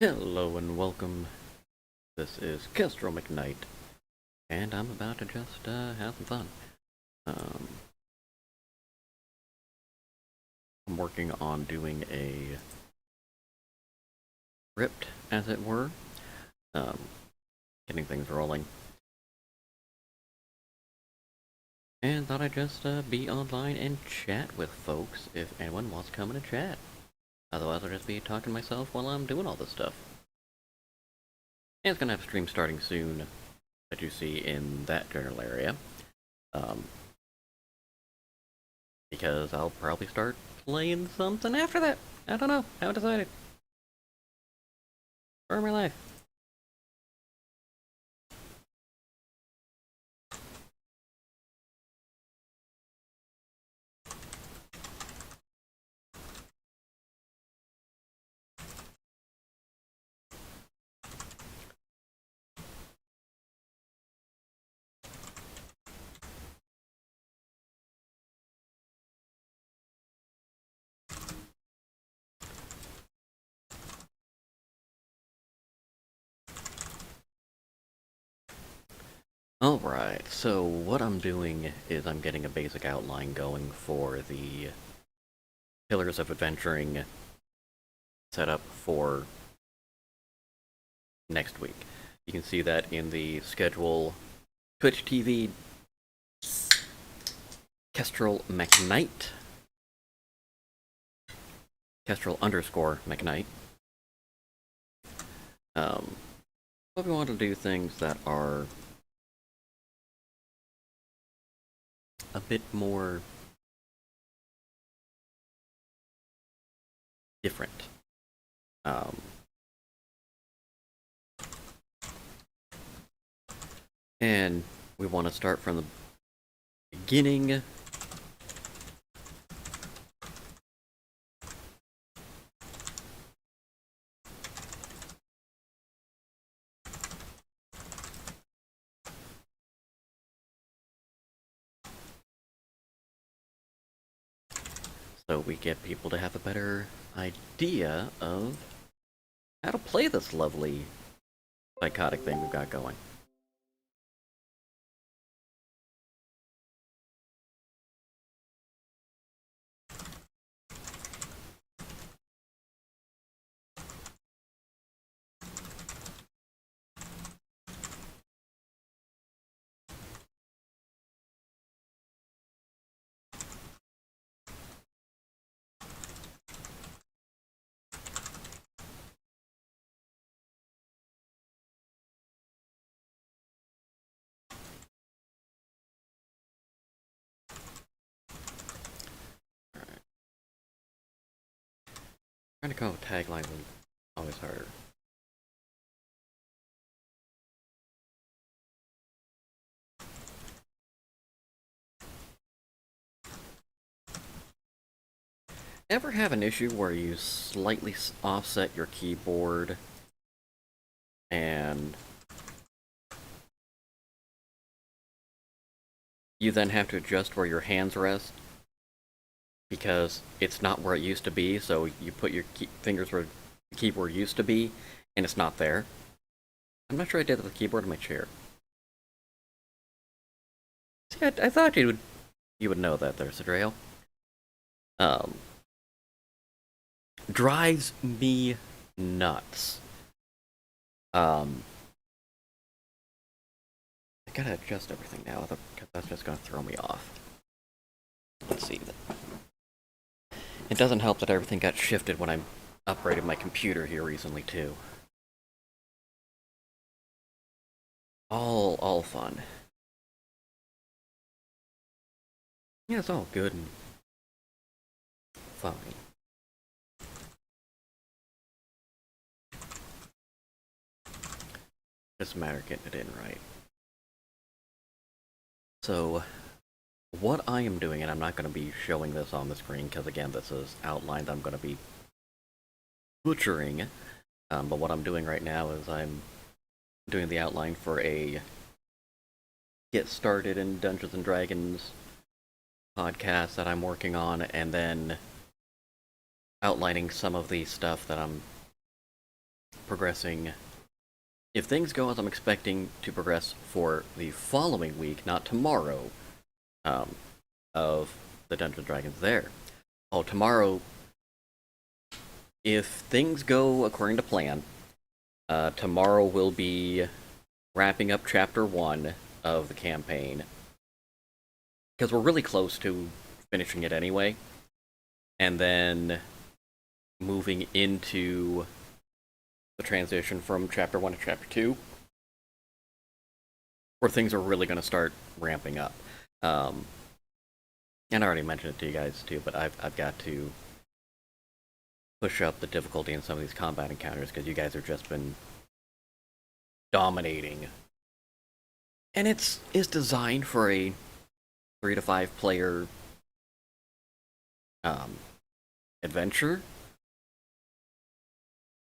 Hello and welcome. This is Kestrel MacKnight, and I'm about to just have some fun. Um, I'm working on doing a script, as it were, um, getting things rolling, and thought I'd just be online and chat with folks if anyone wants to come in and chat. Otherwise, I'll just be talking to myself while I'm doing all this stuff. And it's gonna have a stream starting soon that you see in that general area. Um, because I'll probably start playing something after that. I don't know. Haven't decided. For my life. Alright, so what I'm doing is I'm getting a basic outline going for the Pillars of Adventuring setup for next week. You can see that in the schedule Twitch TV Kestrel MacKnight. Kestrel _ MacKnight. But we want to do things that are a bit more different. And we want to start from the beginning. So we get people to have a better idea of how to play this lovely psychotic thing we've got going. Trying to come up with taglines is always harder. Ever have an issue where you slightly offset your keyboard and you then have to adjust where your hands rest because it's not where it used to be, so you put your fingers where the keyboard used to be and it's not there? I'm not sure I did with the keyboard in my chair. See, I thought you would know that there, Cedrail. Drives me nuts. I gotta adjust everything now, because that's just gonna throw me off. Let's see. It doesn't help that everything got shifted when I upgraded my computer here recently, too. All fun. Yeah, it's all good and fine. Just a matter of getting it in right. So, what I am doing, and I'm not going to be showing this on the screen, because again, this is outlined, I'm going to be butchering, but what I'm doing right now is I'm doing the outline for a Get Started in Dungeons & Dragons podcast that I'm working on, and then outlining some of the stuff that I'm progressing. If things go as I'm expecting to progress for the following week, not tomorrow, um, of the Dungeons & Dragons there. Oh, tomorrow, if things go according to plan, tomorrow will be wrapping up Chapter 1 of the campaign. Because we're really close to finishing it anyway. And then moving into the transition from Chapter 1 to Chapter 2, where things are really going to start ramping up. And I already mentioned it to you guys too, but I've got to push up the difficulty in some of these combat encounters because you guys have just been dominating. And it's designed for a 3 to 5 player adventure.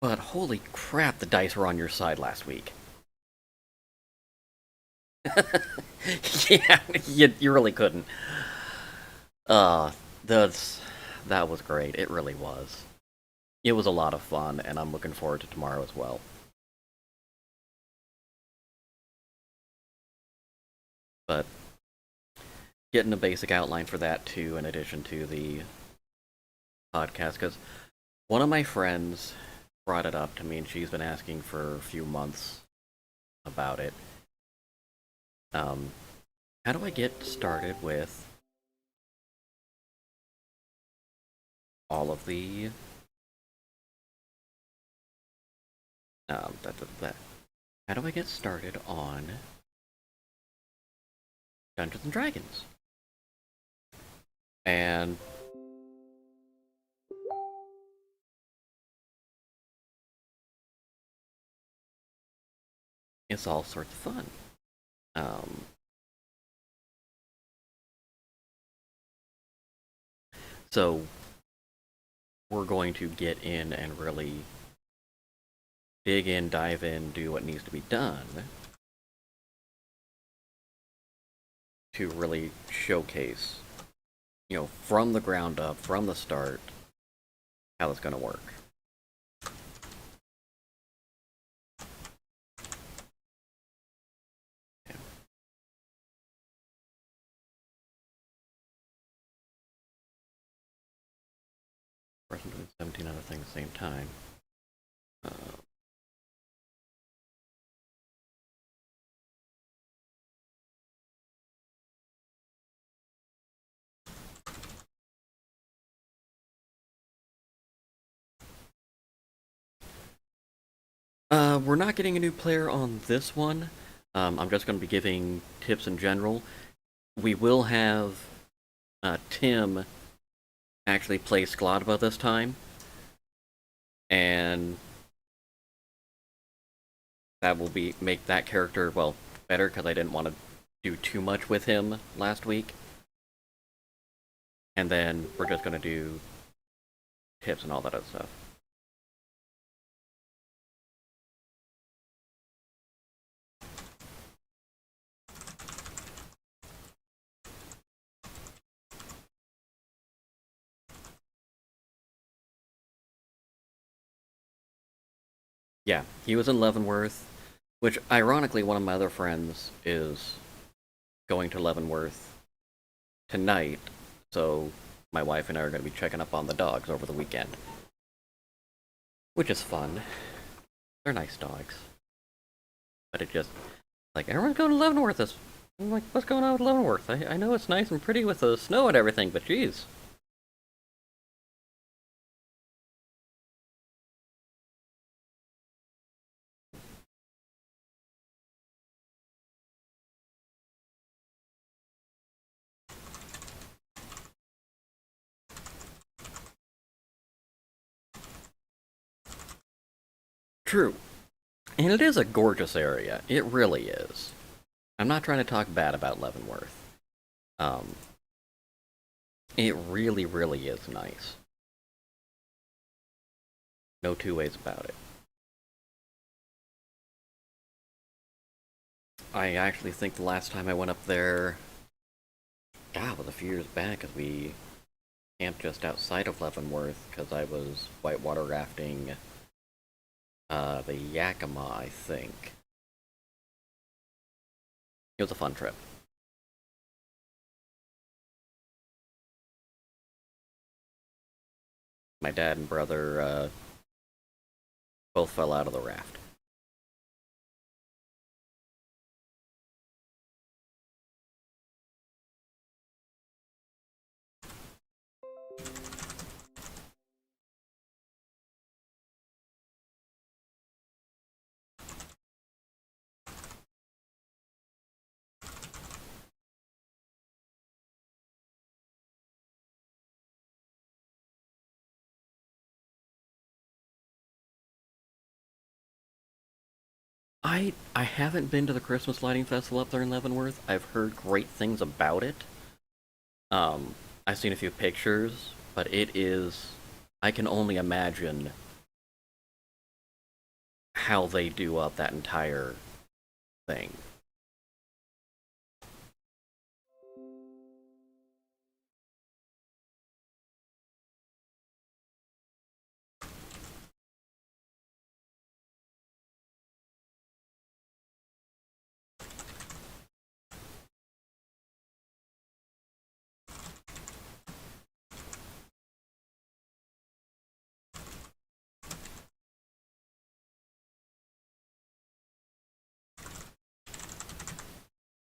But holy crap, the dice were on your side last week. Yeah, you really couldn't. That was great. It really was. It was a lot of fun, and I'm looking forward to tomorrow as well. But getting a basic outline for that too, in addition to the podcast, because one of my friends brought it up to me, and she's been asking for a few months about it. How do I get started with all of the how do I get started on Dungeons and Dragons? And it's all sorts of fun. So we're going to get in and really dig in, dive in, do what needs to be done to really showcase, from the ground up, from the start, how it's going to work. Yeah. Of course, I'm doing 17 other things at the same time. We're not getting a new player on this one. I'm just going to be giving tips in general. We will have Tim actually play Skladba this time. And that will make that character, well, better, because I didn't want to do too much with him last week. And then we're just going to do tips and all that other stuff. Yeah, he was in Leavenworth, which, ironically, one of my other friends is going to Leavenworth tonight, so my wife and I are going to be checking up on the dogs over the weekend. Which is fun. They're nice dogs. But it just, like, everyone's going to Leavenworth. I'm like, what's going on with Leavenworth? I know it's nice and pretty with the snow and everything, but geez. True. And it is a gorgeous area. It really is. I'm not trying to talk bad about Leavenworth. It really, really is nice. No two ways about it. I actually think the last time I went up there, God, was a few years back, because we camped just outside of Leavenworth, because I was whitewater rafting The Yakima, I think. It was a fun trip. My dad and brother both fell out of the raft. I haven't been to the Christmas lighting festival up there in Leavenworth. I've heard great things about it. Um, I've seen a few pictures, but it is. I can only imagine how they do up that entire thing.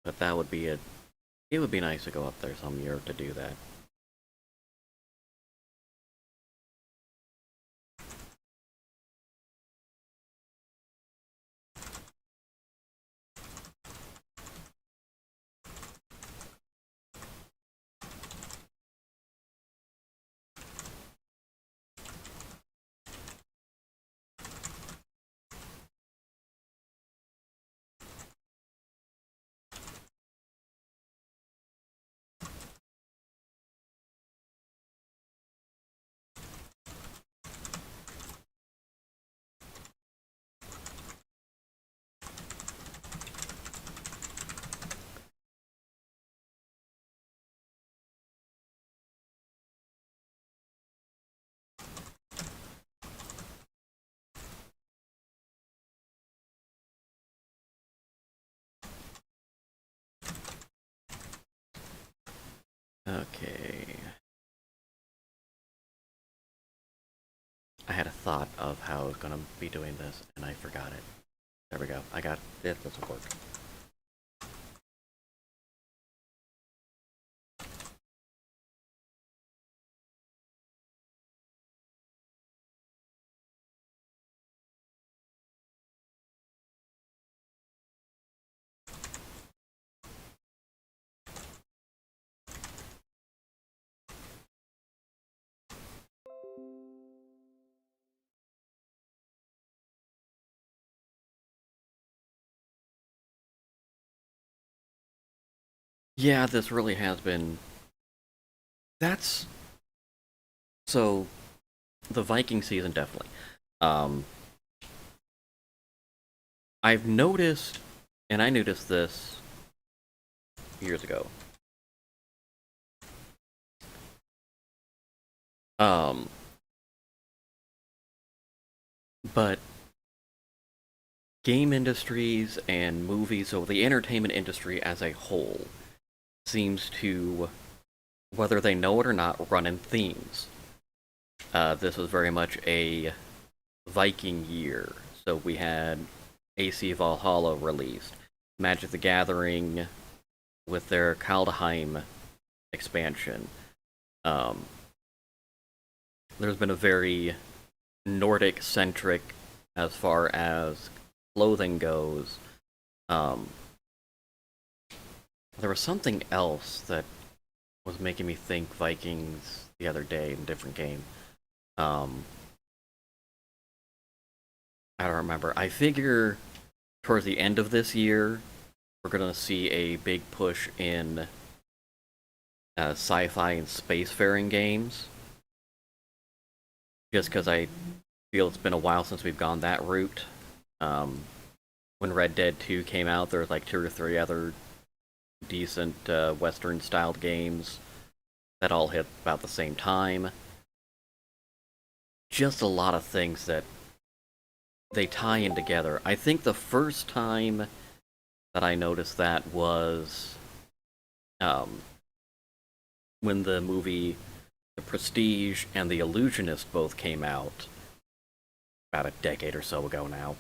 But that would be a. It would be nice to go up there some year to do that. Okay. I had a thought of how I was gonna be doing this, and I forgot it. There we go. I got it. This will work. Yeah, this really has been. That's so. The Viking season definitely. Um, I've noticed, and I noticed this years ago. Um, but game industries and movies, so the entertainment industry as a whole, seems to, whether they know it or not, run in themes. This was very much a Viking year, so we had AC Valhalla released, Magic the Gathering with their Kaldheim expansion. Um, there's been a very Nordic centric as far as clothing goes. Um, there was something else that was making me think Vikings the other day in a different game. Um, I don't remember. I figure towards the end of this year, we're gonna see a big push in sci-fi and spacefaring games. Just because I feel it's been a while since we've gone that route. Um, when Red Dead 2 came out, there was like two or three other decent Western-styled games that all hit about the same time. Just a lot of things that they tie in together. I think the first time that I noticed that was um, when the movie The Prestige and The Illusionist both came out about a decade or so ago now.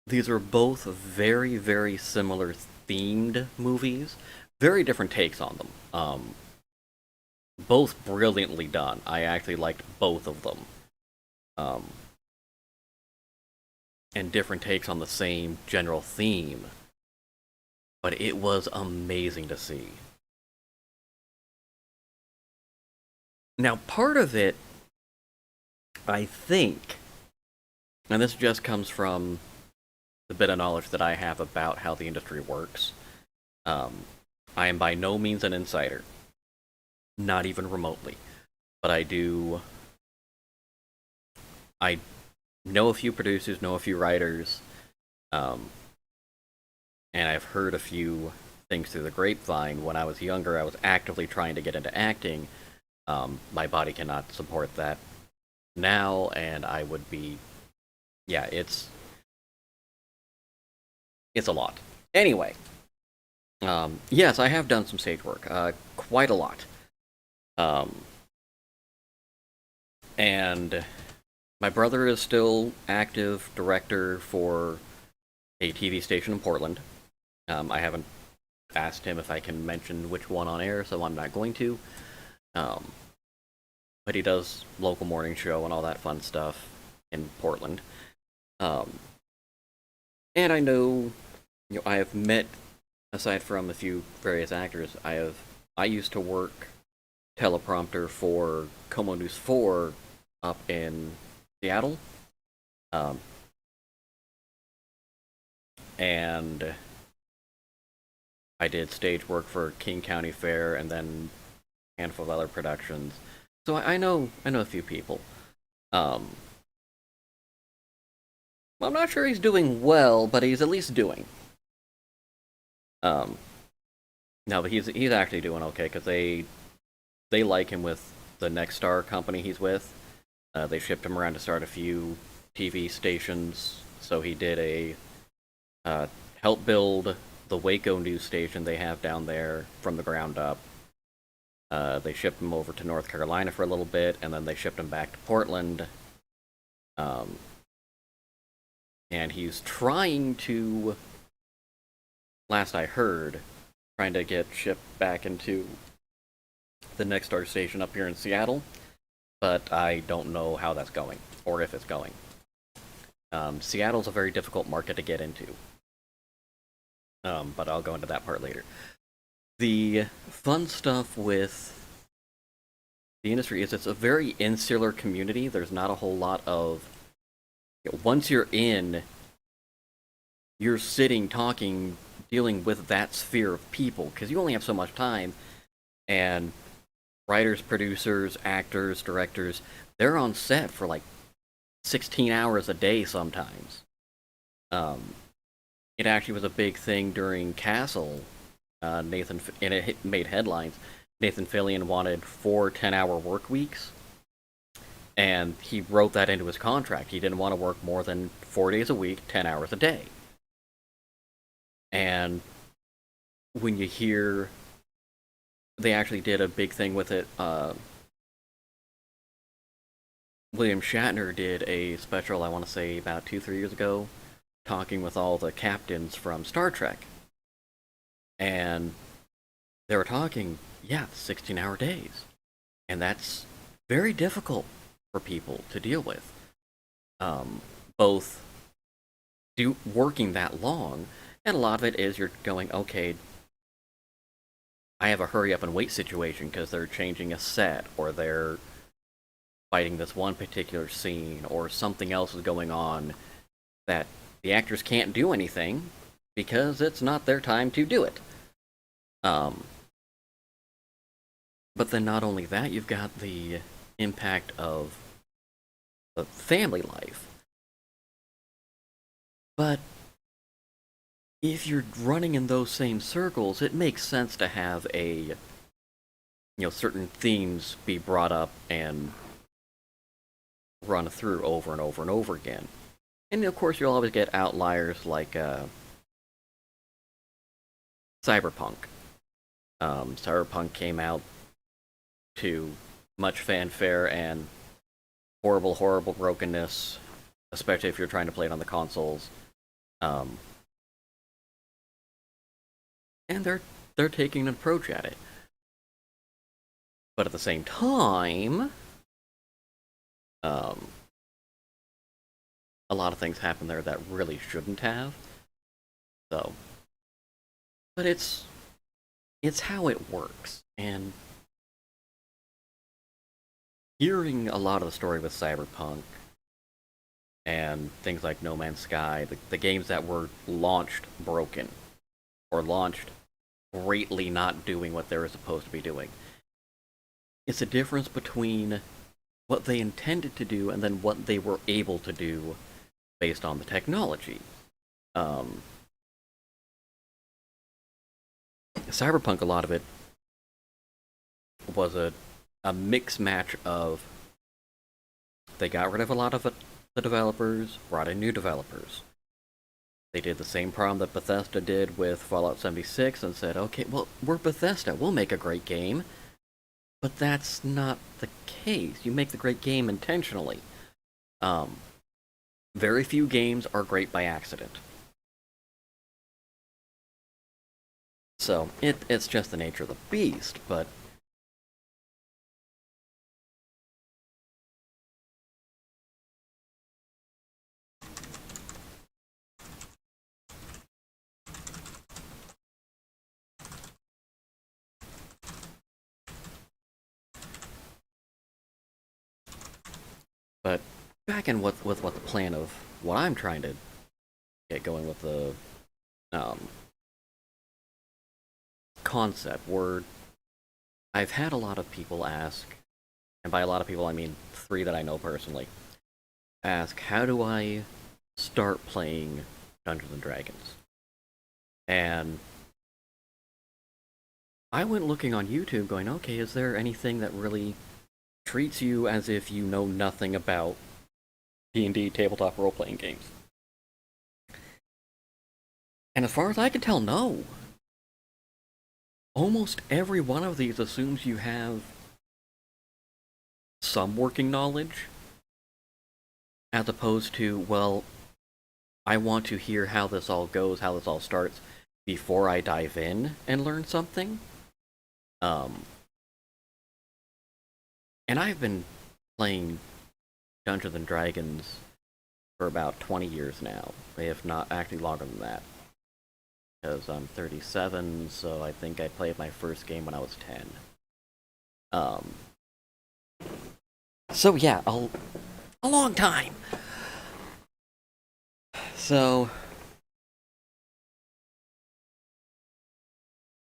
These are both very, very similar themed movies, very different takes on them. Both brilliantly done. I actually liked both of them. Um, and different takes on the same general theme. But it was amazing to see. Now, part of it, I think, and this just comes from the bit of knowledge that I have about how the industry works. I am by no means an insider, not even remotely, but I know a few producers, know a few writers, um, and I've heard a few things through the grapevine. When I was younger, I was actively trying to get into acting. My body cannot support that now, and I would be, yeah, it's a lot. Anyway, yes, I have done some stage work, quite a lot. Um, and my brother is still active director for a TV station in Portland. I haven't asked him if I can mention which one on air, so I'm not going to. Um, but he does local morning show and all that fun stuff in Portland. Um, and I know, I have met, aside from a few various actors, I used to work teleprompter for Como News 4 up in Seattle. Um, and I did stage work for King County Fair and then a handful of other productions. So I know a few people. Um, I'm not sure he's doing well, but he's at least doing. Um, no, but he's actually doing okay because they like him with the Next Star company he's with. They shipped him around to start a few TV stations, so he did help build the Waco news station they have down there from the ground up. They shipped him over to North Carolina for a little bit, and then they shipped him back to Portland. Um, and he's trying to, last I heard, trying to get shipped back into the Next Star station up here in Seattle, but I don't know how that's going, or if it's going. Seattle's a very difficult market to get into. But I'll go into that part later. The fun stuff with the industry is it's a very insular community. There's not a whole lot of... Once you're in, you're sitting, talking, dealing with that sphere of people, because you only have so much time, and writers, producers, actors, directors, they're on set for like 16 hours a day sometimes. It actually was a big thing during Castle. And it made headlines. Nathan Fillion wanted 4 10-hour work weeks, and he wrote that into his contract. He didn't want to work more than 4 days a week, 10 hours a day. And when you hear they actually did a big thing with it, William Shatner did a special, I want to say about 2-3 years ago, talking with all the captains from Star Trek. And they were talking, 16-hour days. And that's very difficult for people to deal with. Both working that long, and a lot of it is you're going, okay, I have a hurry up and wait situation because they're changing a set, or they're fighting this one particular scene, or something else is going on that the actors can't do anything because it's not their time to do it. But then not only that, you've got the impact of the family life. But if you're running in those same circles, it makes sense to have certain themes be brought up and run through over and over and over again. And of course, you'll always get outliers like Cyberpunk. Cyberpunk came out to much fanfare and horrible, horrible brokenness, especially if you're trying to play it on the consoles. Um, and they're taking an approach at it. But at the same time, um, a lot of things happen there that really shouldn't have. So, but it's how it works. And hearing a lot of the story with Cyberpunk and things like No Man's Sky, the games that were launched broken or launched greatly not doing what they were supposed to be doing. It's a difference between what they intended to do and then what they were able to do based on the technology. Cyberpunk, a lot of it was a mix match of they got rid of a lot of the developers, brought in new developers. They did the same problem that Bethesda did with Fallout 76 and said, okay, well, we're Bethesda, we'll make a great game. But that's not the case. You make the great game intentionally. Very few games are great by accident. So, it's just the nature of the beast, but but back in with what the plan of what I'm trying to get going with the concept, where I've had a lot of people ask, and by a lot of people I mean 3 that I know personally, ask, how do I start playing Dungeons and Dragons? And I went looking on YouTube going, okay, is there anything that really treats you as if you know nothing about D&D tabletop role-playing games? And as far as I can tell, no. Almost every one of these assumes you have some working knowledge, as opposed to, well, I want to hear how this all goes, how this all starts, before I dive in and learn something. And I've been playing Dungeons and Dragons for about 20 years now, if not actually longer than that. Because I'm 37, so I think I played my first game when I was 10. So yeah, a long time. So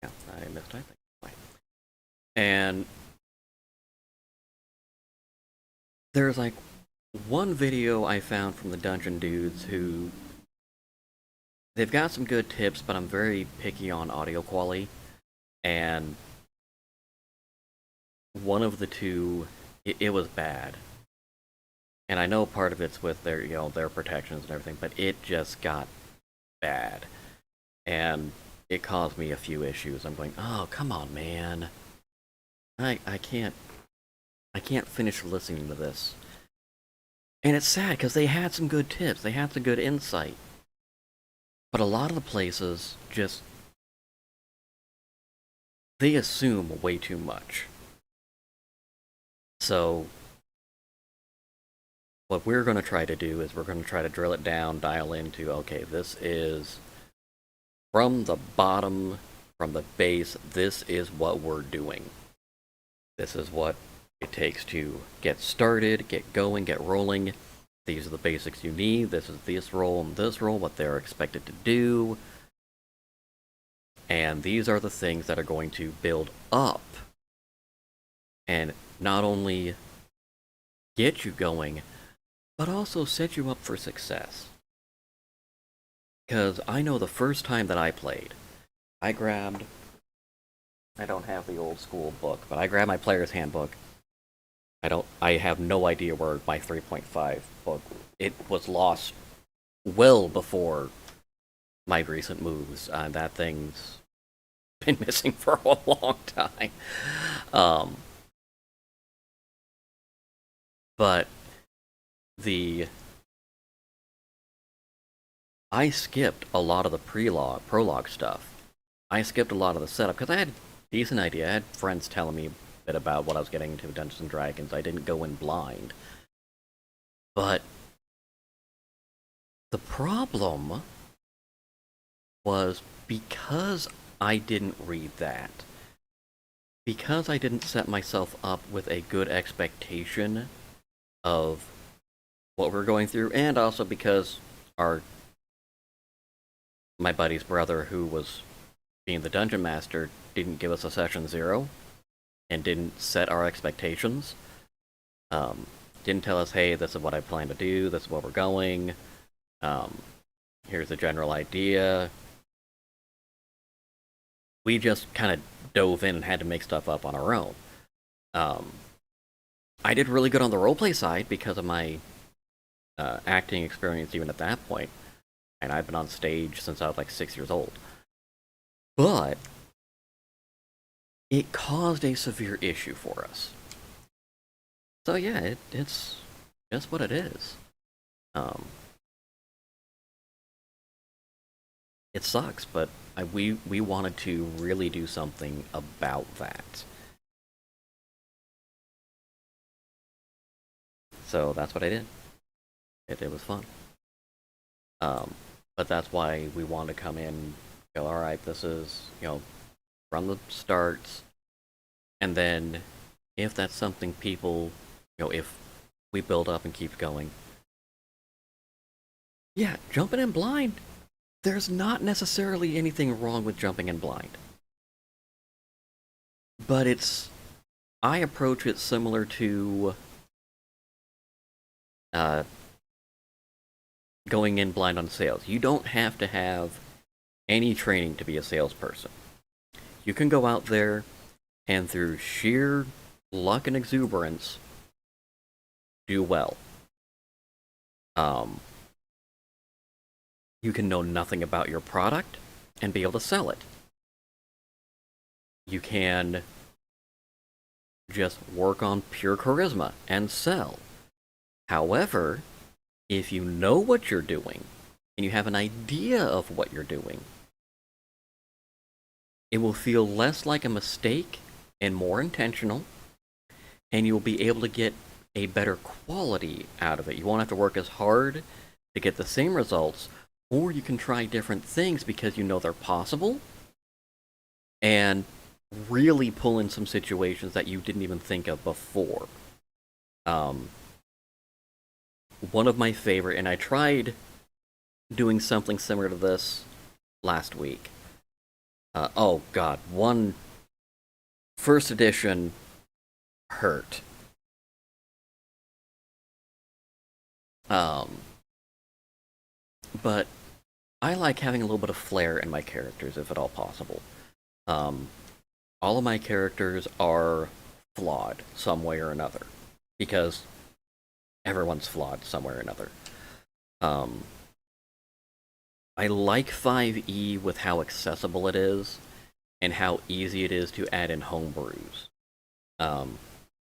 yeah, I missed typing. And there's like one video I found from the Dungeon Dudes who they've got some good tips, but I'm very picky on audio quality. And one of the two, it was bad. And I know part of it's with their, their protections and everything, but it just got bad. And it caused me a few issues. I'm going, oh, come on, man. I can't finish listening to this. And it's sad, because they had some good tips, they had some good insight. But a lot of the places just, they assume way too much. So, what we're going to try to do is we're going to try to drill it down, dial into, okay, this is from the bottom, from the base, this is what we're doing. This is what it takes to get started, get going, get rolling. These are the basics you need. This is this role and this role, what they're expected to do. And these are the things that are going to build up and not only get you going, but also set you up for success. Because I know the first time that I played, I don't have the old school book, but I grabbed my player's handbook. I have no idea where my 3.5 book, it was lost well before my recent moves. That thing's been missing for a long time. Um, but the I skipped a lot of the prologue stuff. I skipped a lot of the setup because I had a decent idea. I had friends telling me a bit about what I was getting into with Dungeons and Dragons. I didn't go in blind. But the problem was because I didn't read that, because I didn't set myself up with a good expectation of what we're going through, and also because my buddy's brother, who was being the dungeon master, didn't give us a session 0 and didn't set our expectations. Didn't tell us, hey, this is what I plan to do, this is where we're going, here's a general idea. We just kind of dove in and had to make stuff up on our own. I did really good on the roleplay side because of my acting experience even at that point, and I've been on stage since I was like 6 years old. But it caused a severe issue for us. So yeah, it's just what it is. It sucks, but we wanted to really do something about that. So that's what I did. It was fun. But that's why we wanted to come in, go, alright, this is, from the starts, and then if that's something people, if we build up and keep going, yeah, jumping in blind, there's not necessarily anything wrong with jumping in blind. But I approach it similar to going in blind on sales. You don't have to have any training to be a salesperson. You can go out there and through sheer luck and exuberance, do well. You can know nothing about your product and be able to sell it. You can just work on pure charisma and sell. However, if you know what you're doing and you have an idea of what you're doing, it will feel less like a mistake and more intentional, and you'll be able to get a better quality out of it. You won't have to work as hard to get the same results, or you can try different things because you know they're possible, and really pull in some situations that you didn't even think of before. One of my favorite, and I tried doing something similar to this last week. Oh god, one first edition hurt. But I like having a little bit of flair in my characters, if at all possible. All of my characters are flawed some way or another, because everyone's flawed some way or another. I like 5e with how accessible it is, and how easy it is to add in homebrews.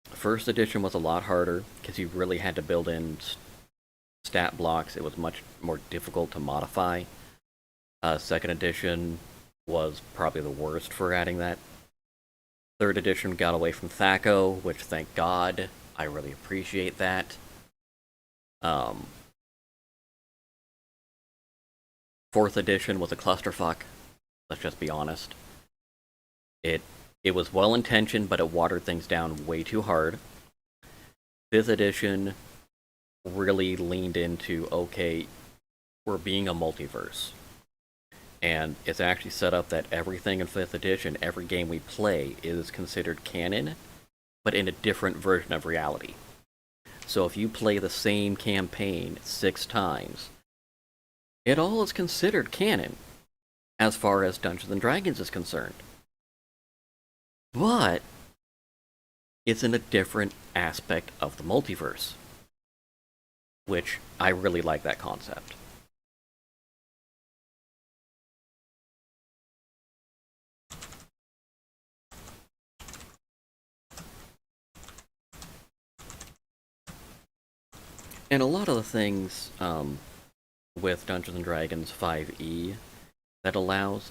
First edition was a lot harder, because you really had to build in stat blocks. It was much more difficult to modify. Second edition was probably the worst for adding that. Third edition got away from Thaco, which thank God, I really appreciate that. Fourth edition was a clusterfuck, let's just be honest. It was well-intentioned, but it watered things down way too hard. Fifth edition really leaned into, okay, we're being a multiverse. And it's actually set up that everything in 5th edition, every game we play, is considered canon, but in a different version of reality. So if you play the same campaign 6 times, it all is considered canon, as far as Dungeons and Dragons is concerned. But it's in a different aspect of the multiverse, which I really like that concept. And a lot of the things with Dungeons and Dragons 5e that allows,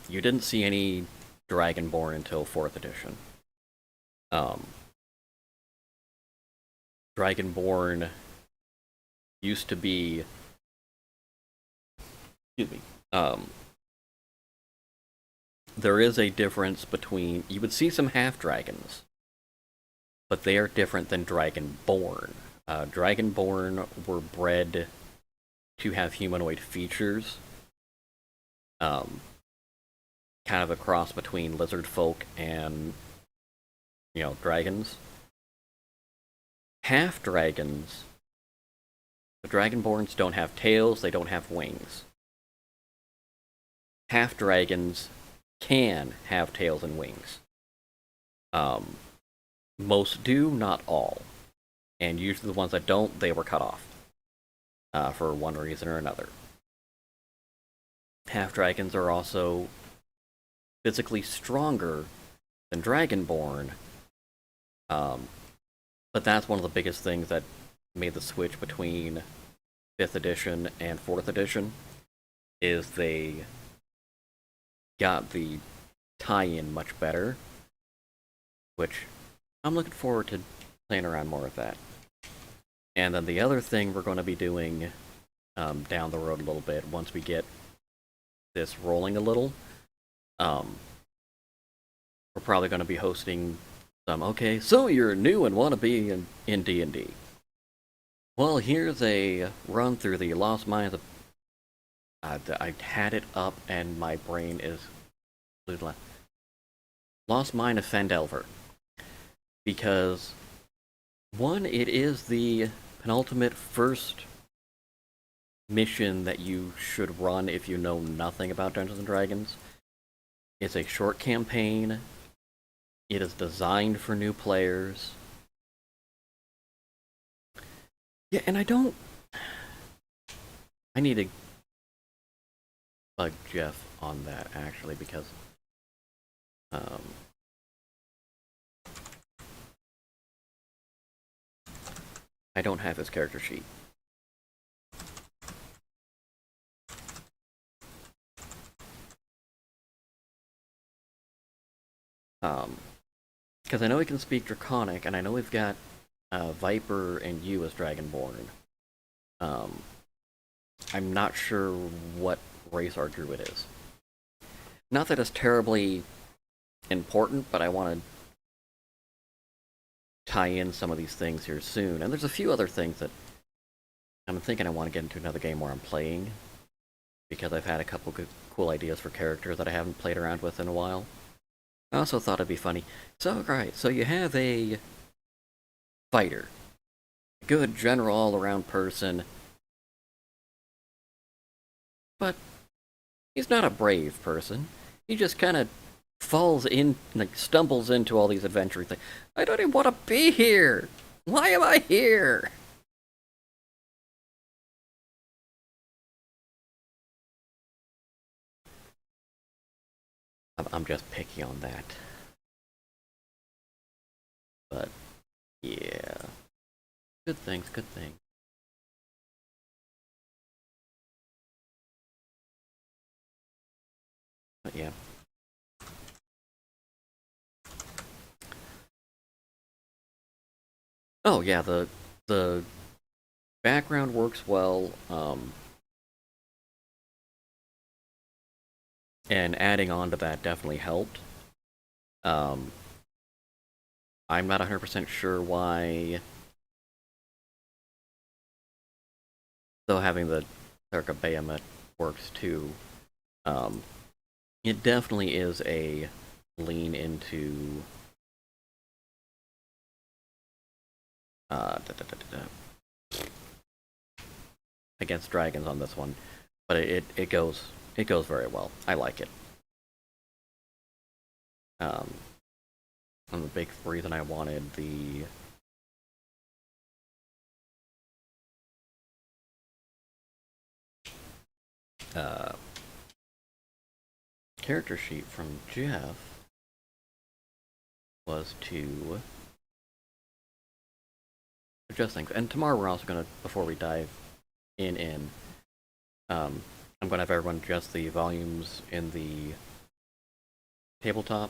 you didn't see any Dragonborn until 4th edition. Um, Dragonborn used to be, excuse me, there is a difference between, you would see some half-dragons, but they are different than Dragonborn. Dragonborn were bred to have humanoid features, kind of a cross between lizard folk and, dragons. Half-dragons, the Dragonborns don't have tails, they don't have wings. Half-dragons can have tails and wings. Most do, not all. And usually the ones that don't, they were cut off. For one reason or another. Half-dragons are also physically stronger than Dragonborn. But that's one of the biggest things that made the switch between 5th edition and 4th edition, is they got the tie-in much better, which I'm looking forward to playing around more with that. And then the other thing we're going to be doing down the road a little bit, once we get this rolling a little, we're probably going to be hosting some, okay, so you're new and want to be in D&D. Well, here's a run through the Lost Mines of... I had it up and my brain is... Lost Mine of Phandelver. Because, one, it is the penultimate first mission that you should run if you know nothing about Dungeons & Dragons. It's a short campaign. It is designed for new players. Yeah, and I need to bug Jeff on that, actually, because I don't have his character sheet. Because I know he can speak Draconic, and I know we've got Viper and you as Dragonborn. I'm not sure what race our druid is. Not that it's terribly important, but I want to tie in some of these things here soon. And there's a few other things that I'm thinking I want to get into another game where I'm playing, because I've had a couple good, cool ideas for characters that I haven't played around with in a while. I also thought it'd be funny. So, right, so you have a fighter. A good, general, all-around person. But he's not a brave person. He just kind of falls in, like, stumbles into all these adventure things. I don't even want to be here! Why am I here? I'm just picky on that. But, yeah. Good things, good things. But yeah. Oh yeah, the background works well, and adding on to that definitely helped. I'm not 100% sure why, though having the Circa Behemoth works too. It definitely is a lean into against dragons on this one, but it goes very well. I like it. And the big reason I wanted the character sheet from Jeff was to adjust things. And tomorrow we're also gonna, before we dive in, I'm gonna have everyone adjust the volumes in the tabletop,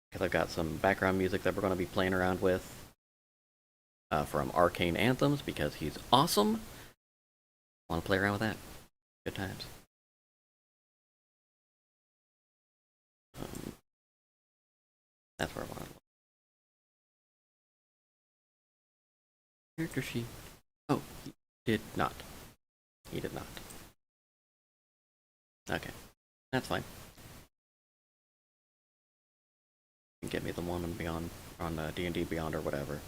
because I've got some background music that we're gonna be playing around with from Arcane Anthems, because he's awesome. Want to play around with that? Good times. That's where I want to look. Character sheet. Oh, he did not. He did not. Okay, that's fine. You can get me the one on Beyond, on D&D Beyond or whatever.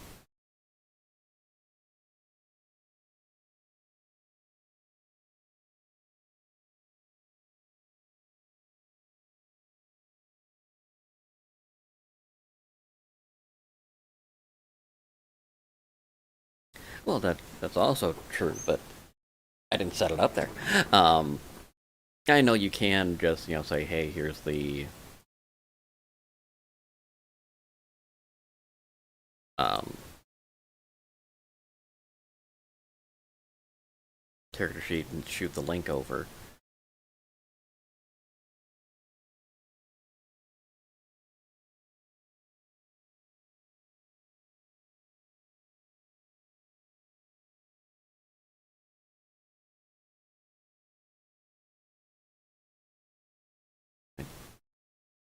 Well, that's also true, but I didn't set it up there. I know you can just, say, hey, here's the character sheet and shoot the link over.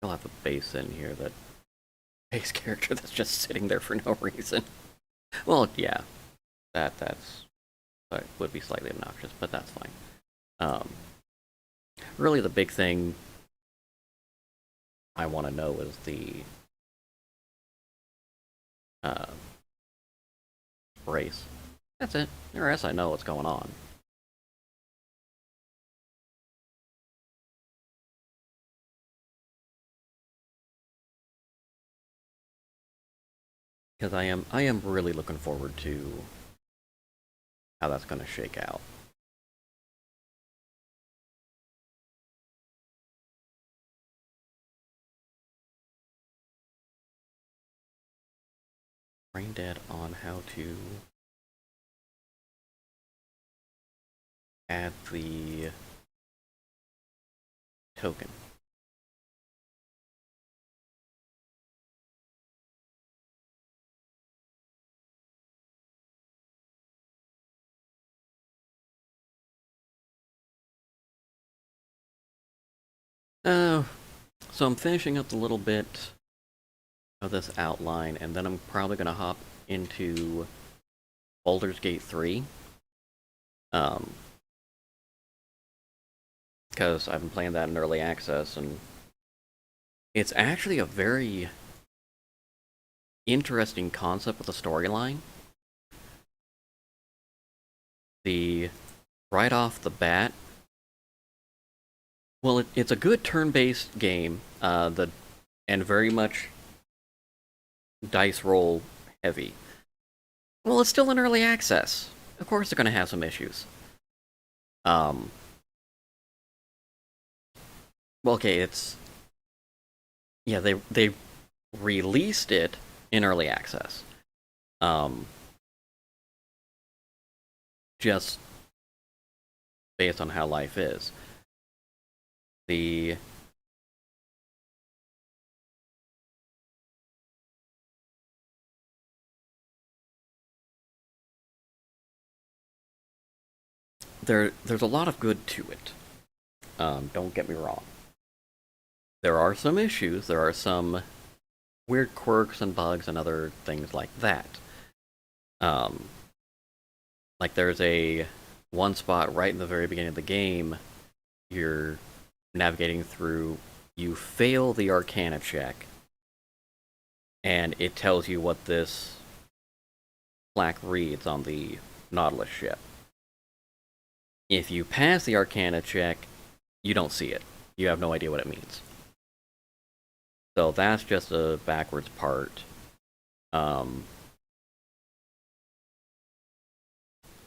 I'll have a base in here, that base character that's just sitting there for no reason. Well, yeah, that would be slightly obnoxious, but that's fine. Really, the big thing I want to know is the race. That's it. The rest I know what's going on. Because I am really looking forward to how that's going to shake out. Brain dead on how to add the token. So I'm finishing up a little bit of this outline, and then I'm probably going to hop into Baldur's Gate 3. Because I've been playing that in early access, and it's actually a very interesting concept with the storyline. Right off the bat, well, it's a good turn-based game, and very much dice roll heavy. Well, it's still in early access. Of course they're going to have some issues. Well, okay, yeah, they released it in early access. Just based on how life is. There's a lot of good to it. Don't get me wrong. There are some issues. There are some weird quirks and bugs and other things like that. Like there's one spot right in the very beginning of the game, you're navigating through, you fail the Arcana check, and it tells you what this plaque reads on the Nautilus ship. If you pass the Arcana check, you don't see it. You have no idea what it means. So that's just a backwards part.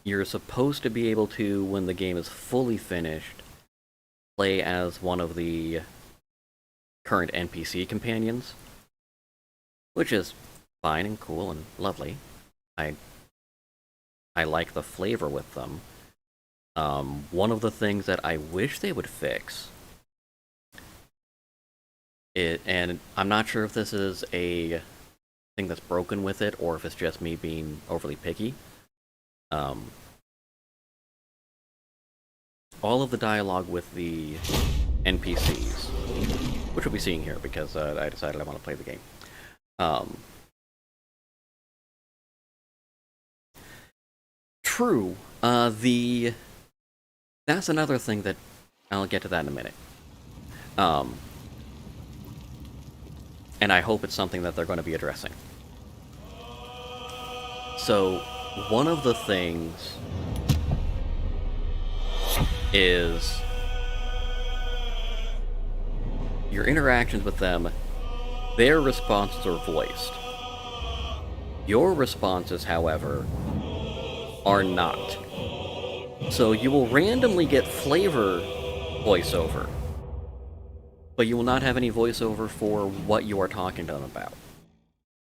You're supposed to be able to, when the game is fully finished, play as one of the current NPC companions, which is fine and cool and lovely. I I like the flavor with them. One of the things that I wish they would fix, and I'm not sure if this is a thing that's broken with it or if it's just me being overly picky. All of the dialogue with the NPCs, which we'll be seeing here because I decided I want to play the game. True. That's another thing that I'll get to that in a minute. And I hope it's something that they're going to be addressing. So, one of the things is your interactions with them, their responses are voiced. Your responses, however, are not. So you will randomly get flavor voiceover, but you will not have any voiceover for what you are talking to them about,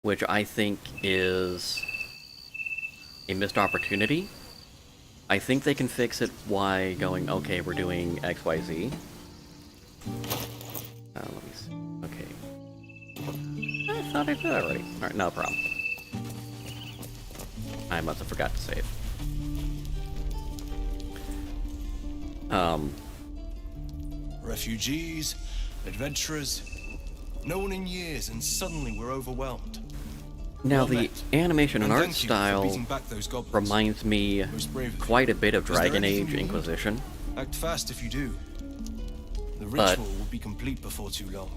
which I think is a missed opportunity. I think they can fix it by going, okay, we're doing XYZ. Let me see. Okay. I thought I did already. Alright, no problem. I must have forgot to save. Refugees, adventurers, no one in years, and suddenly we're overwhelmed. Now, Well the met. animation and art thank you for style beating back those goblins. reminds me Most brave of you. quite a bit of Is there Dragon anything Age you need? Inquisition. Act fast if you do. The But- ritual will be complete before too long.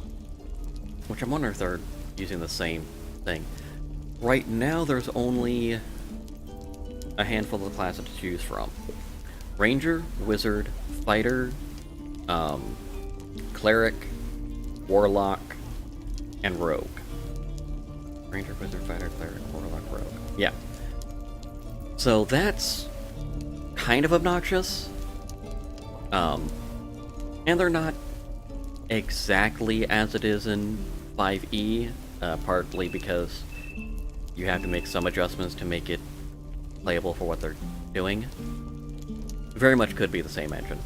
Which I'm wondering if they're using the same thing. Right now, there's only a handful of classes to choose from. Ranger, Wizard, Fighter, Cleric, Warlock, and Rogue. Ranger, Wizard, Fighter, Cleric, Warlock, Rogue. Yeah. So that's kind of obnoxious. And they're not exactly as it is in 5e, partly because you have to make some adjustments to make it playable for what they're doing. Very much could be the same engine.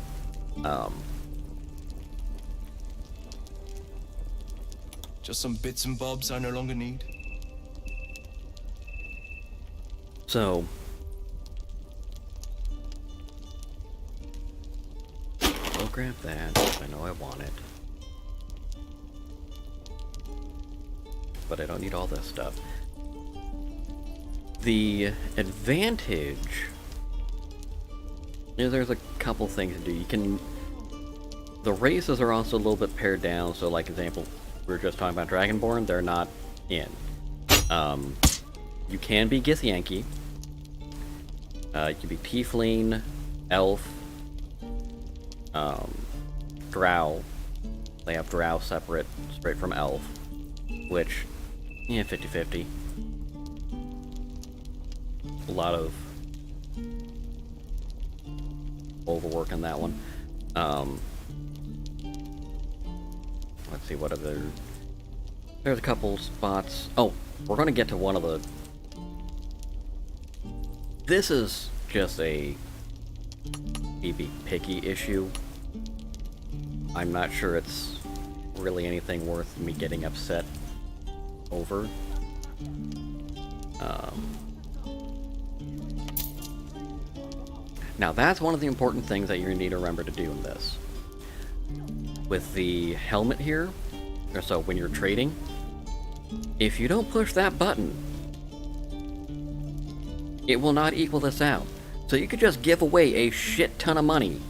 Just some bits and bobs I no longer need. So, I'll grab that, I know I want it. But I don't need all this stuff. The advantage is there's a couple things to do. You can... The races are also a little bit pared down, so like example, we were just talking about Dragonborn, they're not in. You can be Githyanki. You can be Tiefling, Elf, Drow. They have Drow separate, straight from Elf. Which, yeah, 50-50. A lot of overwork on that one. Let's see, what other... There's a couple spots... Oh, we're gonna get to one of the... This is just a maybe picky issue. I'm not sure it's really anything worth me getting upset over. Now that's one of the important things that you need to remember to do in this. With the helmet here, or so when you're trading, if you don't push that button, it will not equal this out. So you could just give away a shit ton of money.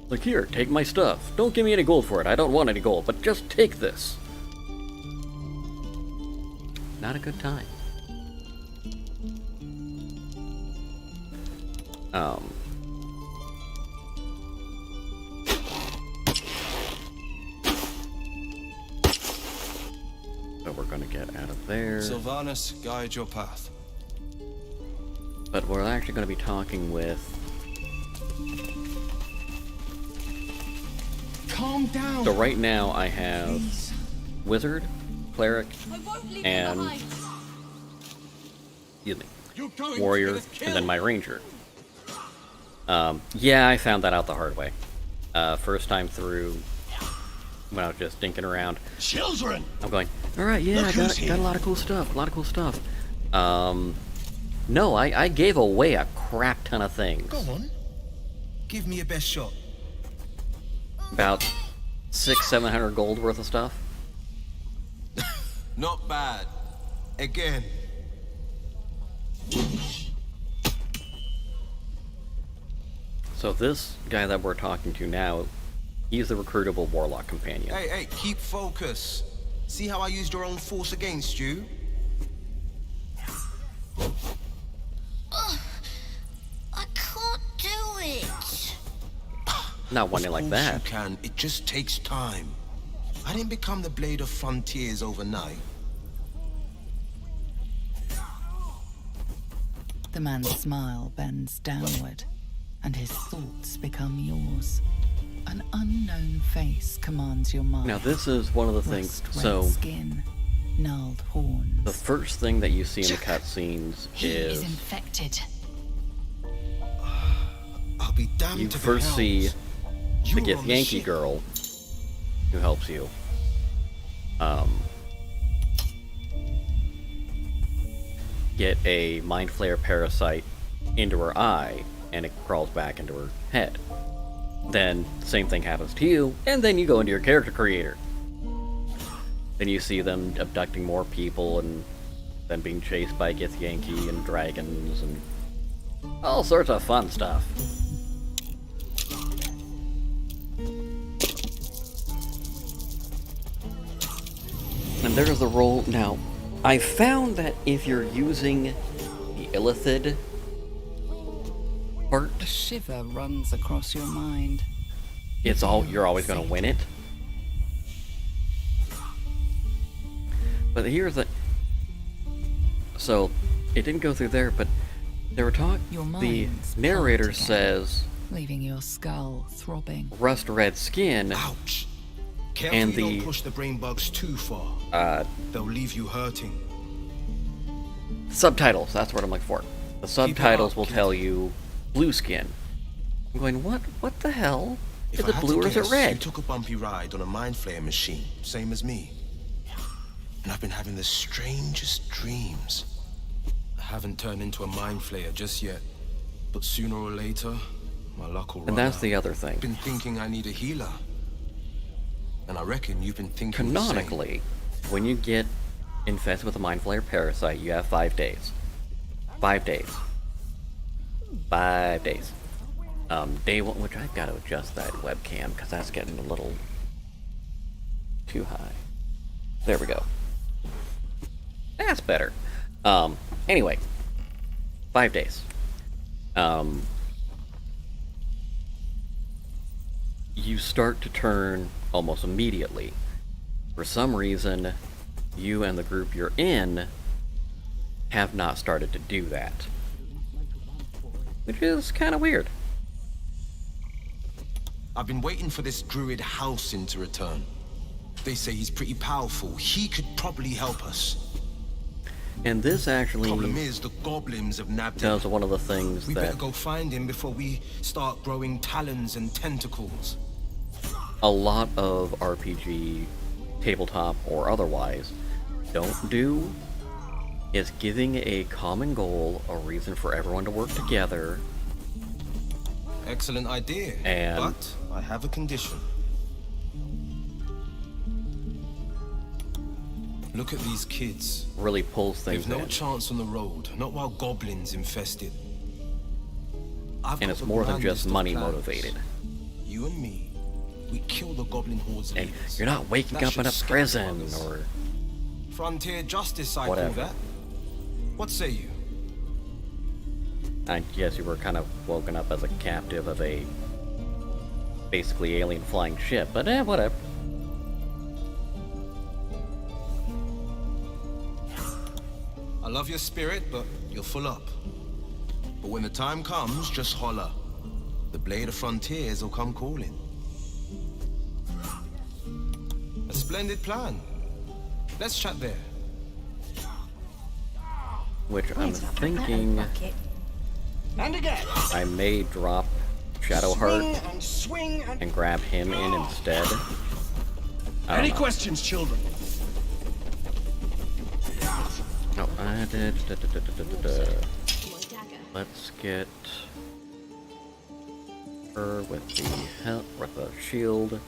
Like, here, take my stuff. Don't give me any gold for it. I don't want any gold, but just take this. Not a good time. So we're gonna get out of there. Sylvanas, guide your path. But we're actually gonna be talking with... Calm down. So right now I have Wizard, Cleric, and... Excuse me. warrior, and then my ranger. Yeah, I found that out the hard way. First time through, when I was just dinking around. Children! I'm going, alright, yeah, I got a lot of cool stuff, no, I gave away a crap ton of things. Go on. Give me your best shot. About 600-700 gold worth of stuff. Not bad. Again. So this guy that we're talking to now, he's the recruitable warlock companion. Hey, keep focus. See how I used your own force against you? I can't do it. Not wanting like that. You can. It just takes time. I didn't become the Blade of Frontiers overnight. The man's smile bends downward, and his thoughts become yours. An unknown face commands your mind. Now this is one of the things, Rust red so skin, gnarled horns. the first thing that you see in the cutscenes He is is infected. I'll be damned you to the first hells. see You the were Gith on Yankee ship. girl who helps you. Get a mind flayer parasite into her eye, and it crawls back into her head. Then same thing happens to you, and then you go into your character creator. Then you see them abducting more people, and then being chased by Gith Yankee and dragons and all sorts of fun stuff. And there's the roll. Now, I found that if you're using the Illithid part, A shiver runs across your mind. you're always going to win it. But here's the... So, it didn't go through there, but they were talking... Your The minds narrator pull together. says, Leaving your skull throbbing. rust red skin, Ouch. Careful and you the... don't push the brain bugs too far. They'll leave you hurting. subtitles, that's what I'm looking for. The subtitles up, will kid. tell you blue skin. I'm going, what the hell? Is If I it had blue to or is it guess, red? You took a bumpy ride on a mind flayer machine, same as me. And I've been having the strangest dreams. I haven't turned into a mind flayer just yet. But sooner or later, my luck will run And that's out. the other thing. I've been thinking I need a healer. And I reckon you've been thinking the same. Canonically, when you get infested with a mind flayer parasite, you have 5 days. 5 days. 5 days. Day one, which I've got to adjust that webcam because that's getting a little too high. There we go. That's better. Anyway, 5 days. You start to turn almost immediately. For some reason, you and the group you're in have not started to do that. Which is kind of weird. I've been waiting for this druid Halcyon to return. They say he's pretty powerful. He could probably help us. And this actually Problem is, the goblins have nabbed him. does one of the things We that better go find him before we start growing talons and tentacles. a lot of RPG, tabletop or otherwise, don't do, is giving a common goal, a reason for everyone to work together. Excellent idea. And- But I have a condition. Look at these kids. Really pulls things They've no in. chance on the road, not while goblins infest it. I've And got it's the more than grandest just of money plans. motivated. You and me, we kill the goblin hordes And leaders. you're not waking That up should in a scare prison others. or Frontier justice, I whatever. call that. What say you? I guess you were kind of woken up as a captive of a basically alien flying ship, but whatever. I love your spirit, but you're full up. But when the time comes, just holler. The Blade of Frontiers will come calling. A splendid plan. Let's chat there. which I'm thinking And again. I may drop Shadowheart Swing and swing and... and grab him in instead. I don't Any know. questions, children? Oh, I did. Let's get her with the shield.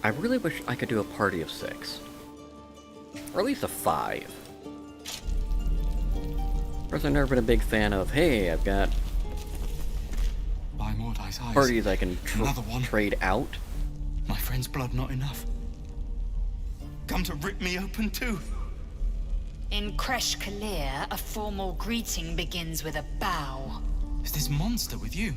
I really wish I could do a party of 6. Or at least a 5. Of course, I've never been a big fan of, hey, I've got By Mordai's eyes. parties I can Another one. trade out. My friend's blood not enough. Come to rip me open too. In Kresh Kalir, a formal greeting begins with a bow. Is this monster with you?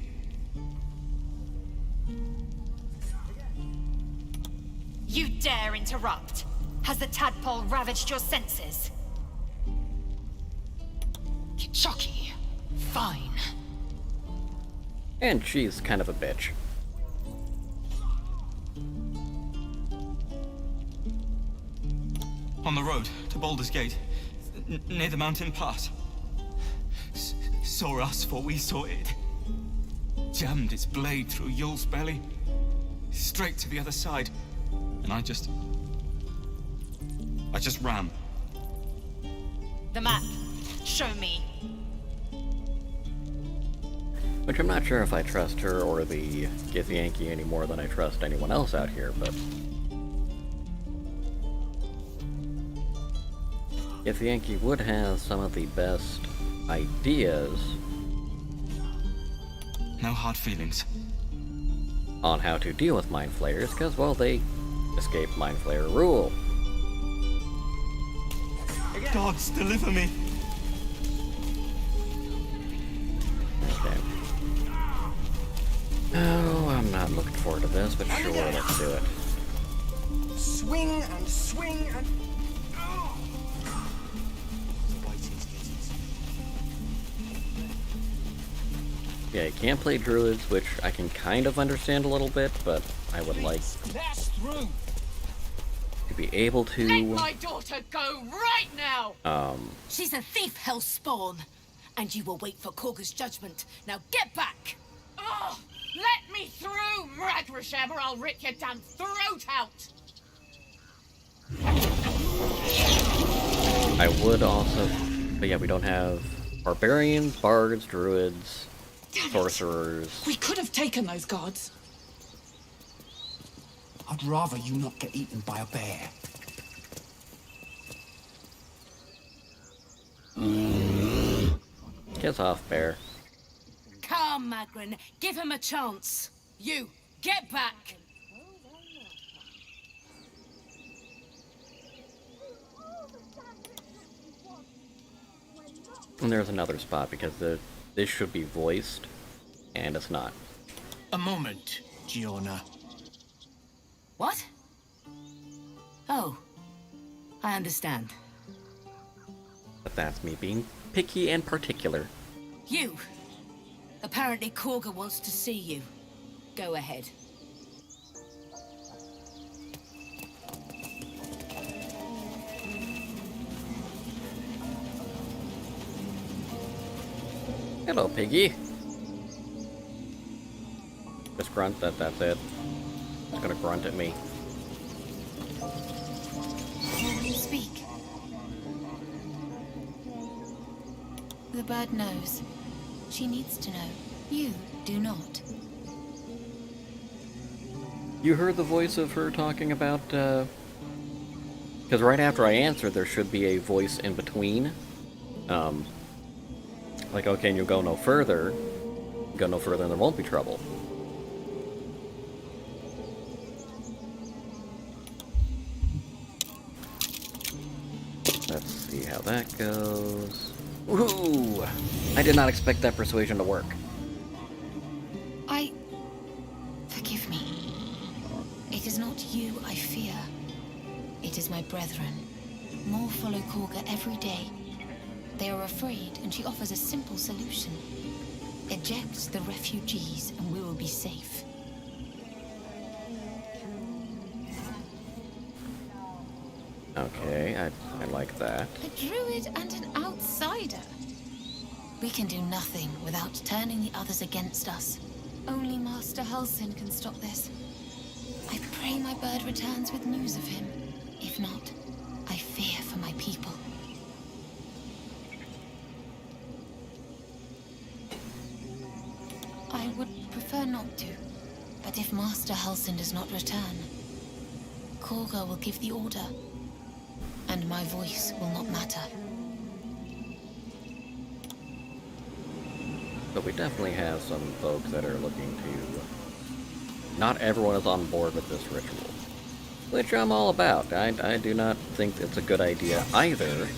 You dare interrupt? Has the tadpole ravaged your senses? Kichoki. Fine. And she's kind of a bitch. On the road to Baldur's Gate, near the mountain pass. Saw us for we saw it. Jammed its blade through Yul's belly, straight to the other side, and I just ran. The map. Show me. Which I'm not sure if I trust her or the Githyanki any more than I trust anyone else out here, but... Githyanki would have some of the best ideas No hard feelings. on how to deal with Mind Flayers, because, well, they escape Mind Flayer rule. Gods, deliver me! Okay. Oh, I'm not looking forward to this, but sure, let's do it. Swing and swing and... Yeah, you can't play druids, which I can kind of understand a little bit, but I would like That's through. to be able Let to, my daughter go right now! She's a thief, hellspawn. And you will wait for Korga's judgment. Now get back! Oh, let me through, Mragrasham, or I'll rip your damn throat out! I would also, but yeah, we don't have barbarians, bards, druids, sorcerers. We could have taken those gods. I'd rather you not get eaten by a bear. Kiss off, bear. Come, Magrin. Give him a chance. You, get back! And there's another spot, because this should be voiced, and it's not. A moment, Giona. What? Oh, I understand. But that's me being picky and particular. You. Apparently Korga wants to see you. Go ahead. Hello, piggy. Just grunt, that's it. It's gonna grunt at me. Speak. The bird knows. She needs to know. You do not. You heard the voice of her talking about, because right after I answer, there should be a voice in between. Like, okay, and you'll go no further. Go no further and there won't be trouble. Let's see how that goes. Woohoo! I did not expect that persuasion to work. Forgive me. It is not you I fear. It is my brethren. More follow Korga every day. They are afraid, and she offers a simple solution. Eject the refugees, and we will be safe. Okay, I like that. A druid and an outsider. We can do nothing without turning the others against us. Only Master Halsin can stop this. I pray my bird returns with news of him. If not, I fear for my people. I would prefer not to, but if Master Halsin does not return, Korga will give the order, and my voice will not matter. But we definitely have some folks that are looking to... Not everyone is on board with this ritual. Which I'm all about. I do not think it's a good idea either.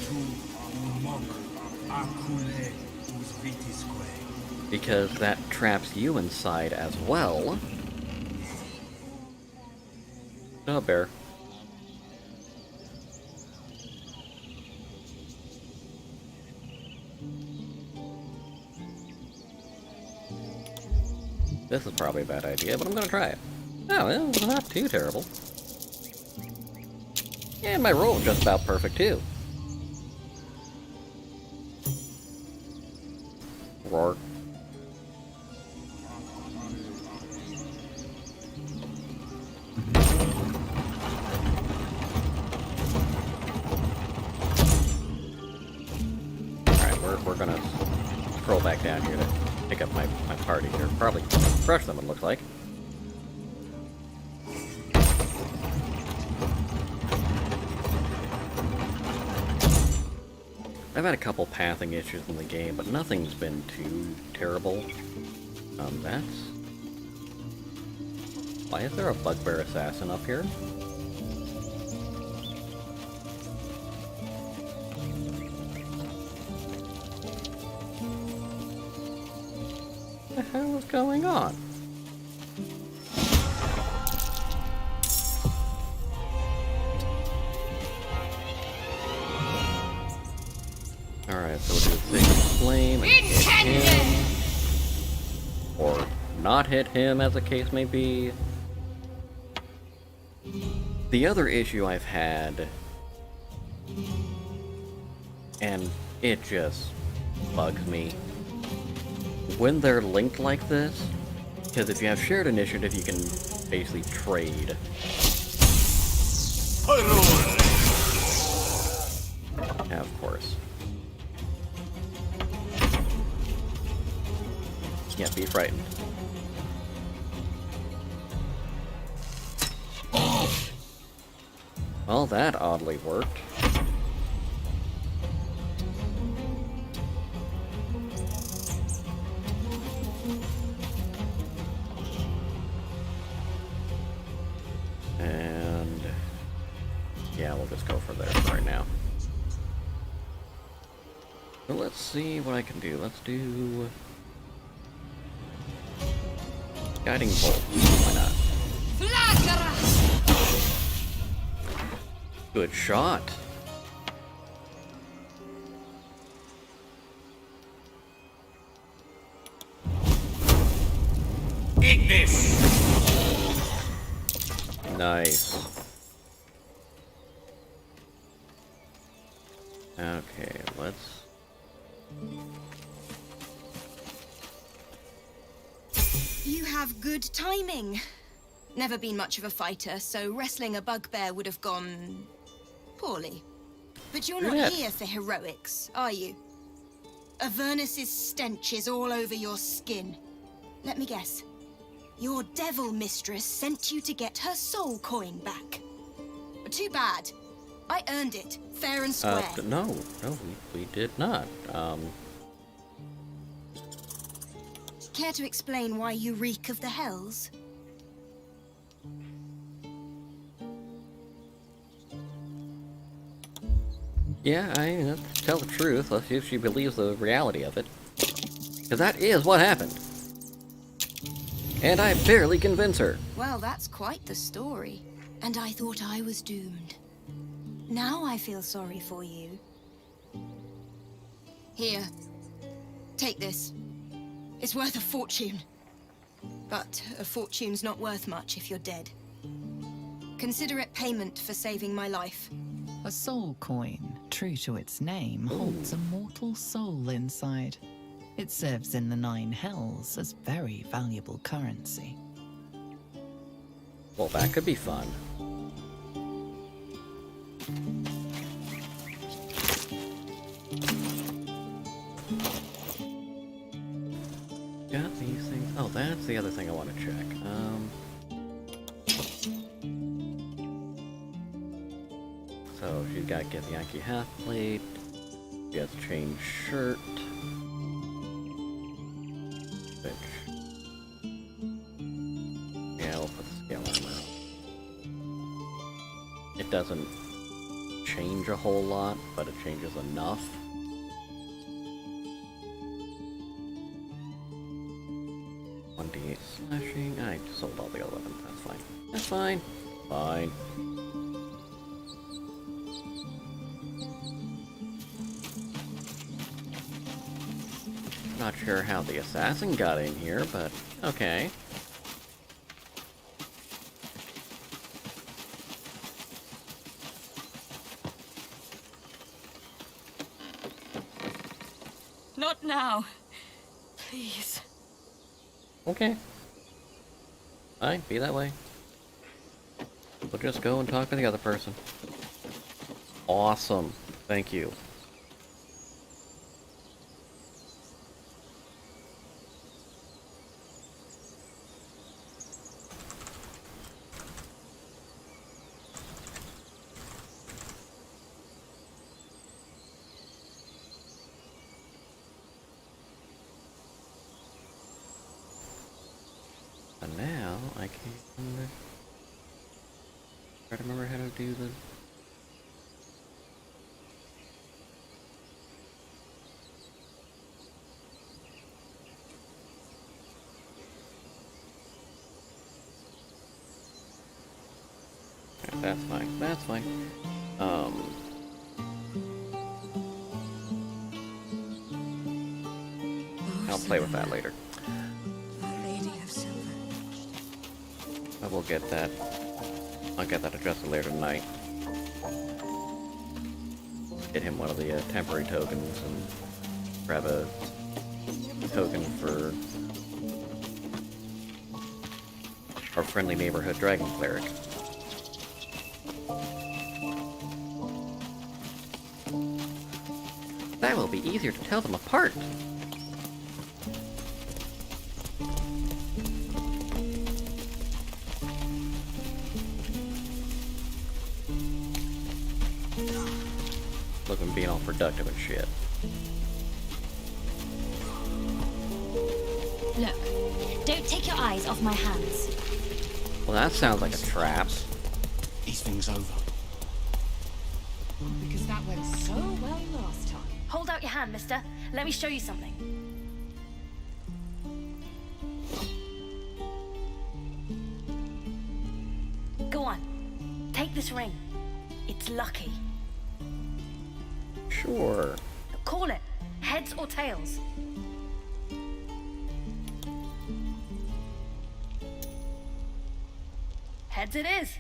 Because that traps you inside as well. Oh, bear. This is probably a bad idea, but I'm gonna try it. Oh, well, it's not too terrible. And my roll was just about perfect, too. Roar. Alright, we're gonna scroll back down here to pick up my party here. Probably crush them, it looks like. I've had a couple pathing issues in the game, but nothing's been too terrible. That's... Why is there a bugbear assassin up here? What the hell is going on? Alright, so we'll do a Sacred Flame and hit him. Or not hit him, as the case may be. The other issue I've had, and it just bugs me, when they're linked like this, because if you have shared initiative, you can basically trade. Yeah, of course. Yeah, be frightened. Well, that oddly worked. And... yeah, we'll just go for there for right now. So let's see what I can do. Let's do... Guiding Bolt. Why not? Good shot. Eat this! Nice. Okay, let's... You have good timing. Never been much of a fighter, so wrestling a bugbear would have gone... poorly. But you're not here for heroics, are you? Avernus's stench is all over your skin. Let me guess. Your devil mistress sent you to get her soul coin back. Too bad. I earned it, fair and square. No, we did not. Care to explain why you reek of the hells? Yeah, let's tell the truth. Let's see if she believes the reality of it. Because that is what happened. And I barely convince her. Well, that's quite the story. And I thought I was doomed. Now I feel sorry for you. Here. Take this. It's worth a fortune. But a fortune's not worth much if you're dead. Consider it payment for saving my life. A soul coin, true to its name, holds a mortal soul inside. It serves in the 9 hells as very valuable currency. Well, that could be fun. Got these things. Oh, that's the other thing I want to check. So she's got to get the Yankee half plate. She has to change shirt. Which, yeah, we'll put the scale on now. It doesn't change a whole lot, but it changes enough. Slashing. I sold all the other weapons. That's fine. That's fine. Fine. Not sure how the assassin got in here, but okay. Not now. Please. Okay. Fine, be that way. We'll just go and talk to the other person. Awesome. Thank you. And now I can try to remember how to do the... That's fine. That's fine. I'll play with that later. I will get that. I'll get that adjusted later tonight. Get him one of the temporary tokens and grab a token for our friendly neighborhood dragon cleric. That will be easier to tell them apart. Look, I'm being all productive and shit. Look, don't take your eyes off my hands. Well, that sounds like a trap. These things over. Because that went so well last time. Hold out your hand, mister. Let me show you something. Go on. Take this ring. It's lucky. Sure. Call it. Heads or tails. Heads it is.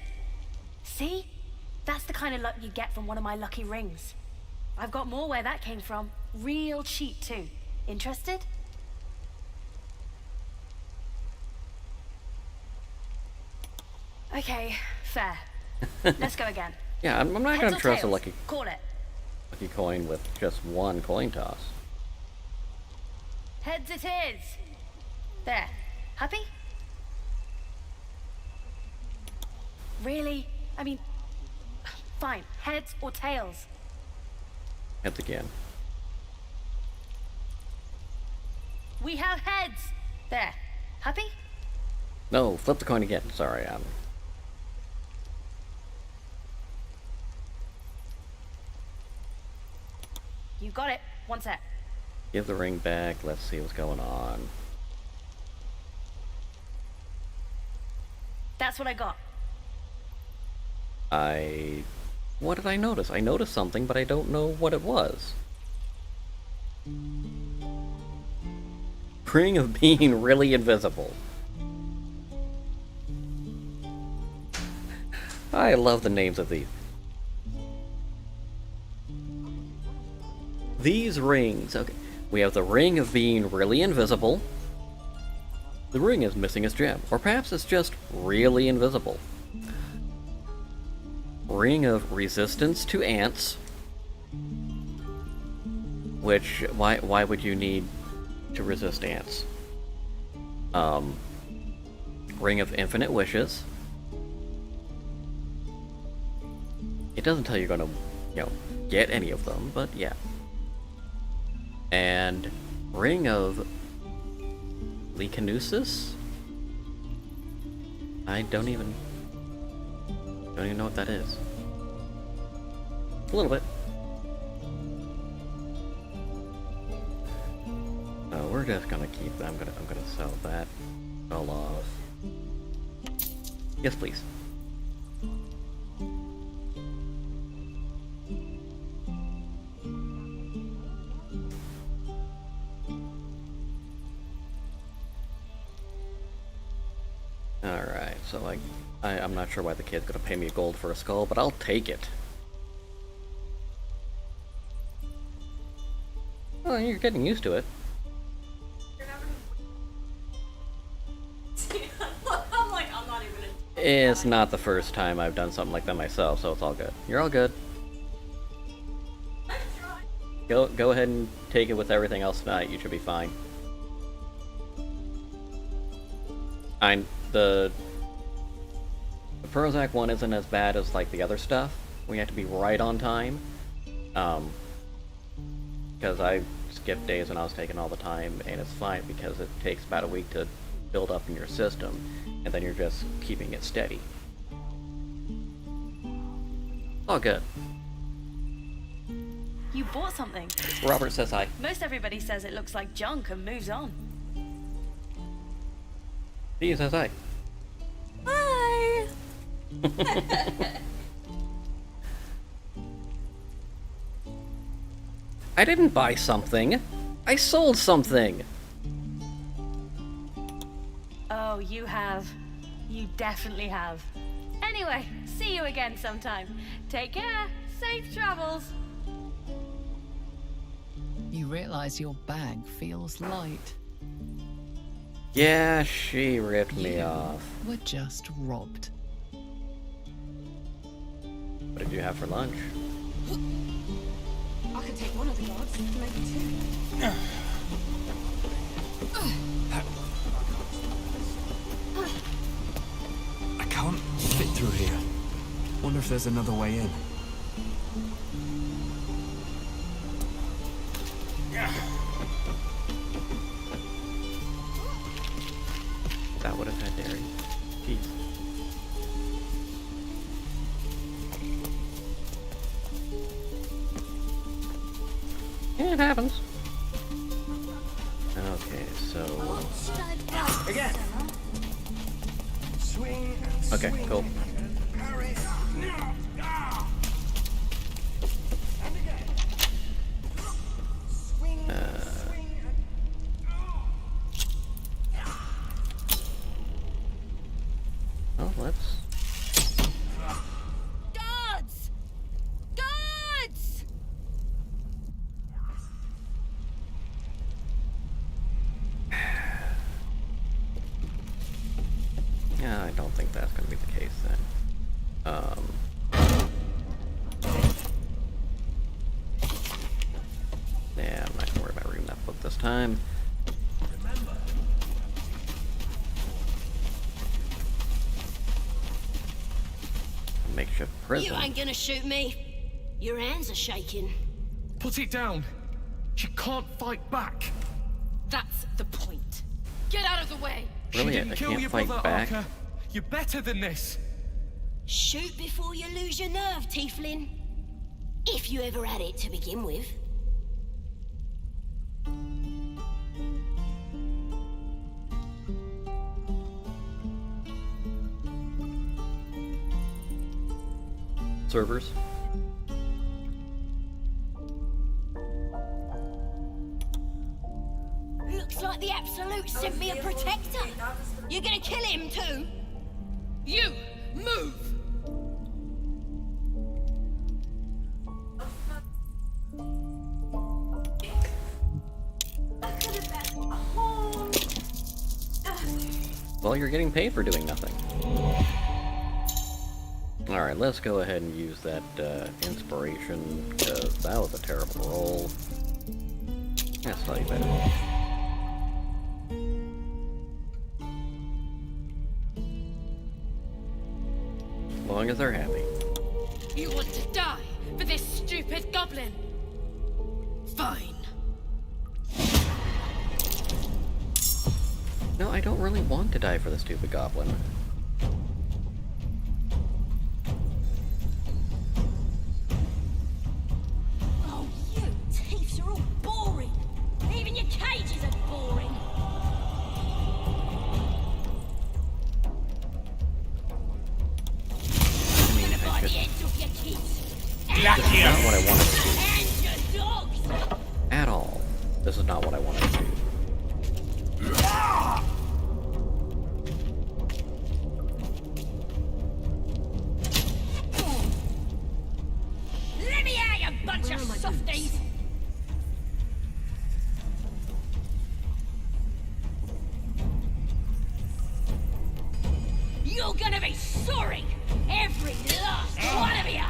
See? That's the kind of luck you get from one of my lucky rings. I've got more where that came from. Real cheap, too. Interested? Okay, fair. Let's go again. Yeah, I'm not going to trust a lucky Call it. coin with just one coin toss. Heads it is. There. Happy? Really? I mean, fine. Heads or tails? Heads again. We have heads. There. Happy? No, flip the coin again. Sorry, You got it. One sec. Give the ring back. Let's see what's going on. That's what I got. What did I notice? I noticed something, but I don't know what it was. Ring of being really invisible. I love the names of these. these rings. Okay, we have the ring of being really invisible. The ring is missing its gem, or perhaps it's just really invisible. Ring of resistance to ants. Which, why would you need to resist ants? Ring of infinite wishes. It doesn't tell you you're gonna, get any of them, but yeah. And ring of Lecanusis? I don't even know what that is. A little bit. No, we're just gonna keep that. I'm gonna sell that all off. Yes, please. Alright, so I'm not sure why the kid's gonna pay me gold for a skull, but I'll take it. Well, you're getting used to it. I'm like, I'm not even. It's not the first time I've done something like that myself, so it's all good. You're all good. Go ahead and take it with everything else tonight. You should be fine. The Prozac one isn't as bad as like the other stuff. We have to be right on time. Because I skipped days when I was taking all the time, and it's fine because it takes about a week to build up in your system, and then you're just keeping it steady. All good. You bought something. Robert says hi. Most everybody says it looks like junk and moves on. He says hi. Hi! I didn't buy something. I sold something. Oh, you have. You definitely have. Anyway, see you again sometime. Take care. Safe travels. You realize your bag feels light. Yeah, she ripped me off. We're just robbed. What did you have for lunch? I could take one of the guards, maybe two. I can't fit through here. Wonder if there's another way in. That would have had dairy. Jeez. Yeah, it happens. Okay, so... Again. Swing. Okay, cool. Oh, let's... Guards! Guards! Yeah, I don't think that's gonna be the case then. Yeah, I'm not gonna worry about reading that book this time. Makeshift prison. You ain't gonna shoot me. Your hands are shaking. Put it down. You can't fight back. That's the point. Get out of the way! Really, She I didn't kill can't your fight brother, back? Archer. You're better than this. Shoot before you lose your nerve, Tiefling. If you ever had it to begin with. Servers. Looks like the Absolute sent me a protector. You're gonna kill him too? You! Move! Well, you're getting paid for doing nothing. Alright, let's go ahead and use that inspiration, because that was a terrible roll. That's slightly better. As long as they're happy. You want to die for this stupid goblin? Fine. No, I don't really want to die for the stupid goblin. Oh, you thieves are all boring. Even your cages are boring. I mean, By I the just... ends of your kids. This is not what I wanted to do. And your dogs. At all. This is not what I wanted to do. Let me out, you bunch of softies. You're gonna be sorry, every last one of you.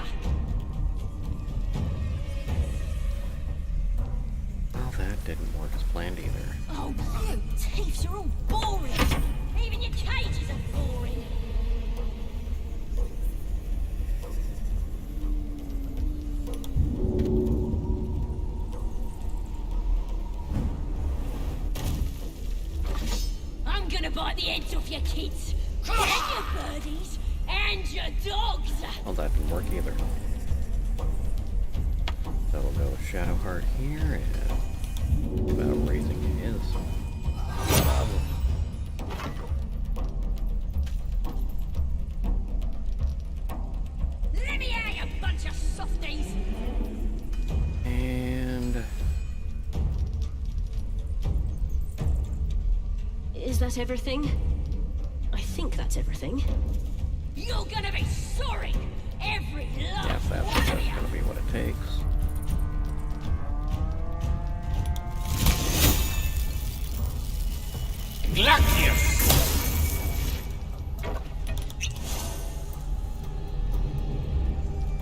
Well, that didn't work as planned either. Oh, you thieves are all boring. Even your cages are boring. I'm gonna bite the heads off your kids, and your birdies, and your dogs. Well, that didn't work either. So we'll go with Shadowheart here, and about raising his. Let me out, you bunch of softies. And Is that everything? I think that's everything. You're gonna be sorry, every last yeah, that's gonna be what it takes.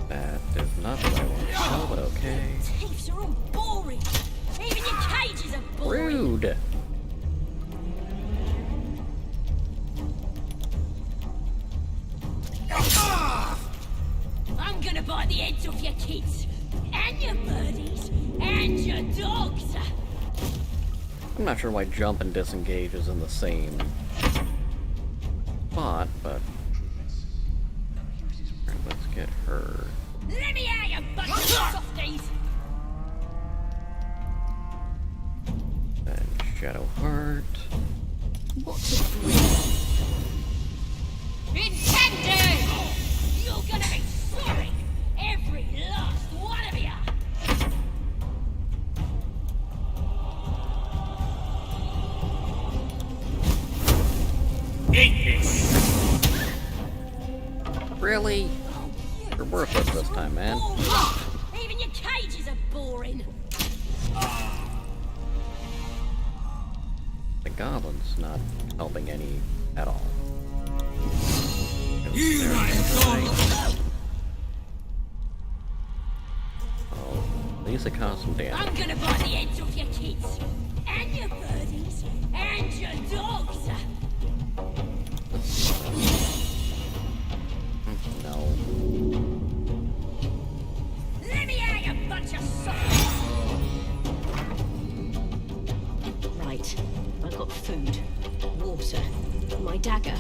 That is not what I want to know, but okay. Thieves are all boring. Even your cages are boring. Rude! I'm gonna bite the heads off your kids, and your birdies, and your dogs. I'm not sure why jump and disengage is in the same spot, but... Alright, let's get her. Let me out, you bunch of softies. Then Shadowheart. What's a breeze? Intended! You're gonna be sorry, every last one of you. Really? You're worthless this time, man. Even your cages are boring. The goblin's not helping any at all. Oh, at least it caused some damage. I'm gonna bite the heads off your kids, and your birdies, and your dogs. No. Let me out, you bunch of suckers! Right, I've got food, water, my dagger.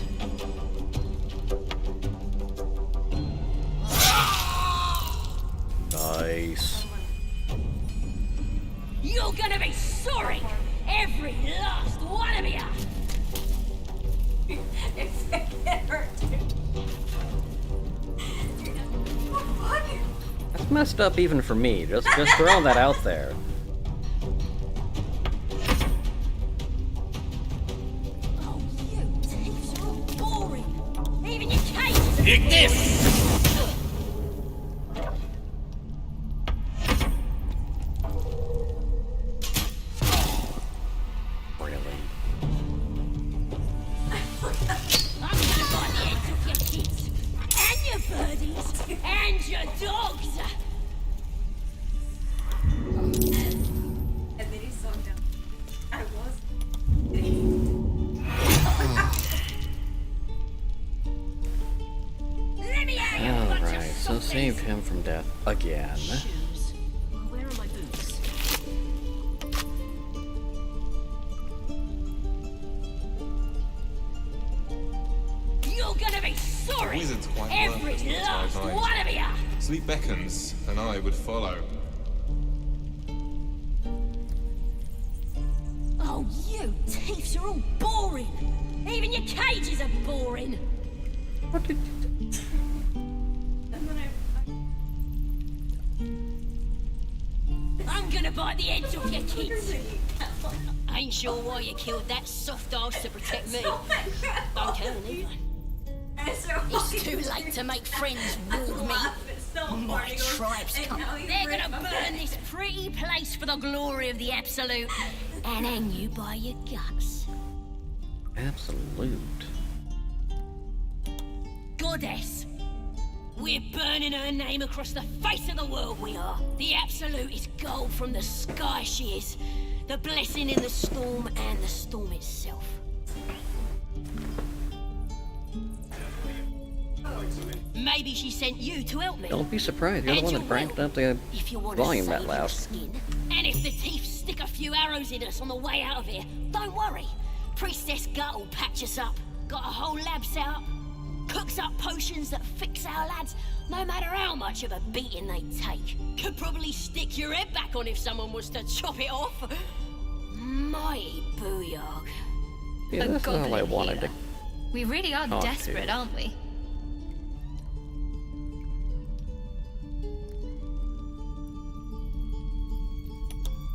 Nice. You're gonna be sorry, every last one of you. That's messed up even for me. Just throwing that out there. Oh, you thieves are all boring. Even your cages are Take this! Really? And your dogs! And then he saw down. I was. Alright, so saved him from death again. Shoes. Where are my boots? You're gonna be sorry! Wizard's quite Every worthless, last that's my advice. one of you! Sleep beckons, and I would follow. Oh, you thieves are all boring! Even your cages are boring! What did I'm gonna bite the ends off your kids! Ain't sure why you killed that soft ass to protect me. Don't tell anyone. It's too late to make friends, warg me. My tribe's come. They're gonna burn this pretty place for the glory of the Absolute and hang you by your guts. Absolute. Goddess. We're burning her name across the face of the world, we are. The Absolute is gold from the sky, she is. The blessing in the storm and the storm itself. Maybe she sent you to help me. Don't be surprised, you're the one that cranked up the If you want volume to that save loud. your skin, and if the thieves stick a few arrows in us on the way out of here, don't worry. Priestess Gut will patch us up. Got a whole lab set up. Cooks up potions that fix our lads, no matter how much of a beating they take. Could probably stick your head back on if someone was to chop it off. Mighty booyog. Yeah, that's all I wanted to. We really are talk desperate, to. aren't we?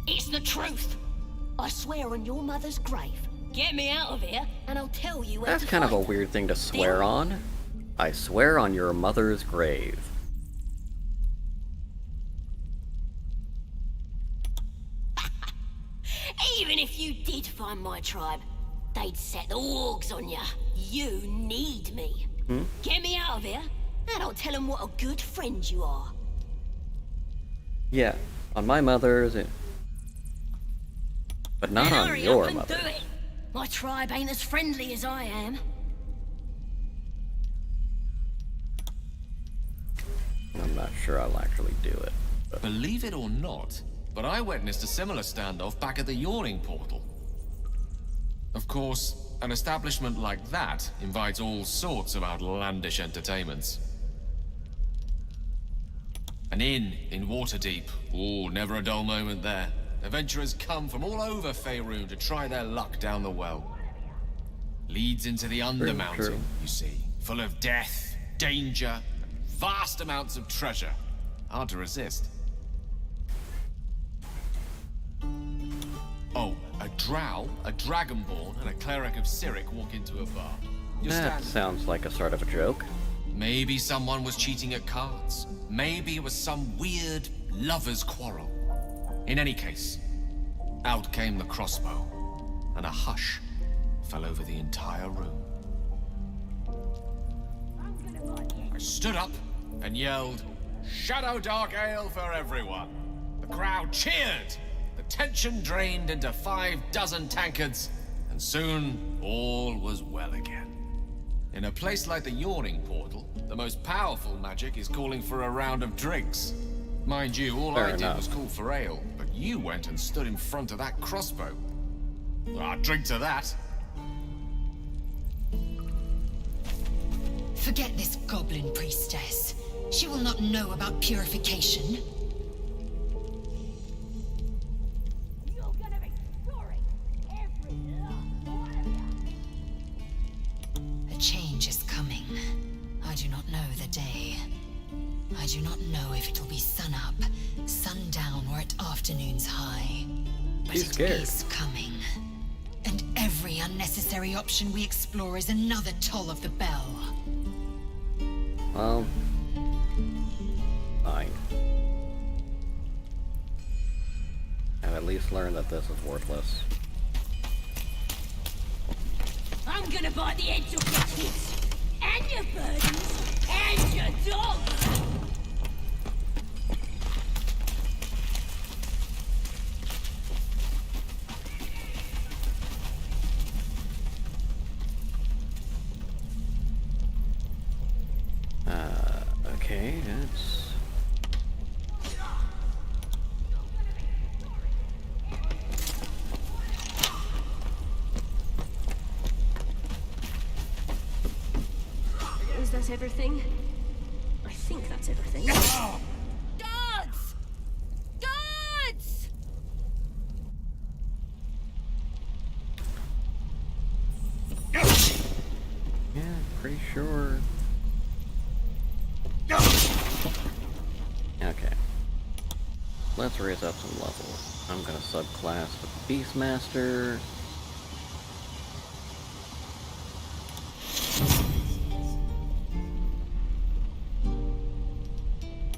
It's the truth. I swear on your mother's grave. Get me out of here, and I'll tell you where That's to kind of a find weird thing to swear on. I swear on your mother's grave. Even if you did find my tribe, they'd set the wargs on you. You need me. Get me out of here, and I'll tell them what a good friend you are. Yeah, on my mother's, but not Then on hurry your up and mother. do it. My tribe ain't as friendly as I am. I'm not sure I'll actually do it. But Believe it or not, but I witnessed a similar standoff back at the Yawning Portal. Of course, an establishment like that invites all sorts of outlandish entertainments. An inn in Waterdeep. Oh, never a dull moment there. Adventurers come from all over Faerun to try their luck down the well. Leads into the Undermountain, true. you see. Full of death, danger, and vast amounts of treasure. Hard to resist. Oh, a drow, a dragonborn, and a cleric of Cyric walk into a bar. You're that standing. sounds like a sort of a joke. Maybe someone was cheating at cards. Maybe it was some weird lover's quarrel. In any case, out came the crossbow, and a hush fell over the entire room. I stood up and yelled, "Shadow Dark Ale for everyone!" The crowd cheered. The tension drained into 6 tankards, and soon all was well again. In a place like the Yawning Portal, the most powerful magic is calling for a round of drinks. Mind you, all Fair I did enough. was call for ale, but you went and stood in front of that crossbow. Drink to that. Forget this goblin priestess. She will not know about purification. You're gonna be sorry. Every last one of you. A change is coming. I do not know the day. I do not know if it'll be sunup, sundown, or at afternoon's high. But She's it scared. is coming. And every unnecessary option we explore is another toll of the bell. Well, fine. I've at least learned that this is worthless. I'm gonna bite the ends off your kids, and your burdens, and your dogs. Okay, that's... Is that everything? I think that's everything. Guards! Guards! Yeah, pretty sure. Okay. Let's raise up some levels. I'm gonna subclass the Beastmaster.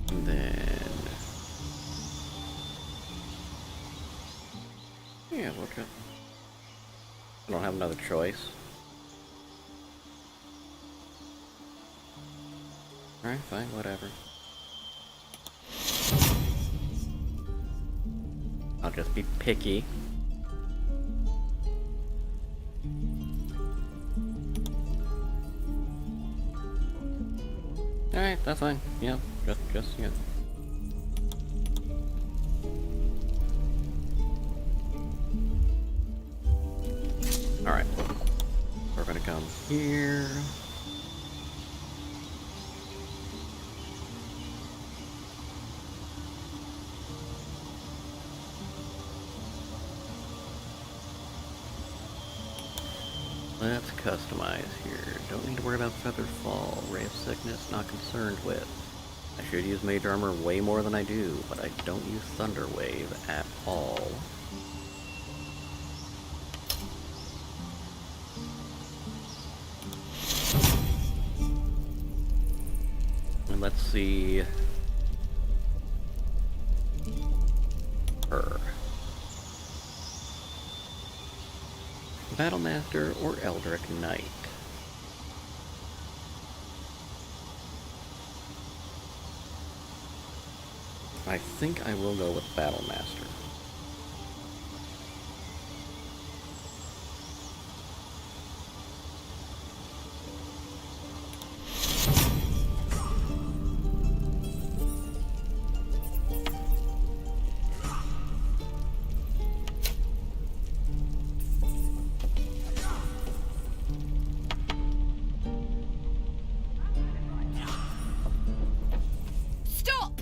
And then... yeah, we'll just... I don't have another choice. Alright, fine, whatever. I'll just be picky. Alright, that's fine. Yeah, just, yeah. Alright. We're gonna come here. Let's customize here. Don't need to worry about feather fall. Ray of sickness, not concerned with. I should use mage armor way more than I do, but I don't use thunder wave at all. And let's see her. Battlemaster or Eldritch Knight? I think I will go with Battlemaster. Stop!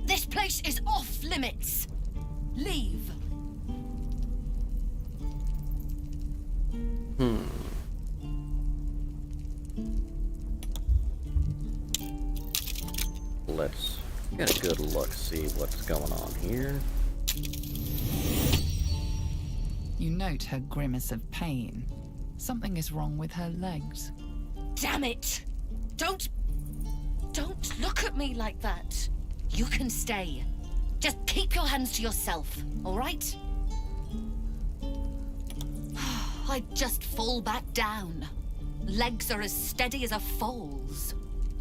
This place is off limits. Leave. Let's get a good look, see what's going on here. You note her grimace of pain. Something is wrong with her legs. Damn it! Don't look at me like that. You can stay. Just keep your hands to yourself, all right? I'd just fall back down. Legs are as steady as a foal's.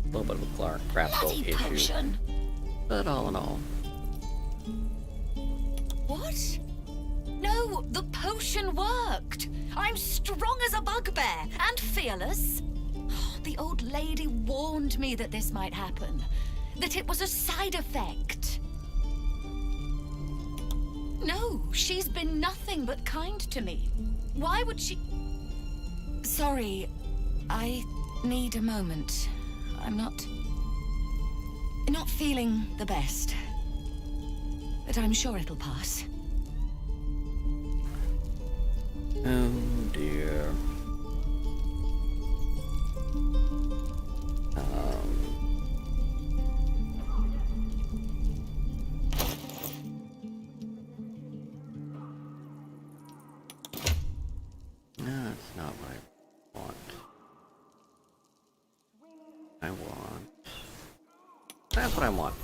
A little bit of a crapskull Bloody issue. potion. But all in all. What? No, the potion worked. I'm strong as a bugbear and fearless. The old lady warned me that this might happen. That it was a side effect. No, she's been nothing but kind to me. Why would she... Sorry, I need a moment. I'm not feeling the best. But I'm sure it'll pass. Oh dear. No, that's not what I want. I want... That's what I want.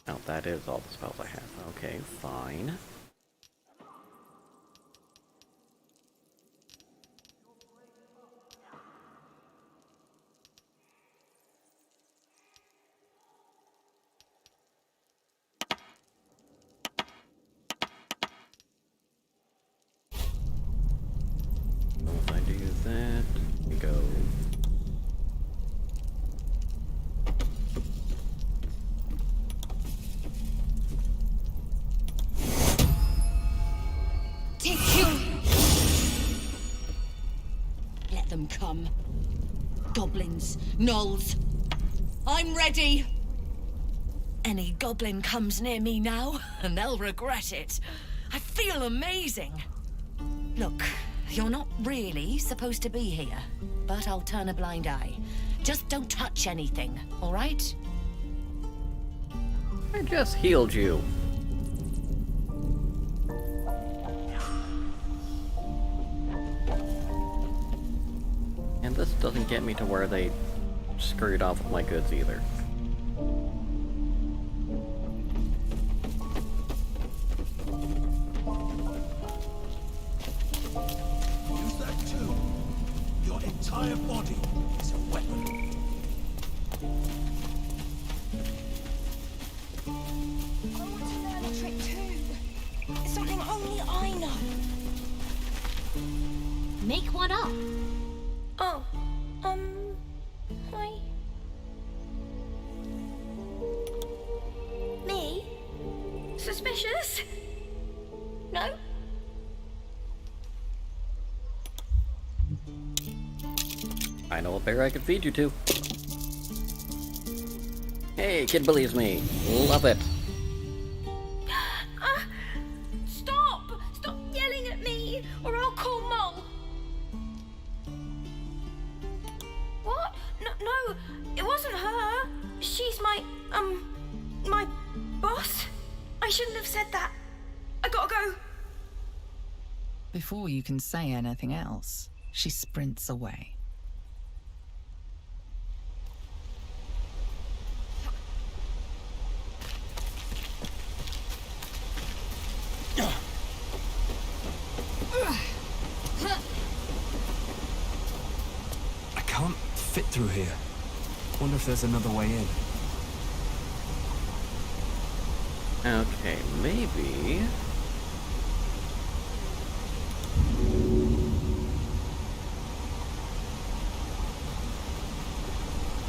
Oh, that is all the spells I have. Okay, fine. If I do that... them come. Goblins, gnolls, I'm ready. Any goblin comes near me now, and they'll regret it. I feel amazing. Look, you're not really supposed to be here, but I'll turn a blind eye. Just don't touch anything, all right? I just healed you. And this doesn't get me to where they scurried off with my goods either. Use that too. Your entire body is a weapon. I want to learn a trick too. It's something only I know. Make one up. Oh, hi. Me? Suspicious? No? I know a bear I could feed you to. Hey, kid believes me. Love it. Stop! Stop yelling at me, or I'll call Mole. What? No, it wasn't her. She's my boss. I shouldn't have said that. I gotta go. Before you can say anything else, she sprints away. I can't fit through here. Wonder if there's another way in. Okay, maybe...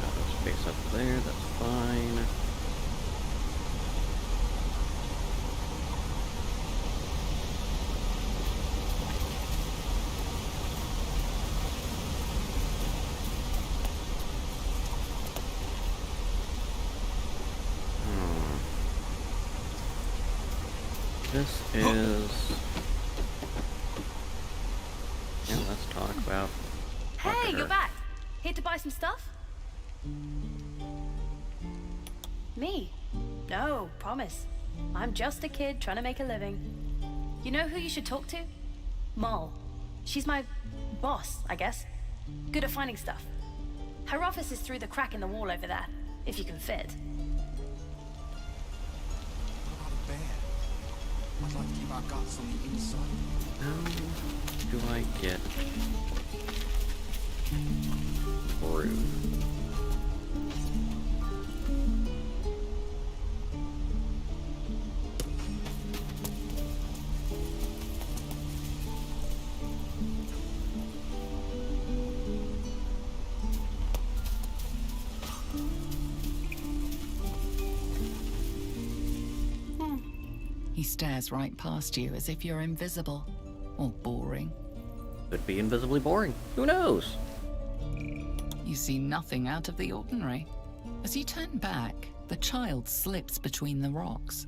Got no space up there, that's fine. This is... Yeah, let's talk about... Hey, you're back. Here to buy some stuff? Me? No, promise. I'm just a kid trying to make a living. You know who you should talk to? Moll. She's my boss, I guess. Good at finding stuff. Her office is through the crack in the wall over there, if you can fit. I'd like to keep our guts on the inside. How do I get through? He stares right past you as if you're invisible or boring. Could be invisibly boring. Who knows? You see nothing out of the ordinary. As you turn back, the child slips between the rocks.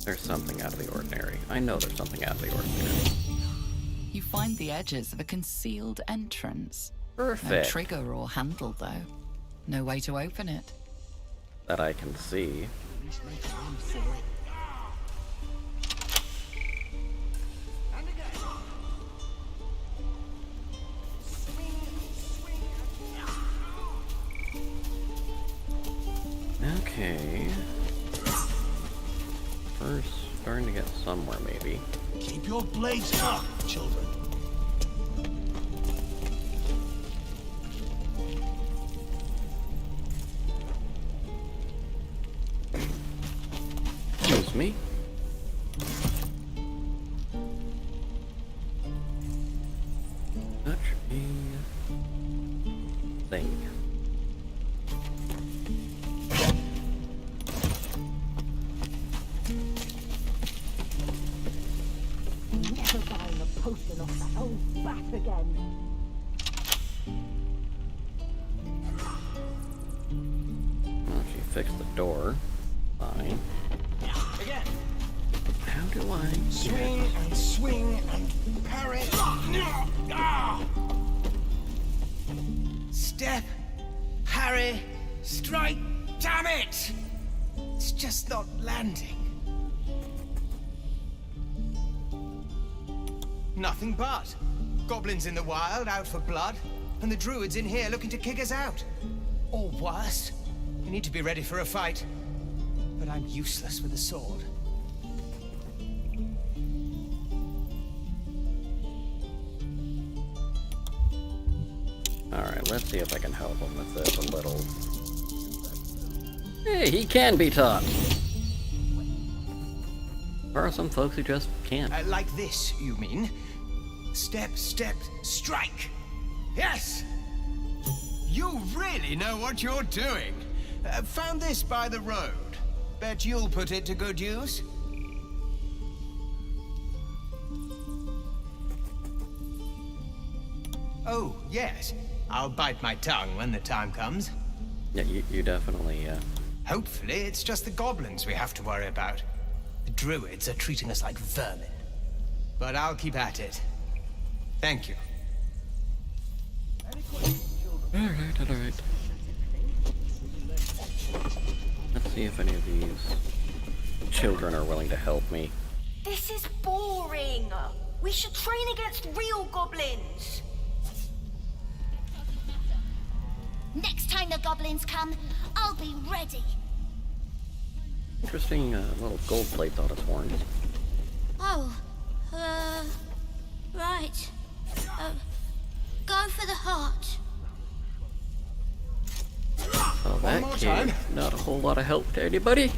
There's something out of the ordinary. I know there's something out of the ordinary. You find the edges of a concealed entrance. Perfect. No trigger or handle, though. No way to open it. That I can see. Okay. First, starting to get somewhere, maybe. Keep your blades up, children. Excuse me. Touch a thing. fix the door. Fine. Again. How do I Swing and parry. Step, parry, strike. Damn it! It's just not landing. Nothing but. Goblins in the wild, out for blood, and the druids in here looking to kick us out. Or worse. We need to be ready for a fight. But I'm useless with a sword. Alright, let's see if I can help him with this a little. Hey, he can be taught! There are some folks who just can't. Like this, you mean? Step, step, strike! Yes! You really know what you're doing. Found this by the road. Bet you'll put it to good use. Oh, yes. I'll bite my tongue when the time comes. Yeah, you definitely, Hopefully, it's just the goblins we have to worry about. The druids are treating us like vermin. But I'll keep at it. Thank you. Alright. Let's see if any of these children are willing to help me. This is boring. We should train against real goblins. Next time the goblins come, I'll be ready. Interesting little gold plates on its horns. Oh, right. Go for the heart. Oh, that kid, not a whole lot of help to anybody.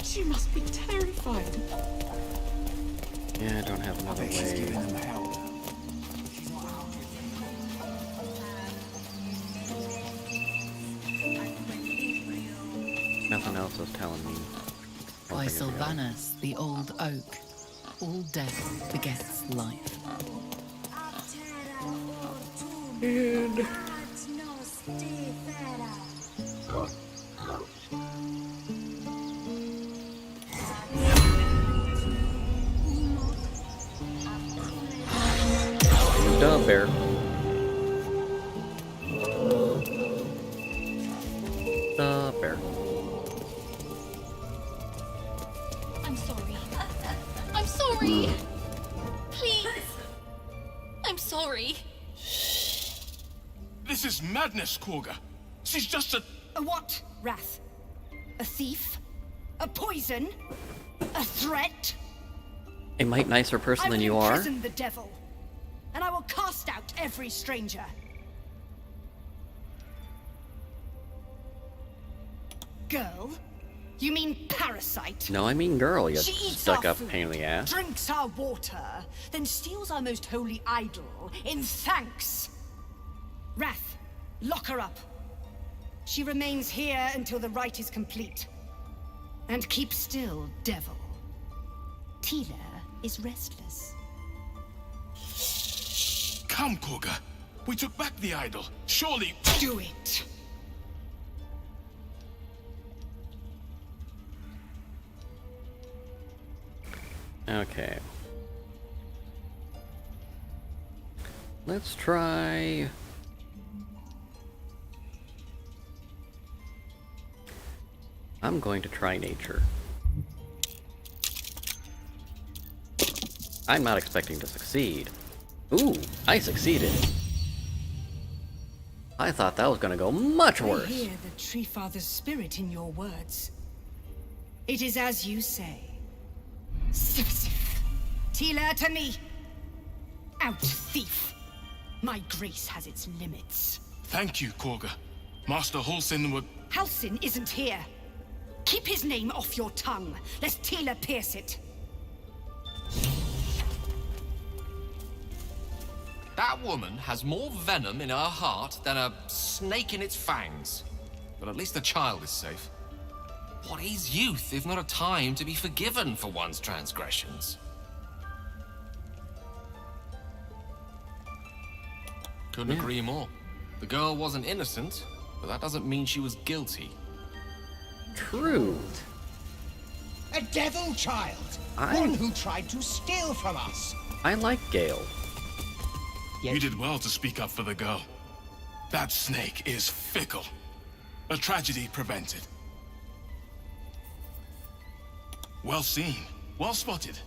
She must be terrified. Yeah, I don't have another way. Nothing else is telling me. By Sylvanus, the old oak, all death begets life. And dog bear. The bear. I'm sorry. I'm sorry. Please. I'm sorry. This is madness, Korga. She's just a what, Wrath? A thief? A poison? A threat? A might nicer person than you are. I will imprison the devil, and I will cast out every stranger. Girl? You mean parasite? No, I mean girl, you She eats stuck our up food, pain in the ass. drinks our water, then steals our most holy idol in thanks. Wrath, lock her up. She remains here until the rite is complete. And keep still, devil. Tila is restless. Come, Korga. We took back the idol. Surely... Do it! Okay. Let's try... I'm going to try nature. I'm not expecting to succeed. Ooh, I succeeded. I thought that was gonna go much worse. I hear the Tree Father's spirit in your words. It is as you say. Sif. Tila to me. Out, thief. My grace has its limits. Thank you, Korga. Master Halsin would... Halsin isn't here. Keep his name off your tongue, lest Tila pierce it. That woman has more venom in her heart than a snake in its fangs. But at least the child is safe. What is youth if not a time to be forgiven for one's transgressions? Couldn't agree more. The girl wasn't innocent, but that doesn't mean she was guilty. True. A devil child! One who tried to steal from us! I like Gale. You did well to speak up for the girl. That snake is fickle. A tragedy prevented. Well seen. Well spotted.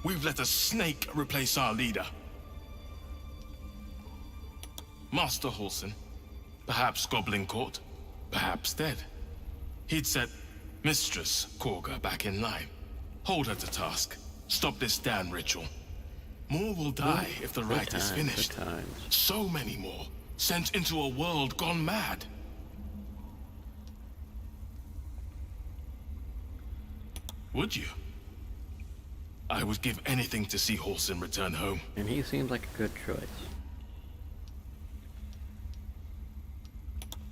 We've let a snake replace our leader. Master Halsin. Perhaps Goblin Court. Perhaps dead. He'd set Mistress Korga back in line. Hold her to task. Stop this damn ritual. More will die if the rite is finished. So many more. Sent into a world gone mad. Would you? I would give anything to see Halsin return home. And he seems like a good choice.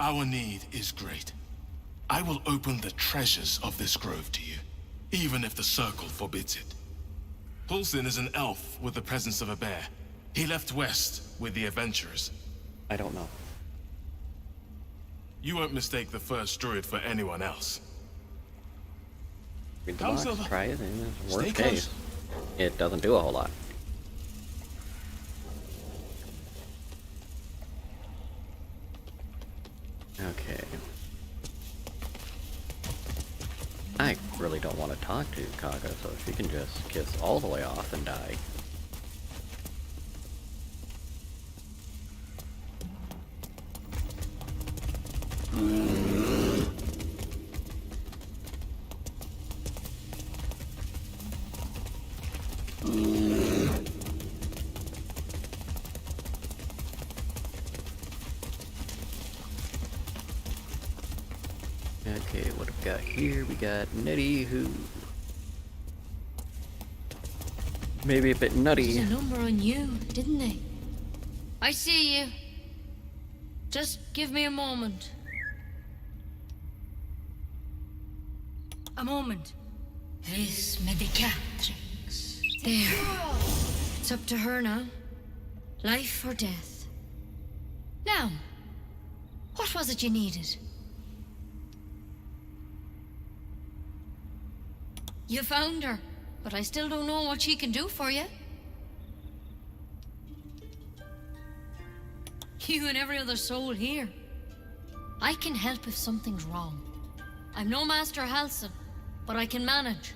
Our need is great. I will open the treasures of this grove to you, even if the Circle forbids it. Halsin is an elf with the presence of a bear. He left west with the adventurers. I don't know. You won't mistake the first druid for anyone else. Read the Come, box, Silver. try it, and Stay worst close. case, it doesn't do a whole lot. Okay. I really don't want to talk to Kaga, so she can just kiss all the way off and die. Okay, what have we got here? We got Nettie, who maybe a bit nutty. Did a number on you, didn't they? I see you. Just give me a moment. A moment. This Medicatrix. There. It's up to her now. Life or death. Now, what was it you needed? You found her, but I still don't know what she can do for you. You and every other soul here. I can help if something's wrong. I'm no Master Halsin, but I can manage.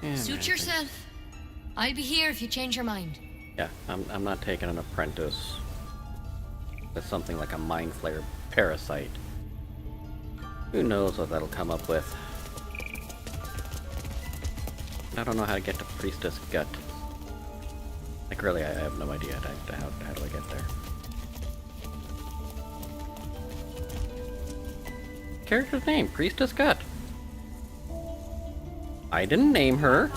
Yeah, Suit man. yourself. I'll be here if you change your mind. Yeah, I'm not taking an apprentice with something like a mind flayer parasite. Who knows what that'll come up with. I don't know how to get to Priestess Gut. Like really, I have no idea how do I get there. Character's name, Priestess Gut. I didn't name her.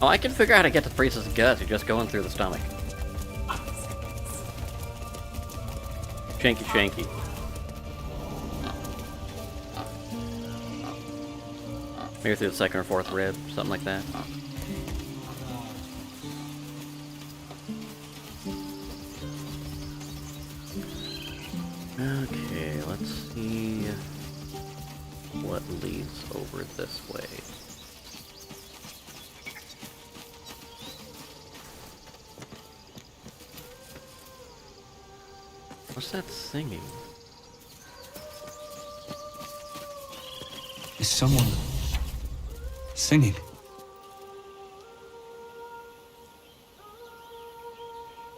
Oh, I can figure out how to get to Priestess Gut. You're just going through the stomach. Shanky shanky. Maybe through the second or fourth rib, something like that. Okay, let's see what leads over this way. What's that singing? Is someone singing?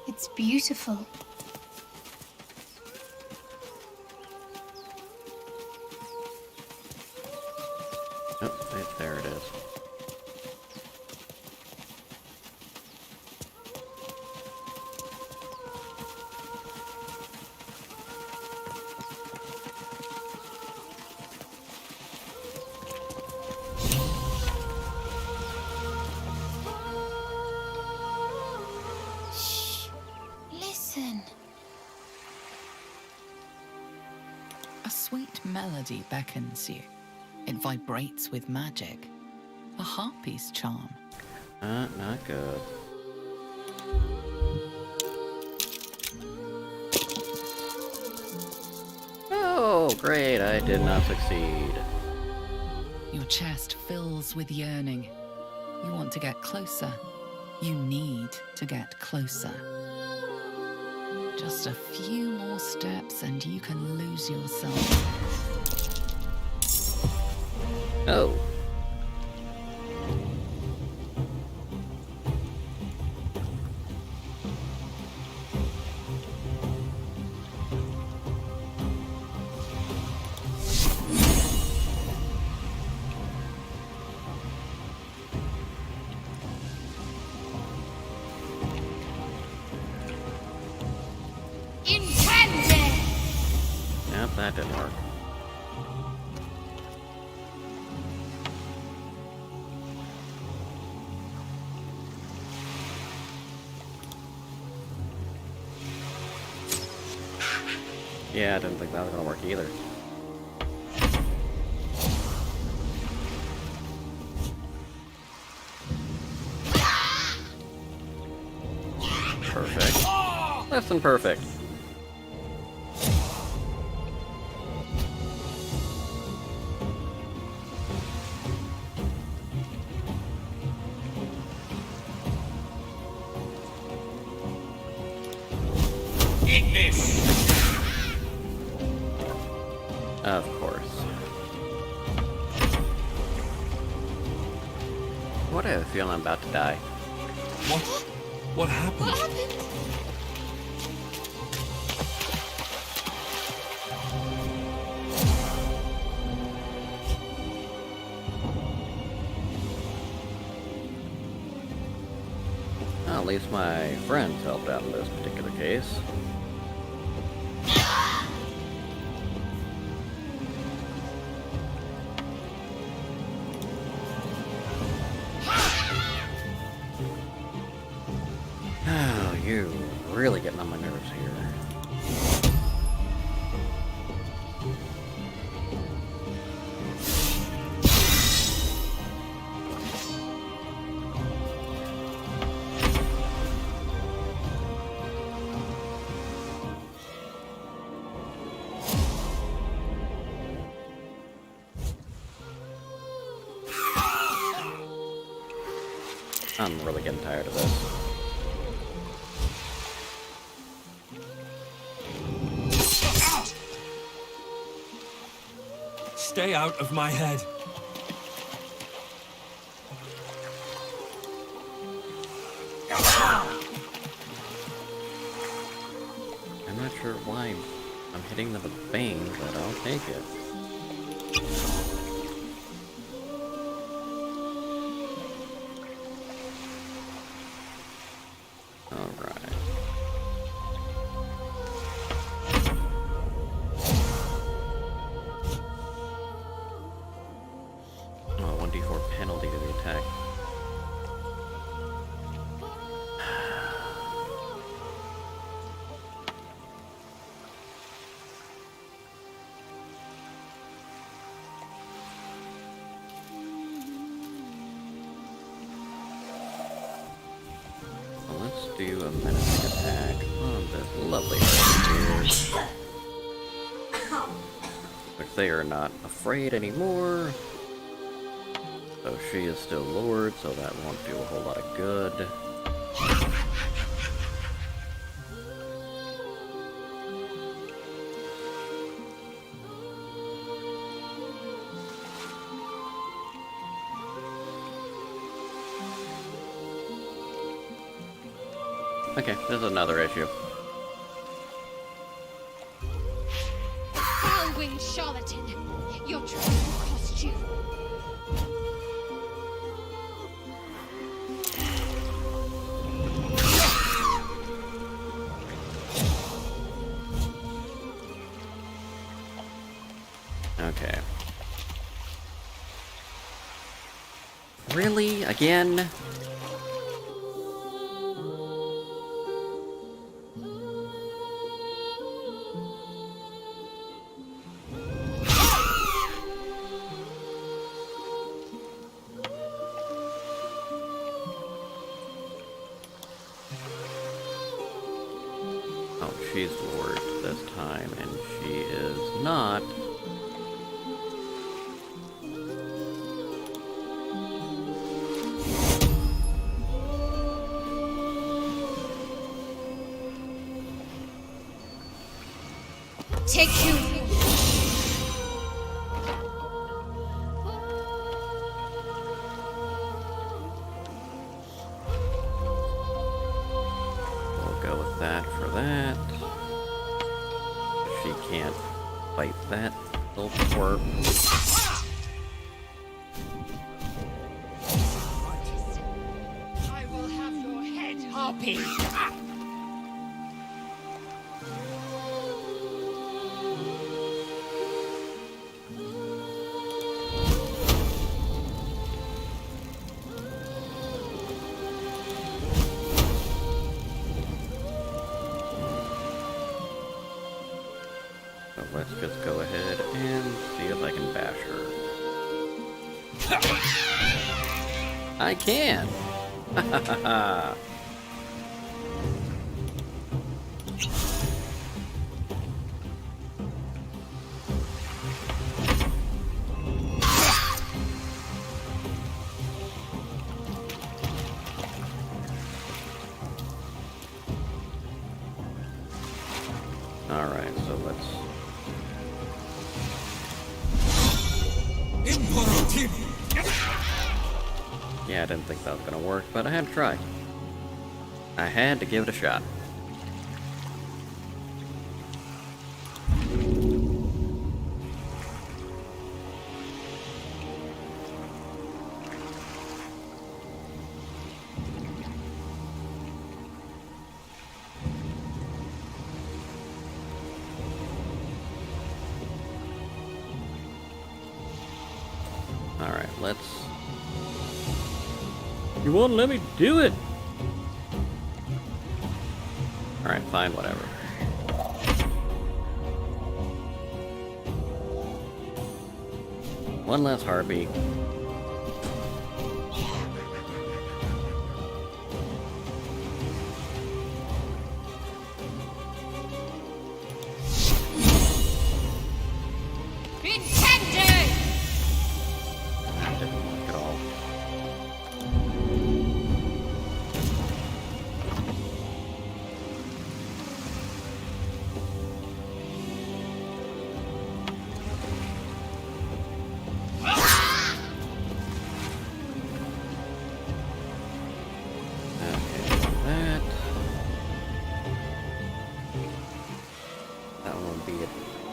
It's beautiful. Oh, there it is. sweet melody beckons you. It vibrates with magic. A harpy's charm. Not good. Oh, great, I did not succeed. Your chest fills with yearning. You want to get closer. You need to get closer. Just a few more steps and you can lose yourself. Oh. Yep, that didn't work. Yeah, I didn't think that was gonna work either. Perfect. Less than perfect. Eat this! Of course. What if I feel I'm about to die? What? What happened? What happened? Well, at least my friends helped out in this particular case. Oh, you really getting on my nerves here. I'm really getting tired of this. Stay out of my head. I'm not sure why I'm hitting them with bane, but I'll take it. Alright. Oh, 1d4 penalty to the attack. Well, let's do a menacing attack on this lovely here. Which they are not afraid anymore. So she is still lured, so that won't do a whole lot of good. Okay, there's another issue. Foul-winged charlatan! Your trust will cost you. Okay. Really? Again? No, she's Lord this time, and she is not. Take you. We'll go with that for that. She can't fight that little twerp. I will have your head, Harpy. So let's just go ahead and see if I can bash her. I can! Ha ha ha ha! Alright, so let's... Yeah, I didn't think that was gonna work, but I had to try. I had to give it a shot. Alright, let's... You won't let me do it! Alright, fine, whatever. One less heartbeat.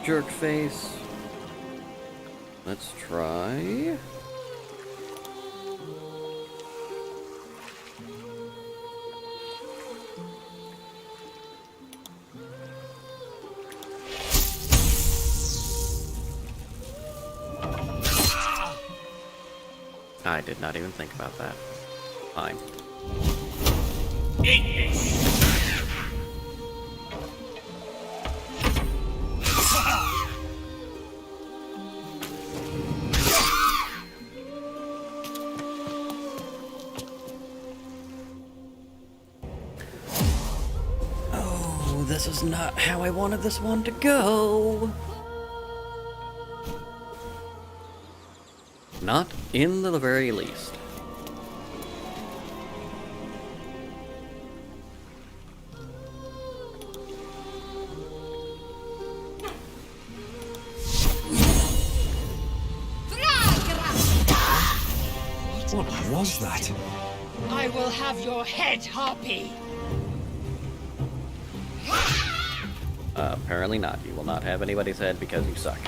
Jerk face. Let's try. I did not even think about that. Fine. This is not how I wanted this one to go. Not in the very least. What was that? I will have your head, Harpy. Apparently not. You will not have anybody's head because you suck.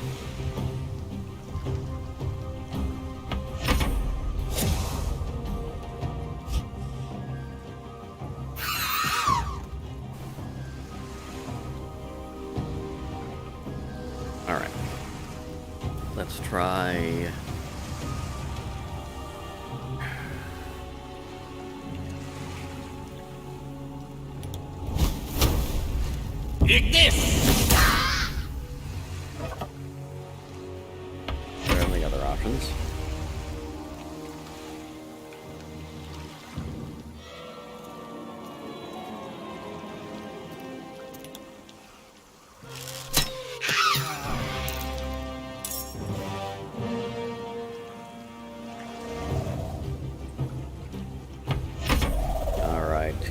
Alright. Let's try... Take this! What are the other options?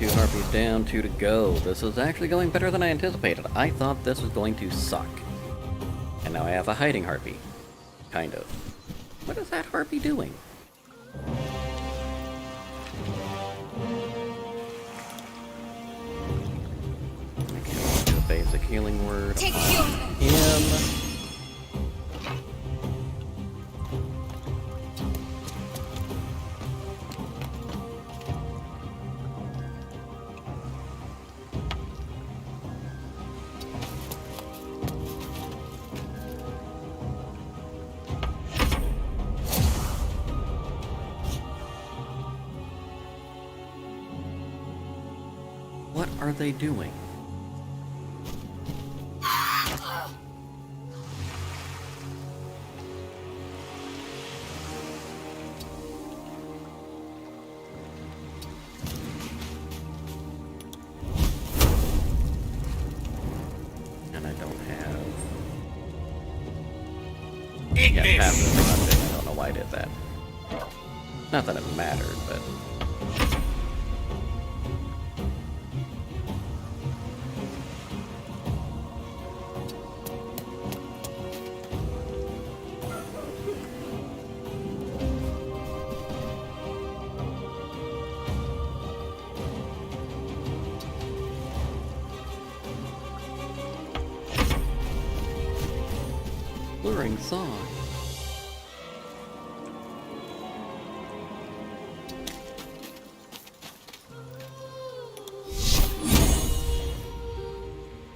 2 harpies down, 2 to go. This is actually going better than I anticipated. I thought this was going to suck. And now I have a hiding harpy. Kind of. What is that harpy doing? Okay, let's do a basic healing word on him. What are they doing? And I don't have... Yeah, passive hunting. I don't know why I did that. Not that it mattered, but... Luring song.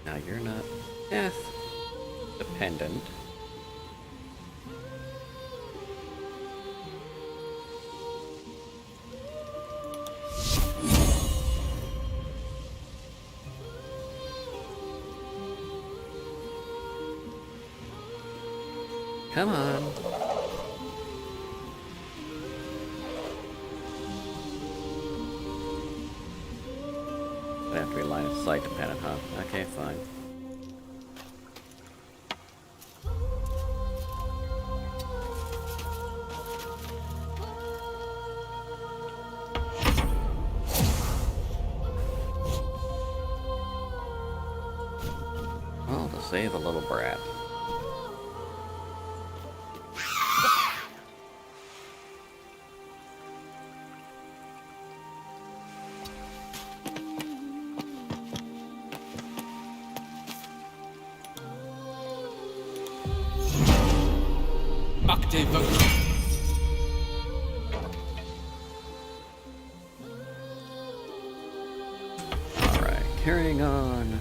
Now you're not death dependent. Come on. They have to be line of sight dependent, huh? Okay, fine. Well, to save a little brat. Alright, carrying on.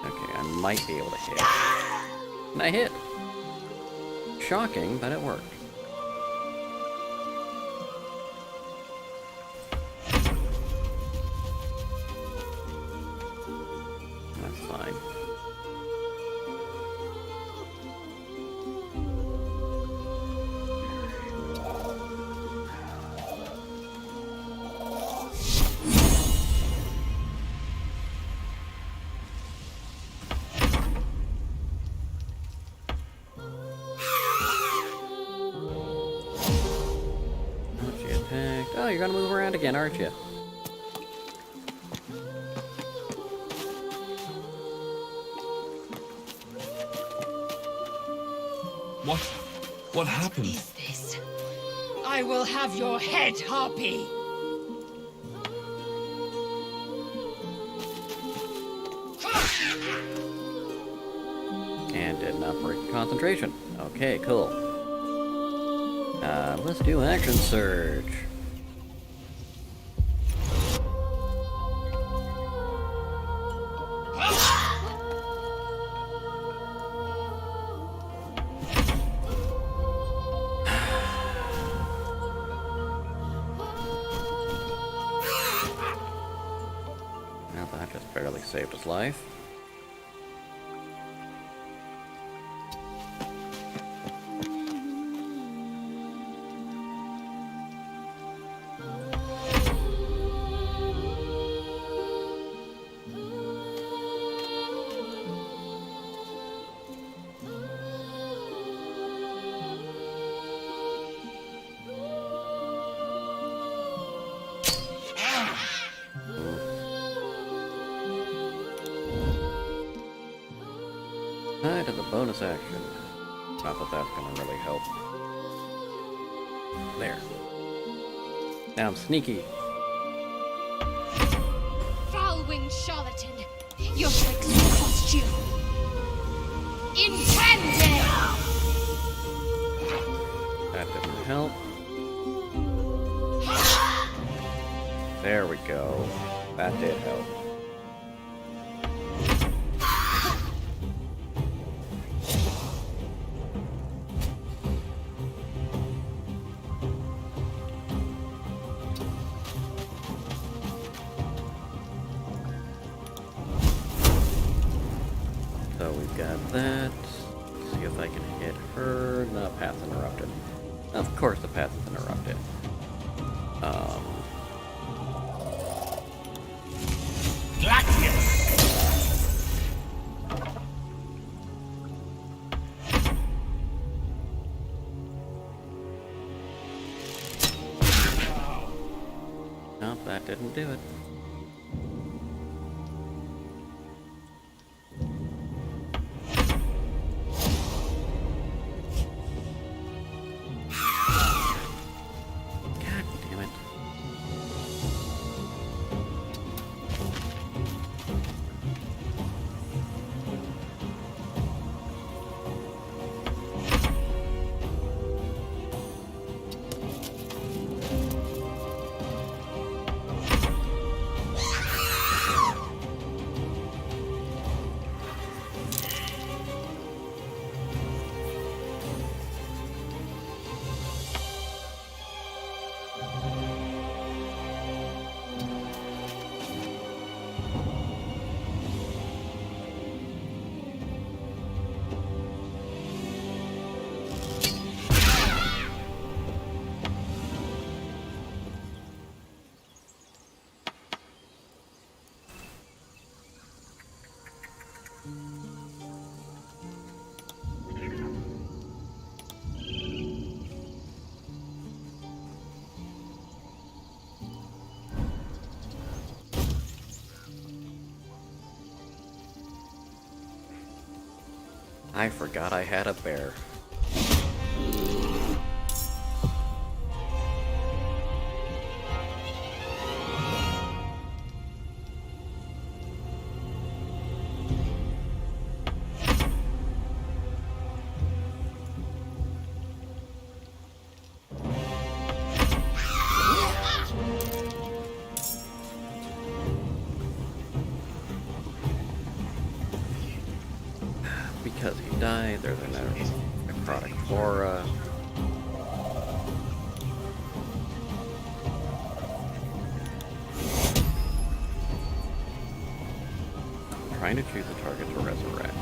Okay, I might be able to hit. And I hit! Shocking, but it worked. That's fine. Oh, you're gonna move around again, aren't you? What happened? What is this? I will have your head, Harpy! And did not break concentration. Okay, cool. Let's do action surge. Well, that just barely saved his life. Hide as a bonus action. Not that that's gonna really help. There. Now I'm sneaky. Foul-winged charlatan, your tricks will cost you. Intended! That didn't help. There we go. That did help. So we've got that. Let's see if I can hit her. No, path's interrupted. Of course the path is interrupted. Nope, that didn't do it. God damn it. I forgot I had a bear. Because he died, there's a necrotic aura. Trying to choose a target to resurrect.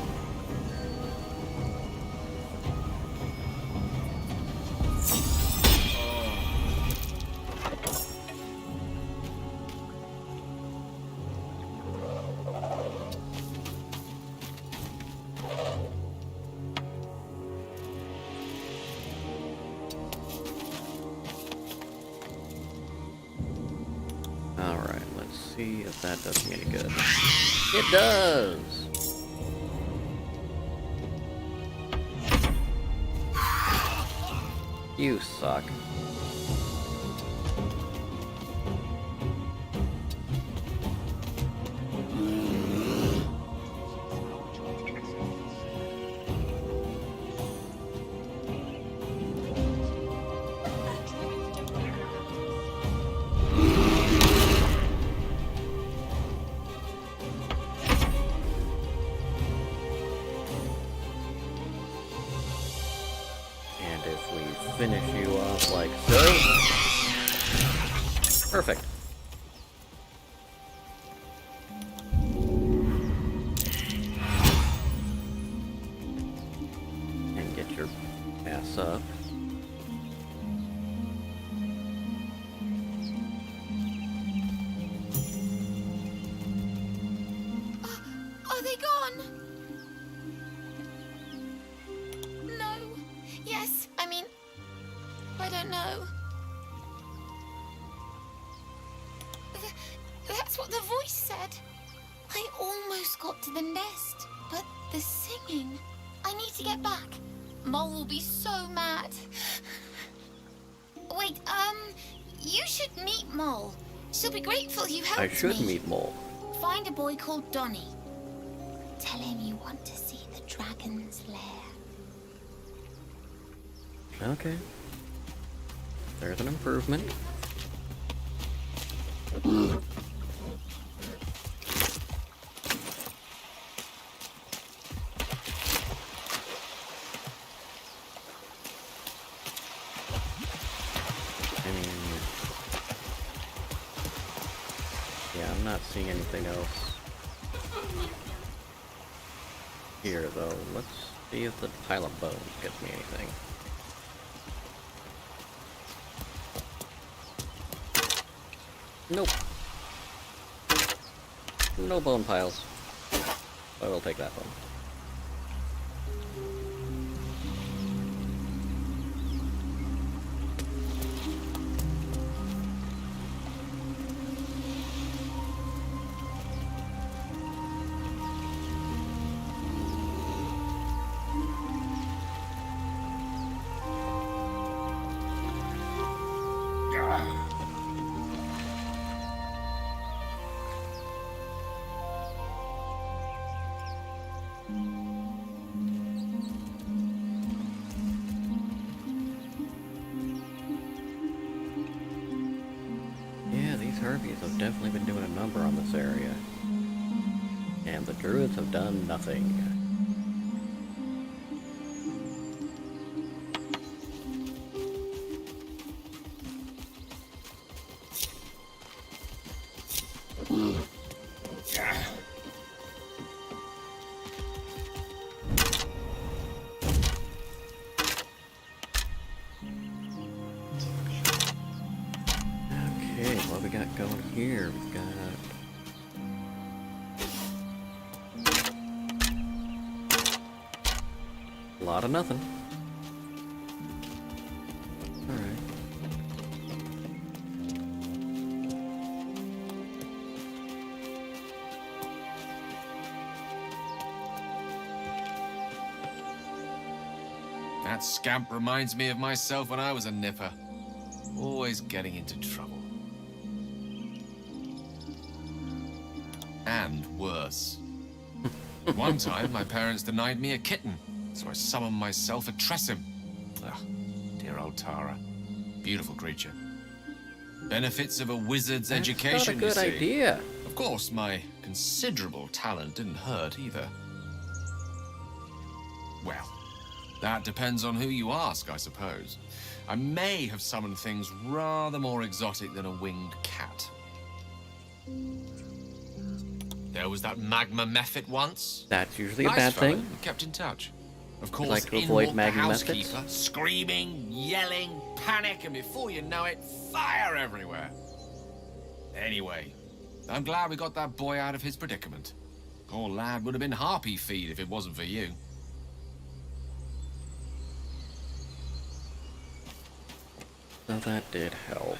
Alright, let's see if that does me any good. It does! You suck. If we finish you off like so. Perfect. And get your ass up. Are they gone? No. Yes, I mean, I don't know. That's what the voice said. I almost got to the nest, but The singing. I need to get back. Mole will be so mad. Wait, you should meet Mole. She'll be grateful you helped me. I should meet Mole. Find a boy called Donny. Tell him you want to see the dragon's lair. Okay. There's an improvement. Yeah, I'm not seeing anything else here, though. Let's see if the pile of bones gets me anything. Nope. No bone piles. I will take that one. Herbies have definitely been doing a number on this area. And the druids have done nothing. What we got going here? We've got a lot of nothing. Alright. That scamp reminds me of myself when I was a nipper. Always getting into trouble. And worse. One time, my parents denied me a kitten, so I summoned myself a Tressim. Ugh, dear old Tara. Beautiful creature. Benefits of a wizard's education, That's not a good idea. Of course, my considerable talent didn't hurt either. Well, that depends on who you ask, I suppose. I may have summoned things rather more exotic than a winged cat. There was that magma mephit once. That's usually a Nice bad fella. thing. We kept in touch. Of You course, like to in avoid walked the magma housekeeper, methods? screaming, yelling, panic, and before you know it, fire everywhere. Anyway, I'm glad we got that boy out of his predicament. Poor lad would have been harpy feed if it wasn't for you. So that did help.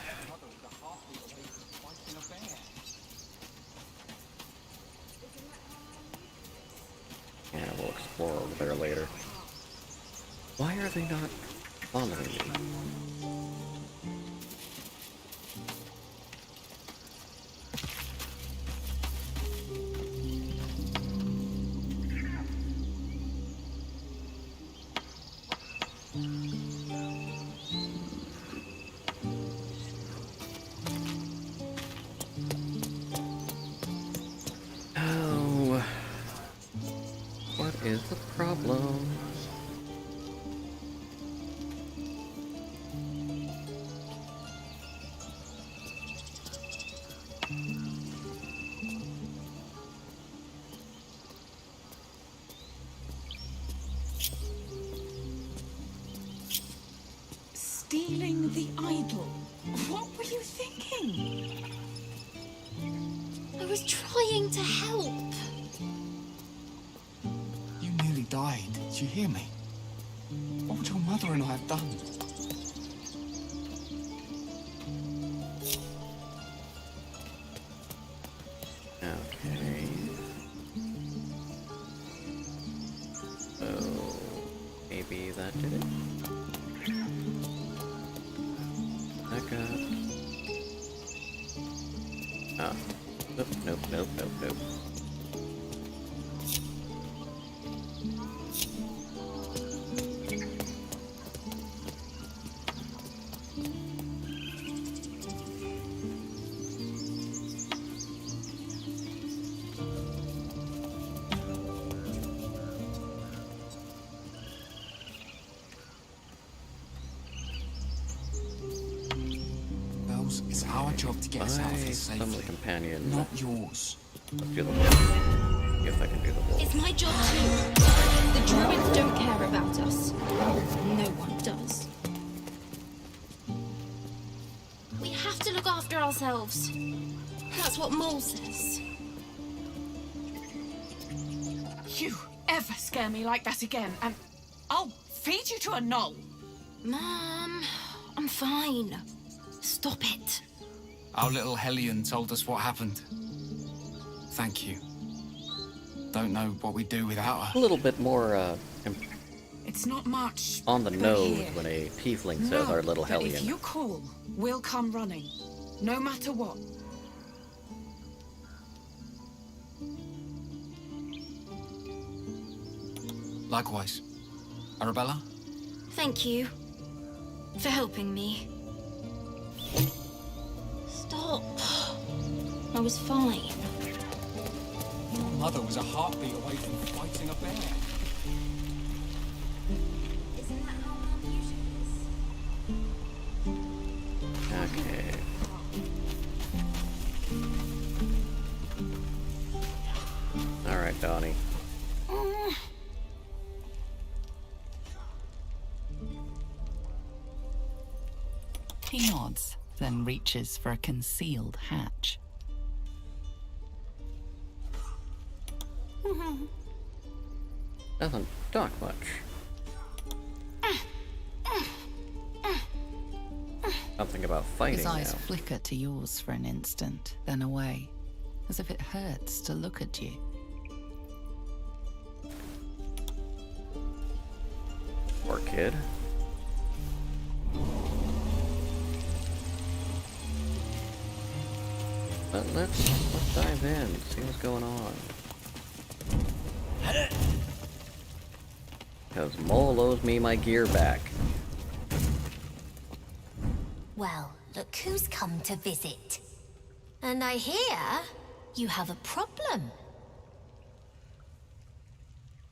Yeah, we'll explore over there later. Why are they not following me? Oh, what is the problem? Stealing the idol? What were you thinking? I was trying to help. You nearly died. Did you hear me? What would your mother and I have done? Okay. maybe that did it? Back up. Ah. Nope, nope, nope, nope, nope. Bells, it's our job to get us out of here Some of the safely. companions. Not yours. Let's do the wolf. See if I can do the wolf. It's my job too. The druids don't care about us. No one does. We have to look after ourselves. That's what Mole says. You ever scare me like that again, and I'll feed you to a knoll. Mom, I'm fine. Stop it. Our little Hellion told us what happened. Thank you. Don't know what we'd do without her. A little bit more, It's not much. on the but nose here. when a tiefling says our little But hellion. if you call, we'll come running, no matter what. Likewise. Arabella? Thank you for helping me. Stop. I was fine. Your mother was a heartbeat away from fighting a bear. Isn't that how Mom usually is? Okay. Alright, Donnie. He nods, then reaches for a concealed hatch. Doesn't talk much. Something about fighting His eyes now. flicker to yours for an instant, then away, as if it hurts to look at you. Poor kid. But let's dive in, see what's going on. Because Mole owes me my gear back. Well, look who's come to visit. And I hear you have a problem.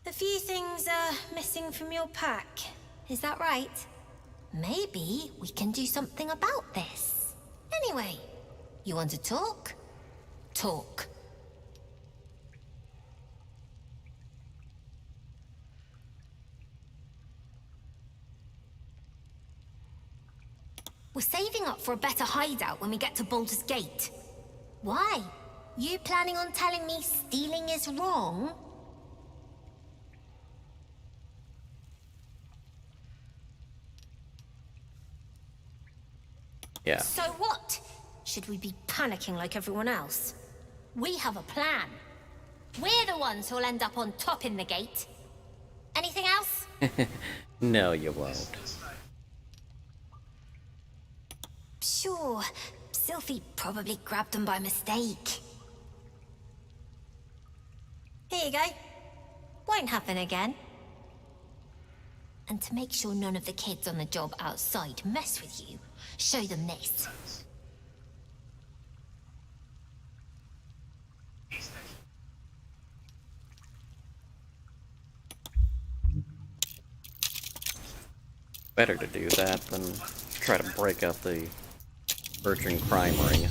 A few things are missing from your pack. Is that right? Maybe we can do something about this. Anyway, you want to talk? Talk. We're saving up for a better hideout when we get to Baldur's Gate. Why? You planning on telling me stealing is wrong? Yeah. So what? Should we be panicking like everyone else? We have a plan. We're the ones who'll end up on top in the gate. Anything else? No, you won't. Sure. Sylphie probably grabbed them by mistake. Here you go. Won't happen again. And to make sure none of the kids on the job outside mess with you, show them this. Better to do that than try to break up the urgent crime ring.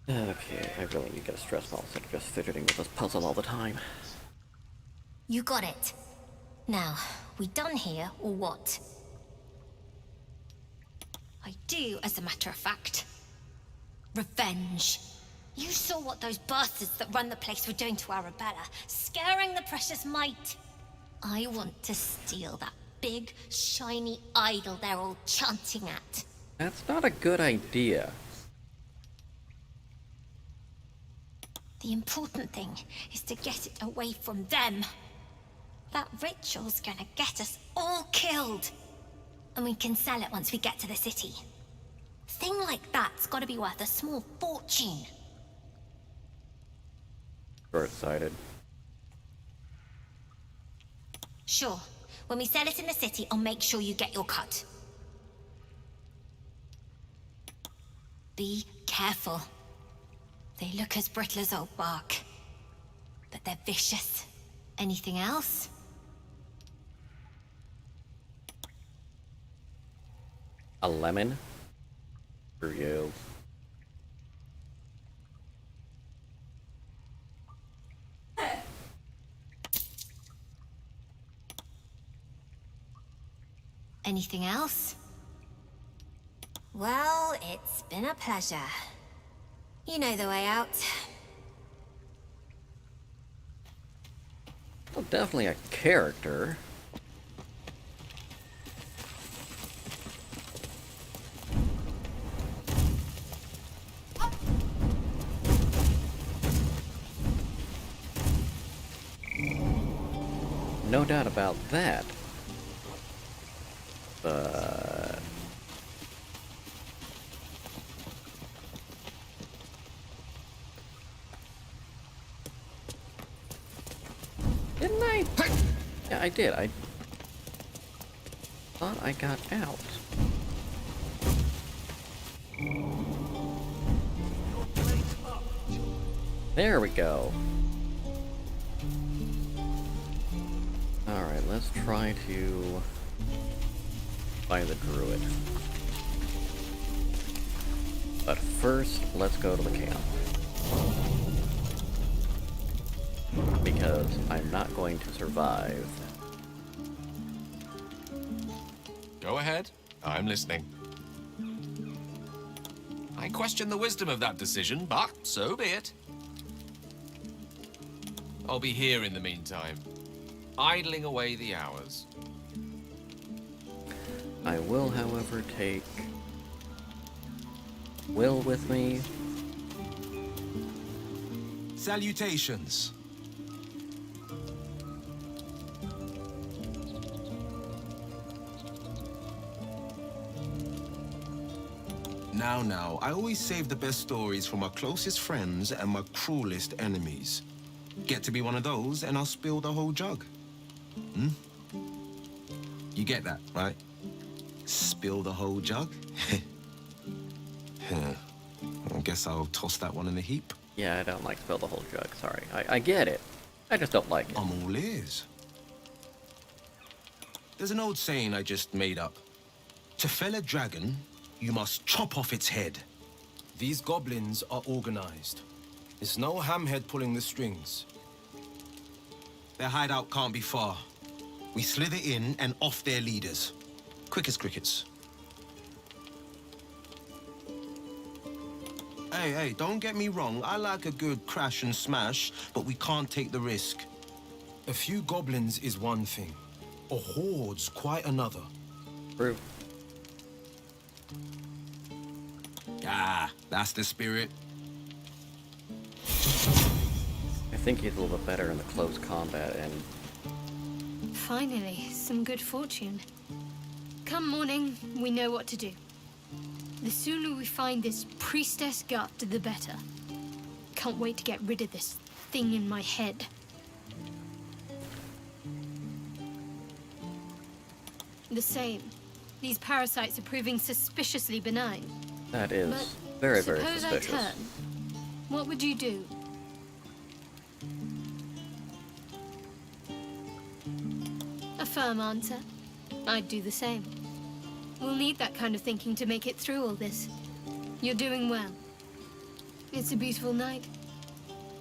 Okay, I really need to get a stress ball instead of just fidgeting with this puzzle all the time. You got it. Now, we done here, or what? I do, as a matter of fact. Revenge. You saw what those bastards that run the place were doing to Arabella, scaring the precious mite. I want to steal that big, shiny idol they're all chanting at. That's not a good idea. The important thing is to get it away from them. That ritual's gonna get us all killed. And we can sell it once we get to the city. Thing like that's gotta be worth a small fortune. Short-sighted. Sure. When we sell it in the city, I'll make sure you get your cut. Be careful. They look as brittle as old bark. But they're vicious. Anything else? A lemon? For you. Anything else? Well, it's been a pleasure. You know the way out. Well, definitely a character. No doubt about that. But... didn't I? Yeah, I did. I thought I got out. There we go. Alright, let's try to find the druid. But first, let's go to the camp. Because I'm not going to survive. Go ahead. I'm listening. I question the wisdom of that decision, but so be it. I'll be here in the meantime, idling away the hours. I will, however, take Will with me. Salutations. Now, I always save the best stories for my closest friends and my cruelest enemies. Get to be one of those, and I'll spill the whole jug. Hmm? You get that, right? Spill the whole jug? I guess I'll toss that one in the heap. Yeah, I don't like spill the whole jug, sorry. I get it. I just don't like it. I'm all ears. There's an old saying I just made up. To fell a dragon, you must chop off its head. These goblins are organized. It's no hamhead pulling the strings. Their hideout can't be far. We slither in and off their leaders. Quick as crickets. Hey, don't get me wrong. I like a good crash and smash, but we can't take the risk. A few goblins is one thing. A horde's quite another. True. Ah, that's the spirit. I think he's a little bit better in the close combat and... Finally, some good fortune. Come morning, we know what to do. The sooner we find this priestess gut, the better. Can't wait to get rid of this thing in my head. The same. These parasites are proving suspiciously benign. That is But very, very suppose suspicious. I turn. What would you do? A firm answer. I'd do the same. We'll need that kind of thinking to make it through all this. You're doing well. It's a beautiful night.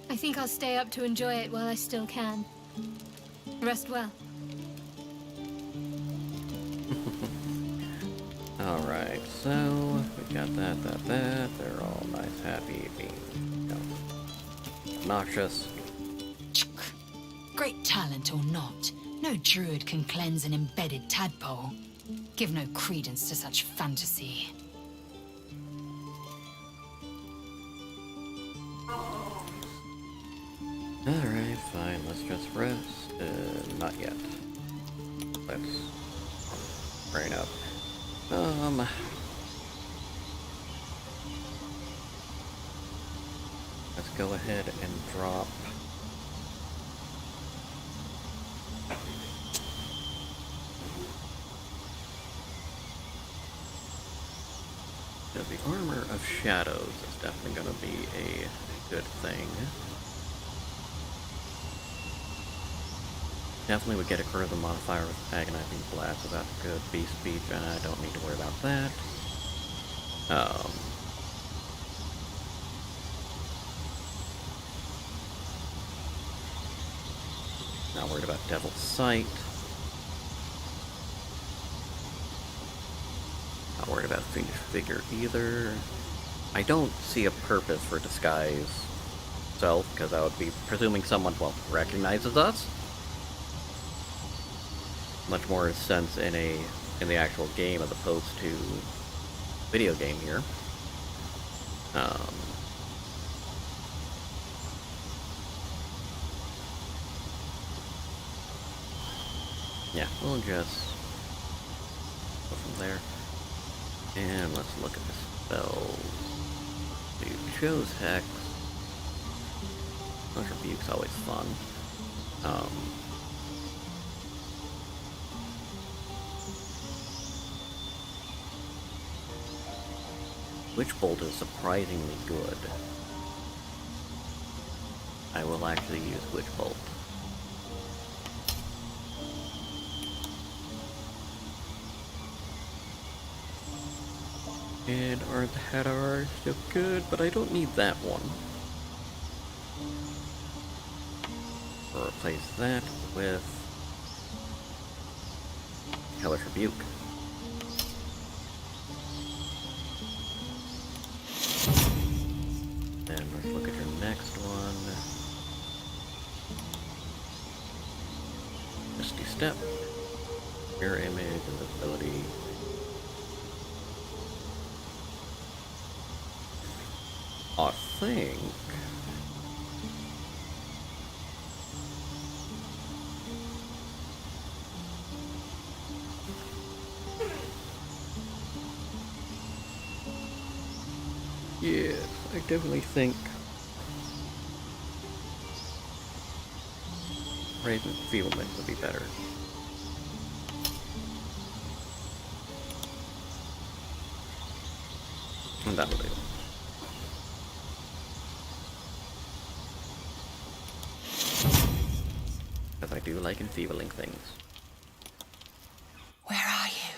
I think I'll stay up to enjoy it while I still can. Rest well. Alright, so we got that. They're all nice, happy, being, obnoxious. Great talent or not, No druid can cleanse an embedded tadpole. Give no credence to such fantasy. Alright, fine, let's just rest. Not yet. Let's brain up. Let's go ahead and drop the armor of shadows is definitely going to be a good thing. Definitely would get a critical modifier with agonizing blast, so that's good. Beast speech, and I don't need to worry about that. Not worried about Devil's Sight. Not worried about Fiendish Figure either. I don't see a purpose for disguise self, because I would be presuming someone, well, recognizes us. Much more sense in the actual game as opposed to video game here. Yeah, we'll just go from there. And let's look at the spells. You chose Hex. Rebuke's always fun. Witch Bolt is surprisingly good. I will actually use Witch Bolt. And Earth Hadar is still good, but I don't need that one. I'll replace that with Hellish Rebuke. Then let's look at your next one. Misty Step. Mirror Image, Invisibility. I think yes, I definitely think Raise and Enfeeblement would be better. And that will do. Because I do like enfeebling things. Where are you?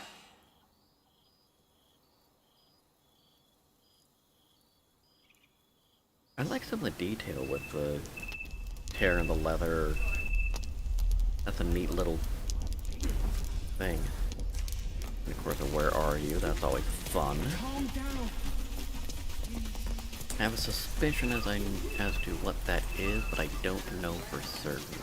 I like some of the detail with the tear in the leather. That's a neat little thing. And of course, where are you? That's always fun. Calm down. I have a suspicion as to what that is, but I don't know for certain.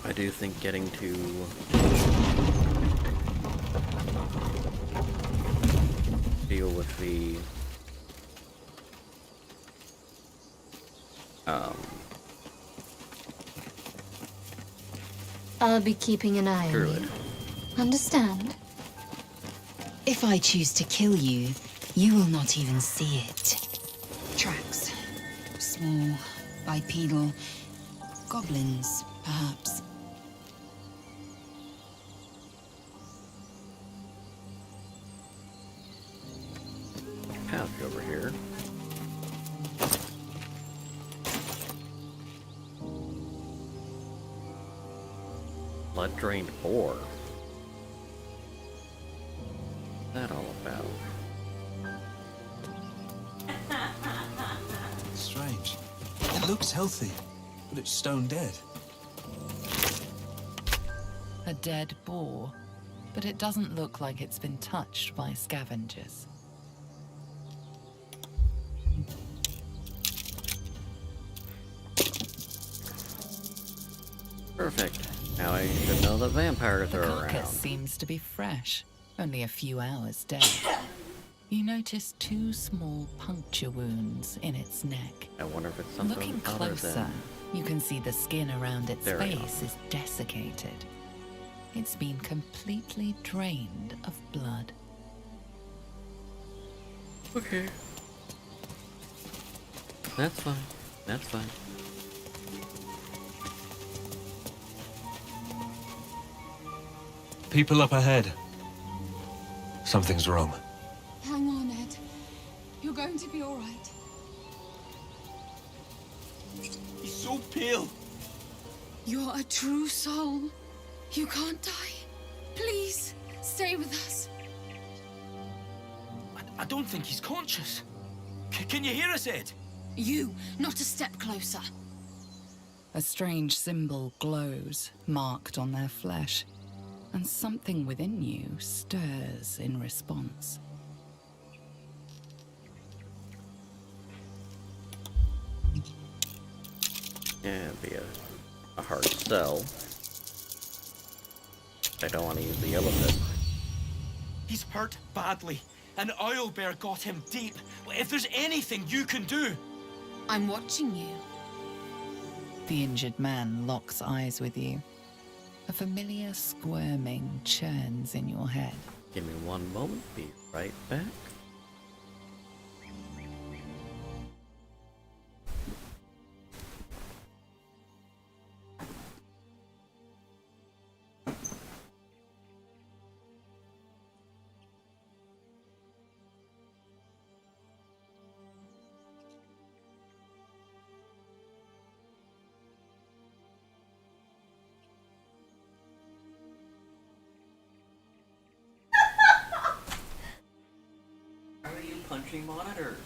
I do think getting to deal with the I'll be keeping an eye on Druid. you. Understand? If I choose to kill you, you will not even see it. Tracks. Small, bipedal. Goblins, perhaps. Path over here. Blood-drained boar. What's that all about? Strange. It looks healthy, but it's stone dead. A dead boar, but it doesn't look like it's been touched by scavengers. Perfect. Now I should know that vampires The are carcass around. seems to be fresh, only a few hours dead. You notice 2 small puncture wounds in its neck. I wonder if it's something Looking other closer, than... you can see the skin around its There we face is desiccated. It's been completely drained of blood. Okay. That's fine. That's fine. People up ahead. Something's wrong. Hang on, Ed. You're going to be all right. He's so pale. You're a true soul. You can't die. Please, stay with us. I don't think he's conscious. Can you hear us, Ed? You, not a step closer. A strange symbol glows, marked on their flesh, and something within you stirs in response. Yeah, it'd be a hard sell. I don't want to use the elephant. He's hurt badly. An owlbear got him deep. If there's anything you can do... I'm watching you. The injured man locks eyes with you. A familiar squirming churns in your head. Give me one moment, be right back. Why are you punching monitors?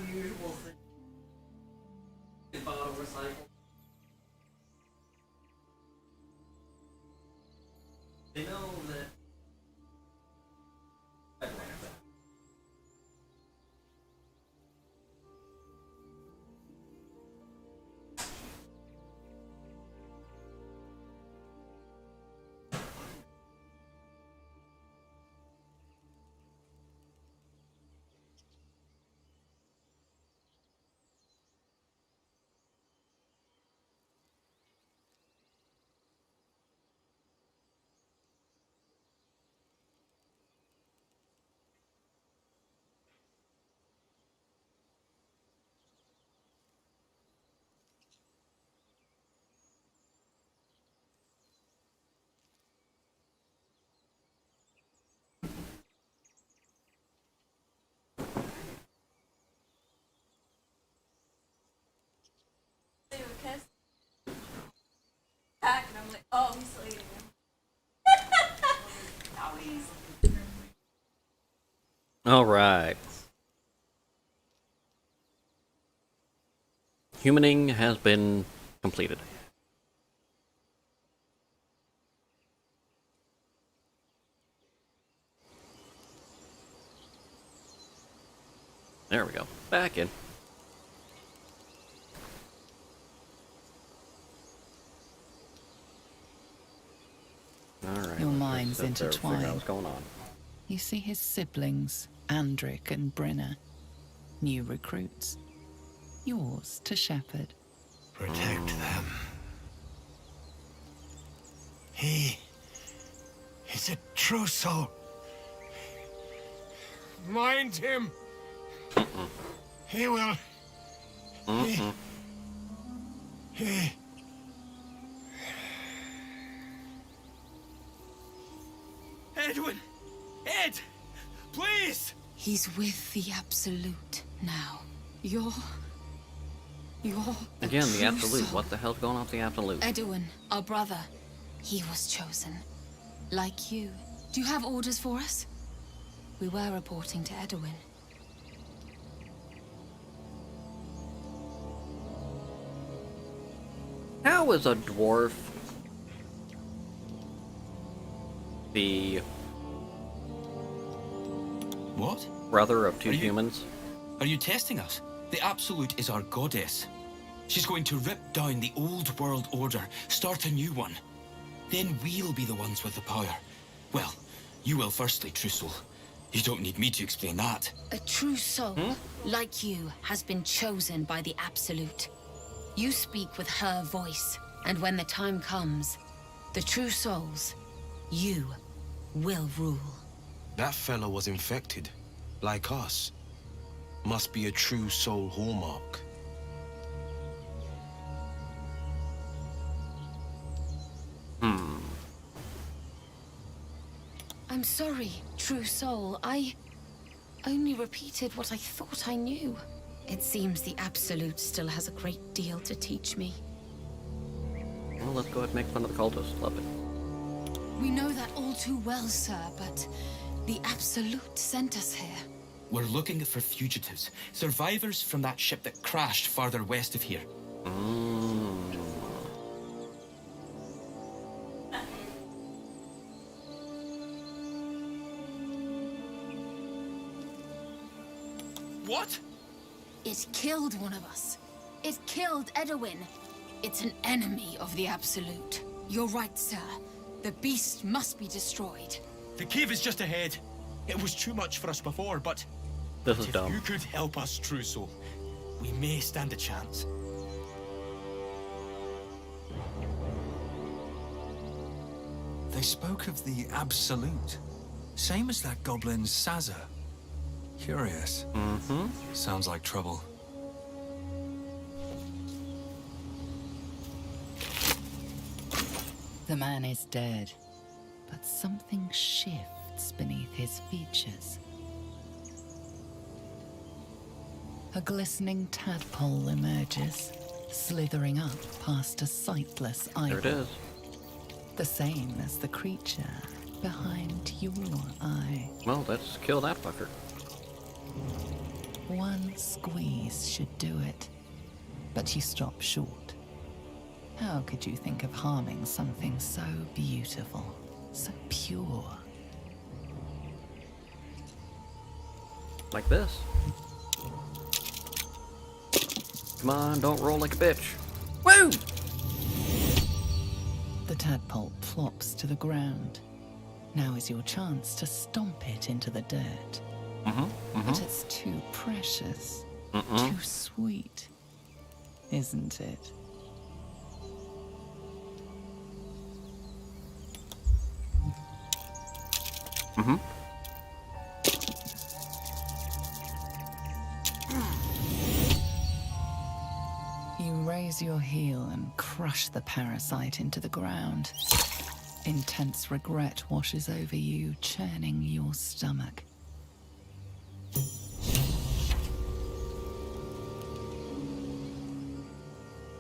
unusual thing. Bottle recycle. They know that. Back and I'm like, oh, he's still eating him. Now he's. All right. Humaning has been completed. There we go. Back in. Alright. Your minds Figure out intertwine. what's going on. You see his siblings, Andric and Brynna. New recruits. Yours to shepherd. Protect them. He is a true soul. Mind him. He will. He. Edwin! Ed! Please! He's with the Absolute now. You're Again, the true Absolute. soul. What the hell's going on with the Absolute? Edwin, our brother. He was chosen. Like you. Do you have orders for us? We were reporting to Edwin. How is a dwarf the What? brother of two Are you- humans? Are you testing us? The Absolute is our goddess. She's going to rip down the old world order, start a new one. Then we'll be the ones with the power. Well, you will firstly, True Soul. You don't need me to explain that. A true soul, like you, has been chosen by the Absolute. You speak with her voice, and when the time comes, the true souls, you will rule. That fellow was infected, like us. Must be a true soul hallmark. I'm sorry, true soul. I only repeated what I thought I knew. It seems the Absolute still has a great deal to teach me. Well, let's go ahead and make fun of the cultists. Love it. We know that all too well, sir, but the Absolute sent us here. We're looking for fugitives, survivors from that ship that crashed farther west of here. What? It killed one of us. It killed Edwin. It's an enemy of the Absolute. You're right, sir. The beast must be destroyed. The cave is just ahead. It was too much for us before, but This is if dumb. you could help us, True Soul, we may stand a chance. They spoke of the Absolute. Same as that goblin Sazza. Curious. Sounds like trouble. The man is dead, but something shifts beneath his features. A glistening tadpole emerges, slithering up past a sightless eyeball. There it is. The same as the creature behind your eye. Well, let's kill that fucker. One squeeze should do it. But you stop short. How could you think of harming something so beautiful, so pure? Like this. Come on, don't roll like a bitch. Woo! The tadpole plops to the ground. Now is your chance to stomp it into the dirt. But it's too precious, too sweet, isn't it? You raise your heel and crush the parasite into the ground. Intense regret washes over you, churning your stomach.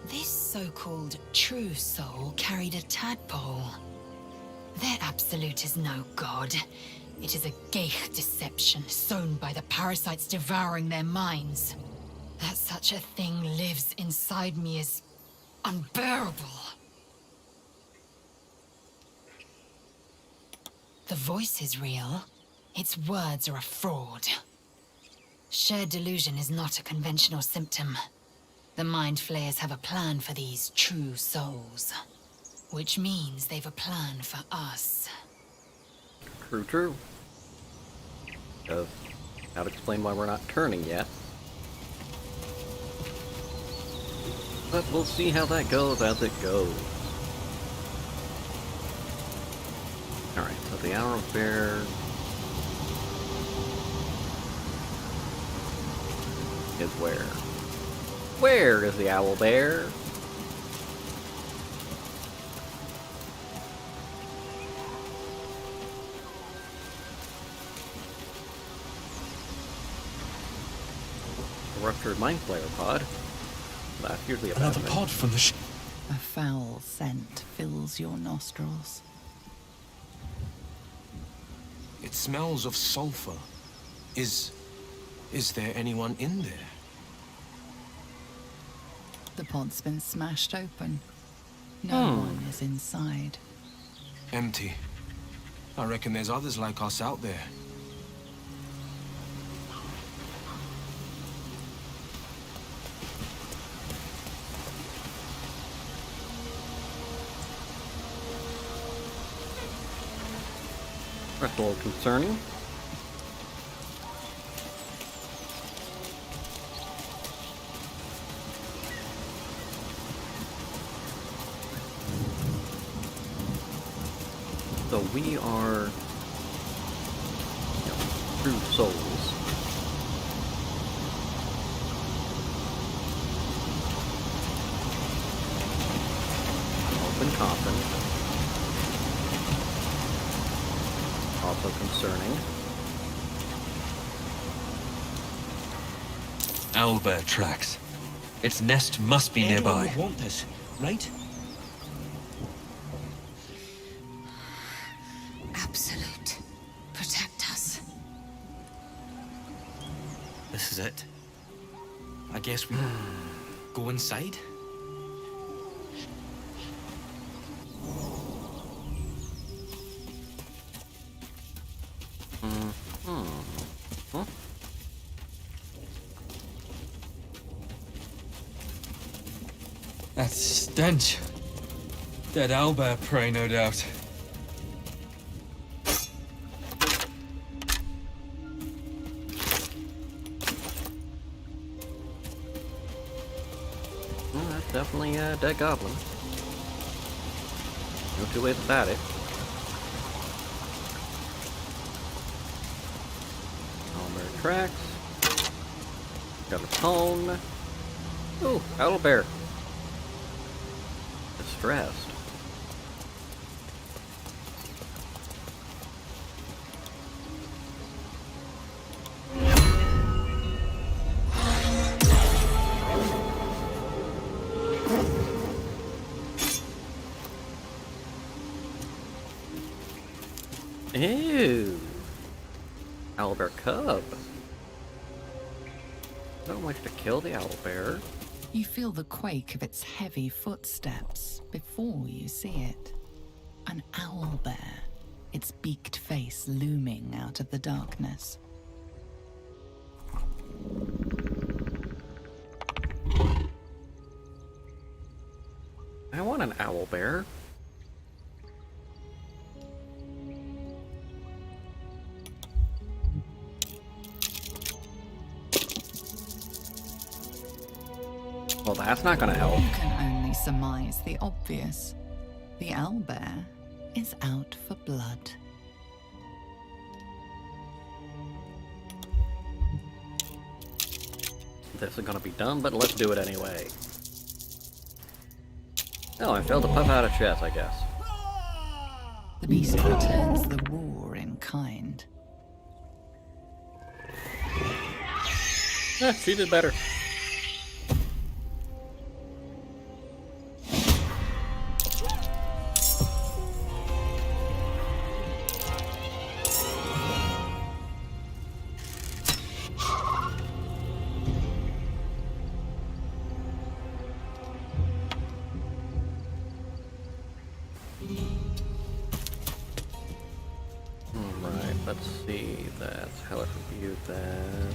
This so-called true soul carried a tadpole. Their absolute is no god. It is a geich deception sown by the parasites devouring their minds. That such a thing lives inside me is unbearable. The voice is real. Its words are a fraud. Shared delusion is not a conventional symptom. The Mind Flayers have a plan for these true souls. Which means they've a plan for us. True, true. Does not explain why we're not turning yet. But we'll see how that goes as it goes. Alright, so the Hour of Bear is where? Where is the Owl Bear? Ruptured Mind Flayer pod. That's usually a Another bad pod from the ship. A foul scent fills your nostrils. It smells of sulfur. Is there anyone in there? The pod's been smashed open. No one is inside. Empty. I reckon there's others like us out there. That's a little concerning. So we are true souls. Open coffin. Also concerning. Owlbear tracks. Its nest must be Anyone nearby. would want this, right? Absolute. Protect us. This is it. I guess we go inside. That stench. Dead owlbear prey, no doubt. Well, that's definitely a dead goblin. No two ways about it. Owlbear tracks. Got a tone. Ooh, owlbear. Distressed. Ew. Owlbear cub. Don't want you to kill the owlbear. You feel the quake of its heavy footsteps before you see it. An owlbear, its beaked face looming out of the darkness. I want an owlbear. Well, that's not gonna help. You can only surmise the obvious. The owlbear is out for blood. This is gonna be dumb, but let's do it anyway. Oh, I failed to puff out a chest, I guess. The beast returns the roar in kind. She did better. Let's see, that's how I reviewed that.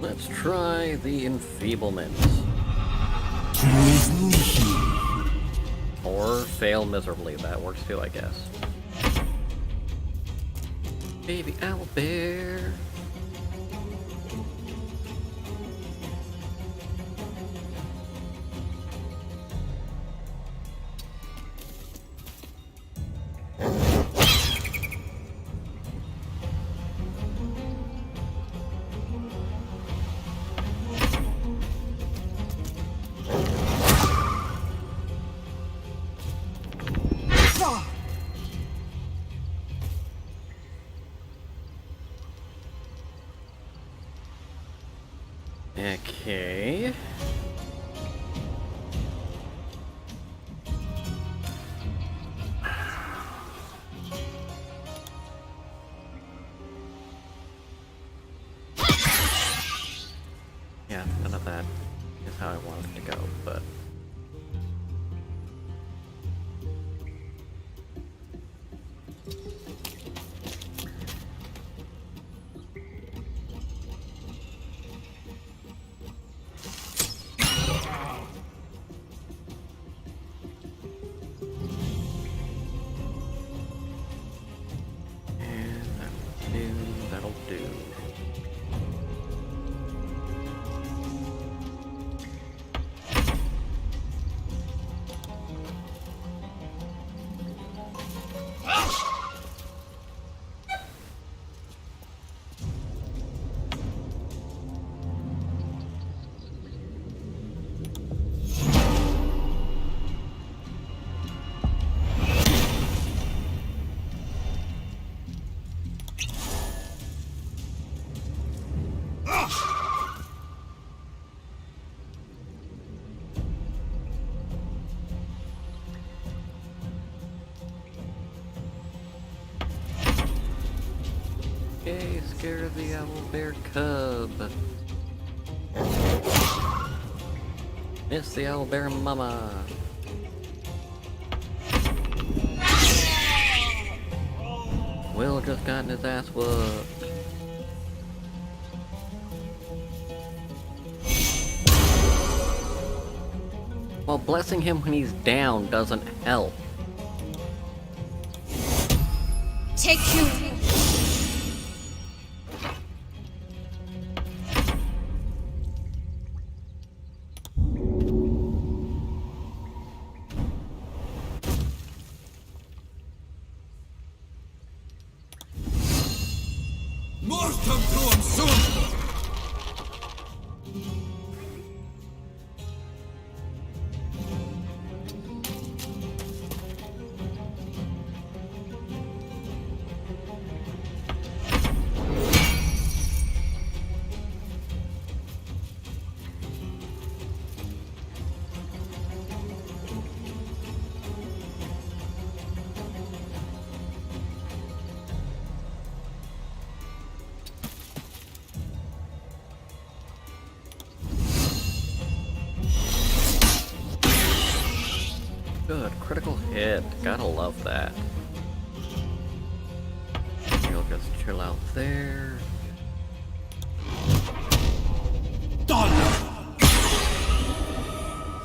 Let's try the enfeeblement. Or fail miserably, that works too, I guess. Baby owlbear. Okay. Yeah, none of that is how I wanted it to go, but... That'll do. Okay, scare the owlbear cub. Miss the owlbear mama. Will just gotten his ass whooped. Well, blessing him when he's down doesn't help. Take you. Mortem tuum sum! hit. Gotta love that. You'll just chill out there.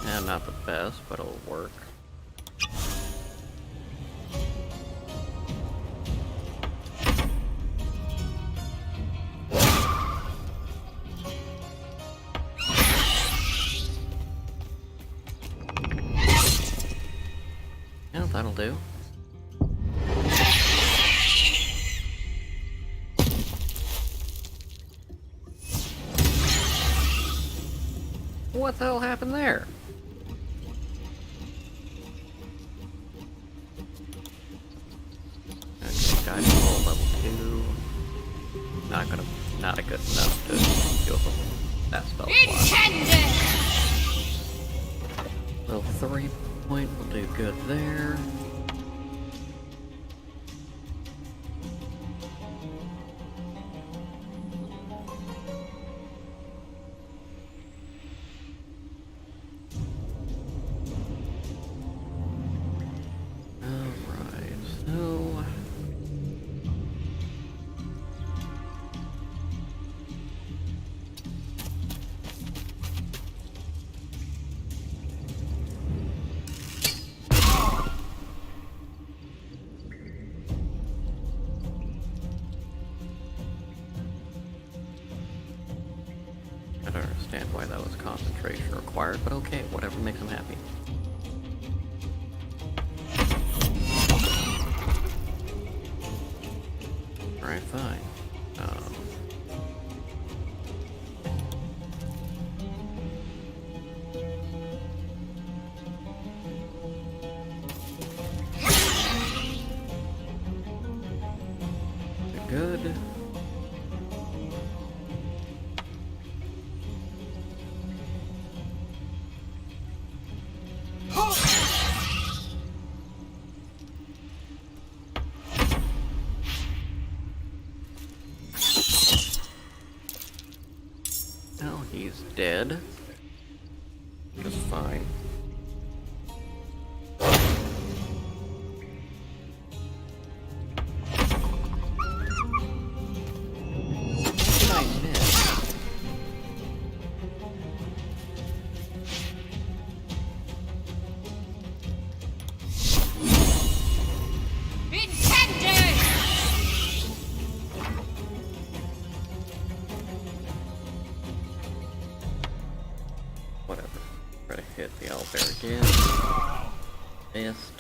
And not the best, but it'll work. Yeah, that'll do. What the hell happened there? Okay, guys, roll level 2. Not a good enough to go from that spell slot. Level 3 point will do good there. I don't understand why that was concentration required, but okay, whatever makes him happy. Alright, fine. Good. Well, he's dead. Just fine. Whatever. Try to hit the owlbear again. Missed.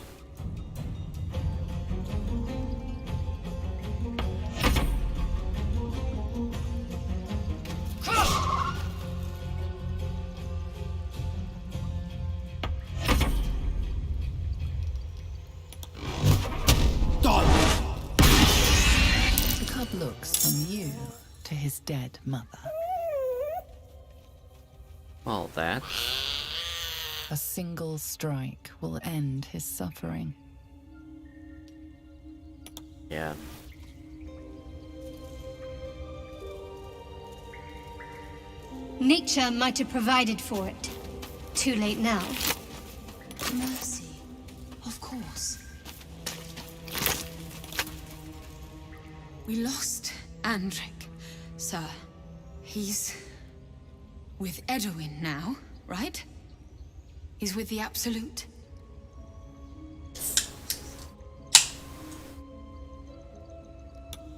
The cub looks from you to his dead mother. Well, that. A single strike will end his suffering. Yeah. Nature might have provided for it. Too late now. Mercy. Of course. We lost Andric, sir. He's with Edwin now, right? He's with the Absolute.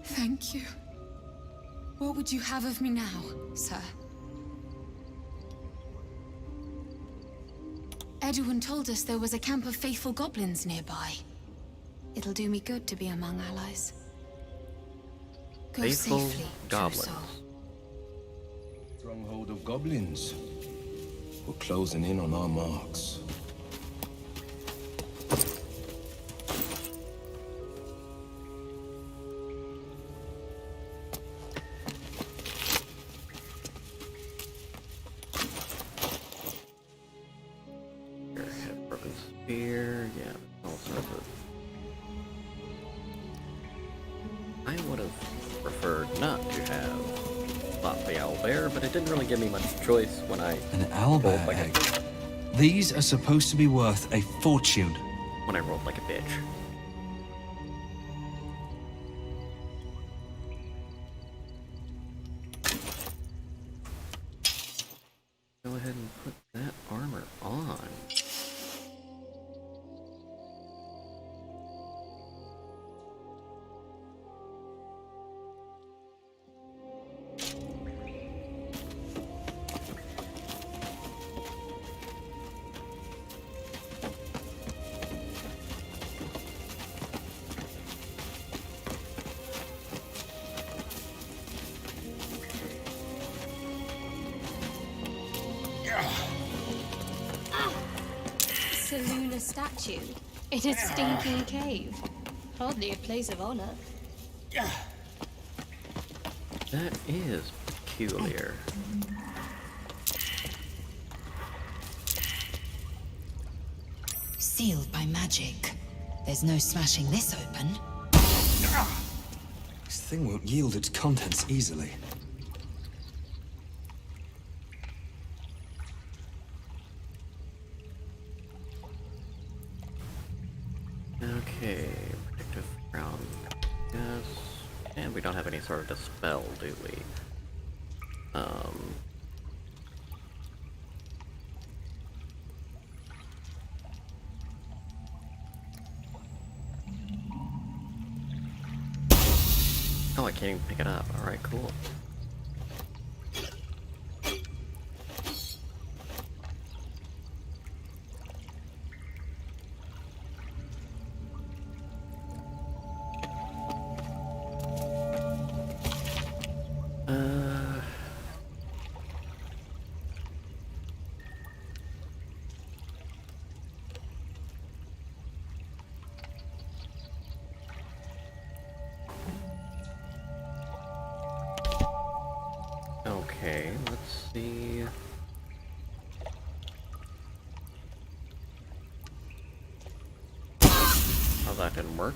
Thank you. What would you have of me now, sir? Edwin told us there was a camp of faithful goblins nearby. It'll do me good to be among allies. Go Faithful safely, goblins. Stronghold of goblins. We're closing in on our marks. Broken spear, yeah, all sorts of. I would have preferred not to have fought the owlbear, but it didn't really give me much choice when I An owlbear egg. These are supposed to be worth a fortune. when I rolled like a bitch. Go ahead and put that armor on. Seluna statue in a stinking cave. Hardly a place of honor. That is peculiar. Sealed by magic. There's no smashing this open. This thing won't yield its contents easily. Okay, protective crown. Yes. And we don't have any sort of dispel, do we? Oh, I can't even pick it up. Alright, cool. Okay, let's see. Oh, that didn't work.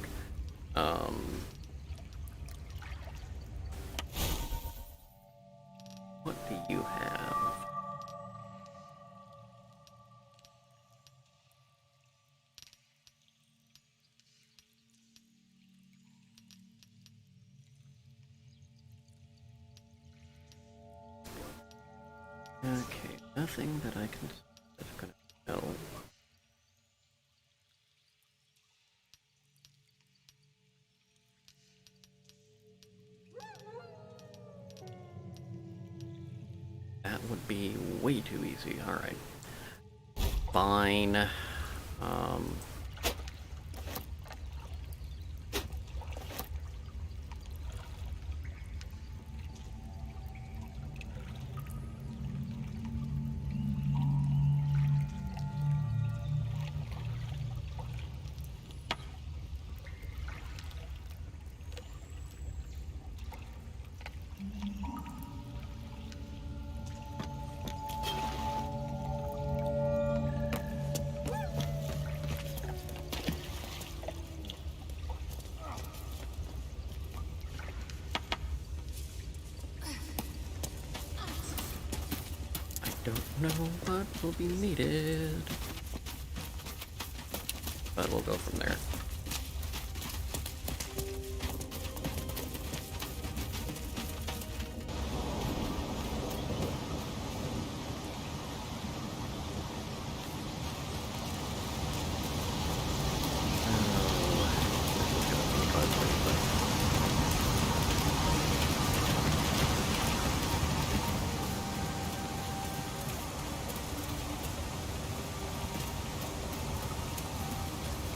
What do you have? Okay, nothing that I can. That's gonna no. That would be way too easy. All right, fine. Don't know what will be needed, but we'll go from there.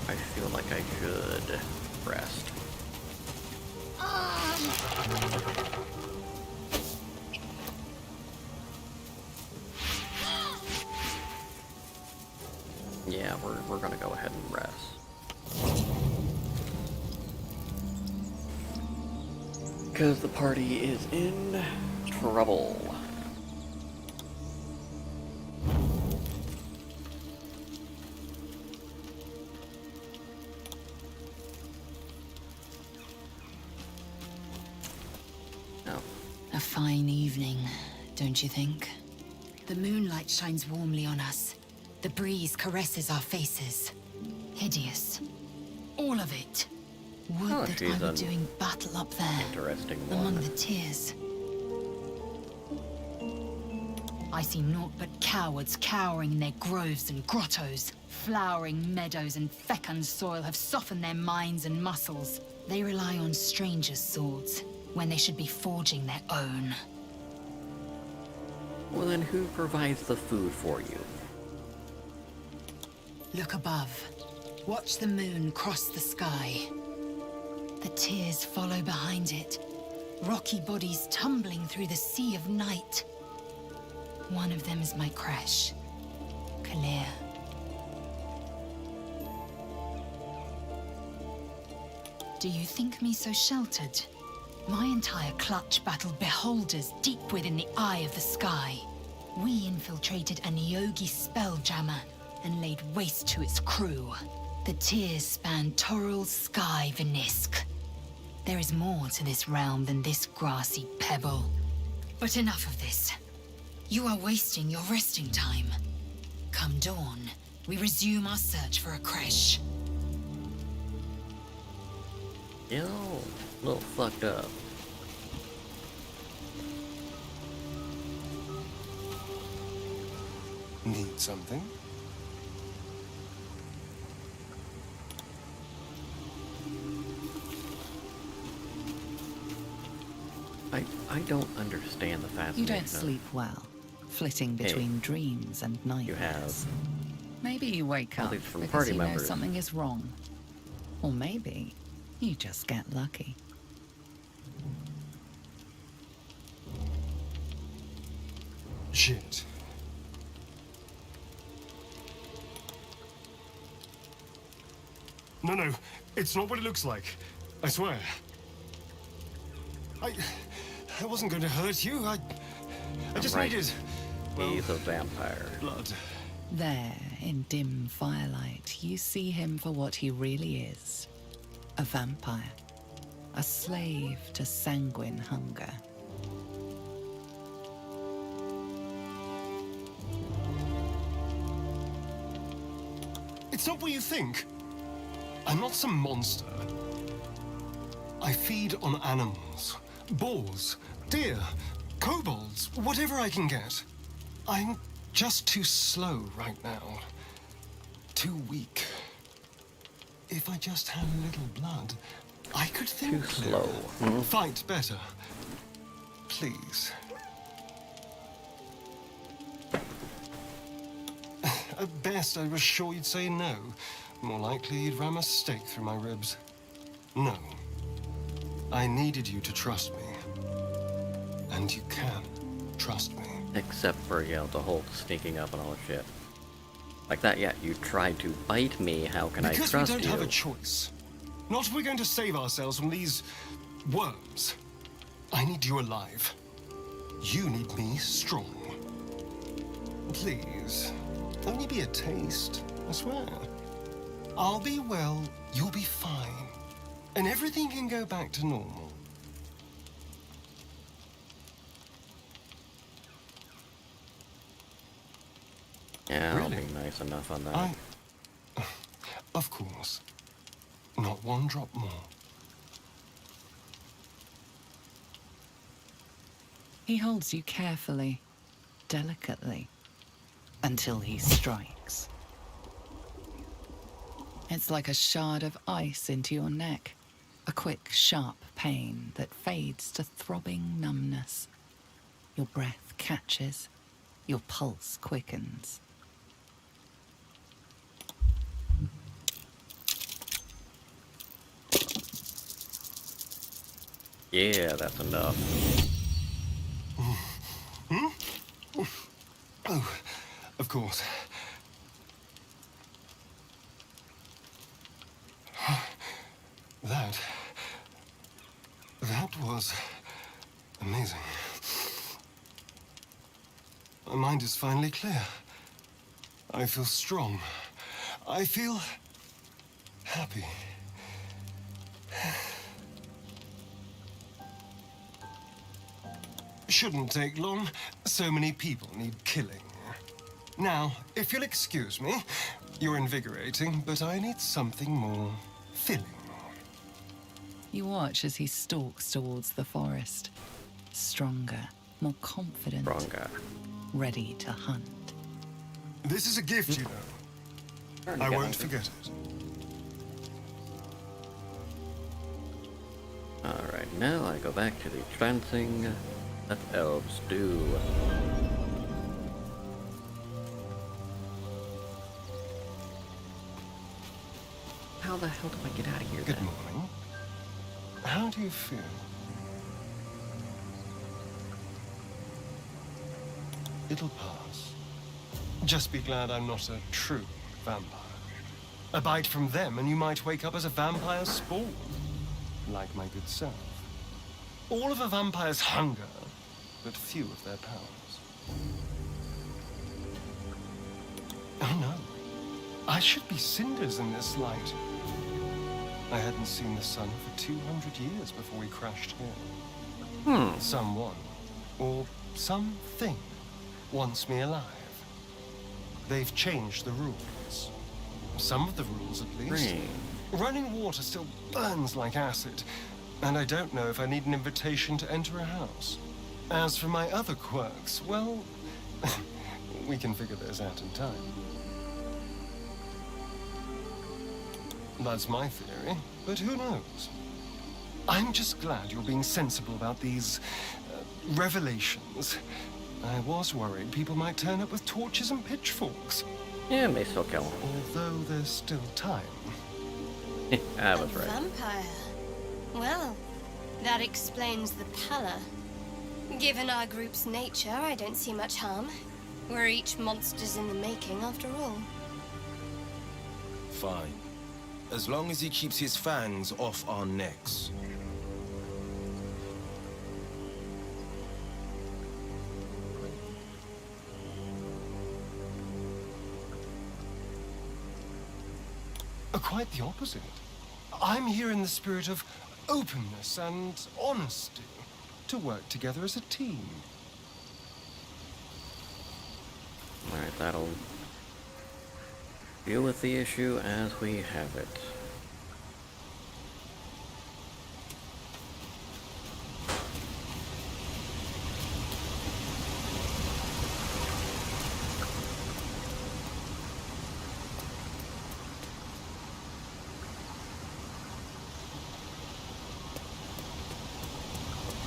I feel like I should rest. Yeah, we're gonna go ahead and rest. Because the party is in trouble. A fine evening, don't you think? The moonlight shines warmly on us. The breeze caresses our faces. hideous. All of it. Would Oh, that she's I were an doing battle up there, interesting among one. the tears. I see naught but cowards cowering in their groves and grottos. Flowering meadows and fecund soil have softened their minds and muscles. They rely on strangers' swords, when they should be forging their own. Well, then who provides the food for you? Look above. Watch the moon cross the sky. The tears follow behind it. Rocky bodies tumbling through the sea of night. One of them is my creche, Kalir. Do you think me so sheltered? My entire clutch battled beholders deep within the eye of the sky. We infiltrated a Neogi spelljammer and laid waste to its crew. The tears spanned Toral's sky, Vinisk. There is more to this realm than this grassy pebble. But enough of this. You are wasting your resting time. Come dawn, we resume our search for a creche. You know, a little fucked up. Need something? I don't understand the fascination. You don't sleep well, flitting between dreams and nightmares. You have. Maybe you wake At up least from because party you know members. something is wrong. Or maybe you just get lucky. Shit. No, it's not what it looks like. I swear. I wasn't going to hurt you. I just right. needed... He's a vampire. Blood. There, in dim firelight, you see him for what he really is. A vampire. A slave to sanguine hunger. It's not what you think. I'm not some monster. I feed on animals. Boars, deer, kobolds, whatever I can get. I'm just too slow right now. Too weak. If I just had a little blood, I could think Too clearer. slow. Fight better. Please. At best, I was sure you'd say no. More likely, you'd ram a stake through my ribs. No. I needed you to trust me. And you can trust me. Except for, you know, the whole sneaking up and all that shit. Like that, yeah, you tried to bite me, how can I trust you? Because we don't have a choice. Not if we're going to save ourselves from these worms. I need you alive. You need me strong. Please, only be a taste, I swear. I'll be well, you'll be fine. And everything can go back to normal. Yeah, I'll Really? be nice enough on that. Of course. Not one drop more. He holds you carefully, delicately, until he strikes. It's like a shard of ice into your neck, a quick, sharp pain that fades to throbbing numbness. Your breath catches, your pulse quickens. Yeah, that's enough. Oh, of course. That was amazing. My mind is finally clear. I feel strong. I feel happy. Shouldn't take long. So many people need killing. Now, if you'll excuse me, You're invigorating, but I need something more filling. You watch as he stalks towards the forest. Stronger, more confident. Stronger. Ready to hunt. This is a gift, you know. I won't forget it. Alright, now I go back to the trancing that elves do. How the hell do I get out of here Good then? morning. How do you feel? It'll pass. Just be glad I'm not a true vampire. A bite from them and you might wake up as a vampire spawn. Like my good self. All of a vampire's hunger, but few of their powers. Oh no. I should be cinders in this light. I hadn't seen the sun for 200 years before we crashed here. Someone, or something, wants me alive. They've changed the rules. Some of the rules, at least. Running water still burns like acid, and I don't know if I need an invitation to enter a house. As for my other quirks, well, we can figure those out in time. That's my theory, but who knows? I'm just glad you're being sensible about these revelations. I was worried people might turn up with torches and pitchforks. Yeah, may still kill him. Although there's still time. I was right. Vampire. Well, that explains the pallor. Given our group's nature, I don't see much harm. We're each monsters in the making, after all. Fine. As long as he keeps his fangs off our necks. Quite the opposite. I'm here in the spirit of openness and honesty, to work together as a team. Alright, that'll deal with the issue as we have it.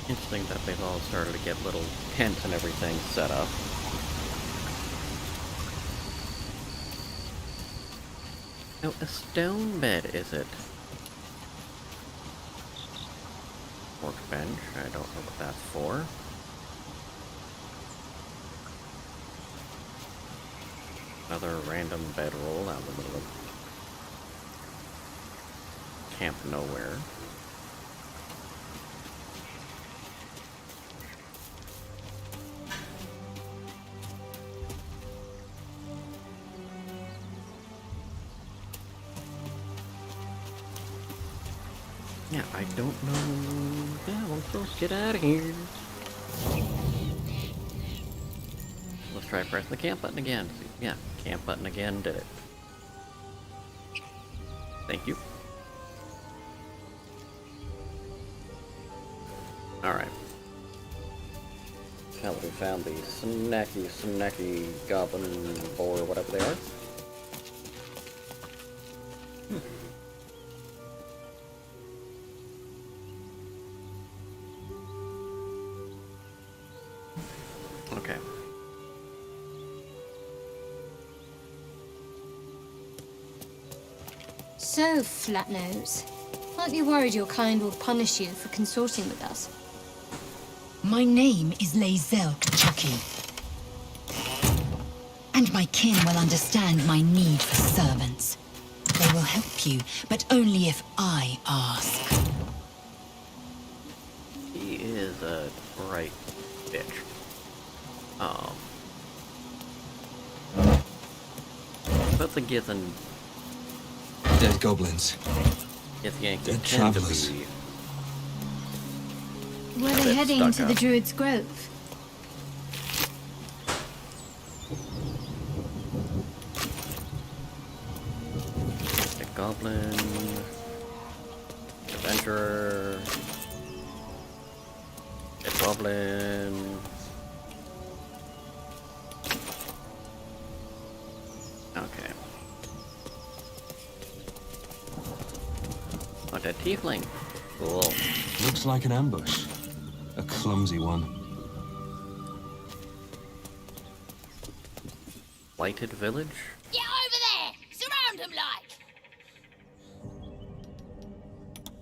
Interesting that they've all started to get little tents and everything set up. Oh, a stone bed, is it? Workbench, I don't know what that's for. Another random bedroll out in the middle of camp nowhere. Yeah, I don't know. Yeah, I'm supposed to get out of here. Let's try pressing the camp button again. Yeah, camp button again did it. Thank you. Alright. Now that we found the snacky goblin or whatever they are. Okay. So, Flatnose, aren't you worried your kind will punish you for consorting with us? My name is Lae'zel K'chuki. And my kin will understand my need for servants. They will help you, but only if I ask. He is a bright bitch. But the Githan... Dead goblins. Githyanks Dead tend to travelers. be... Were a they bit heading stuck to the up. Druid's Grove? Goblin. Adventurer. A goblin. Okay. Oh, that tiefling. Cool. Looks like an ambush. A clumsy one. Lighted village? Get over there! Surround them like!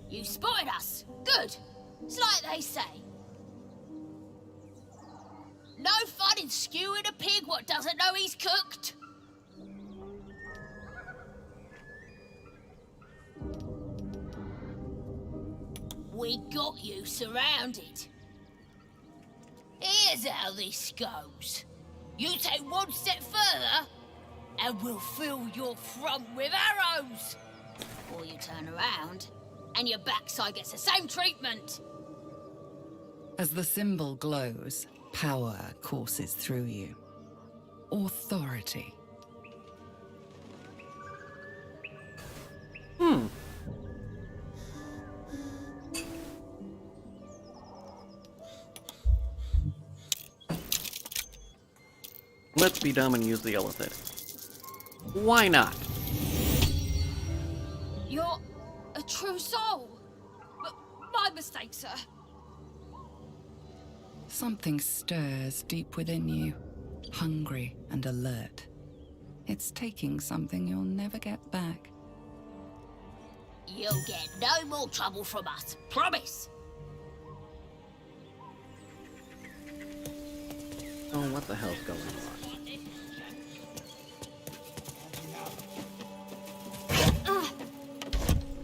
You spotted us. Good. It's like they say. No fun in skewing a pig what doesn't know he's cooked. We got you surrounded. Here's how this goes. You take one step further, and we'll fill your front with arrows. Or you turn around, and your backside gets the same treatment. As the symbol glows, power courses through you. Authority. Let's be dumb and use the elephant. Why not? You're a true soul. My mistake, sir. Something stirs deep within you, hungry and alert. It's taking something you'll never get back. You'll get no more trouble from us. Promise. Oh, what the hell's going on?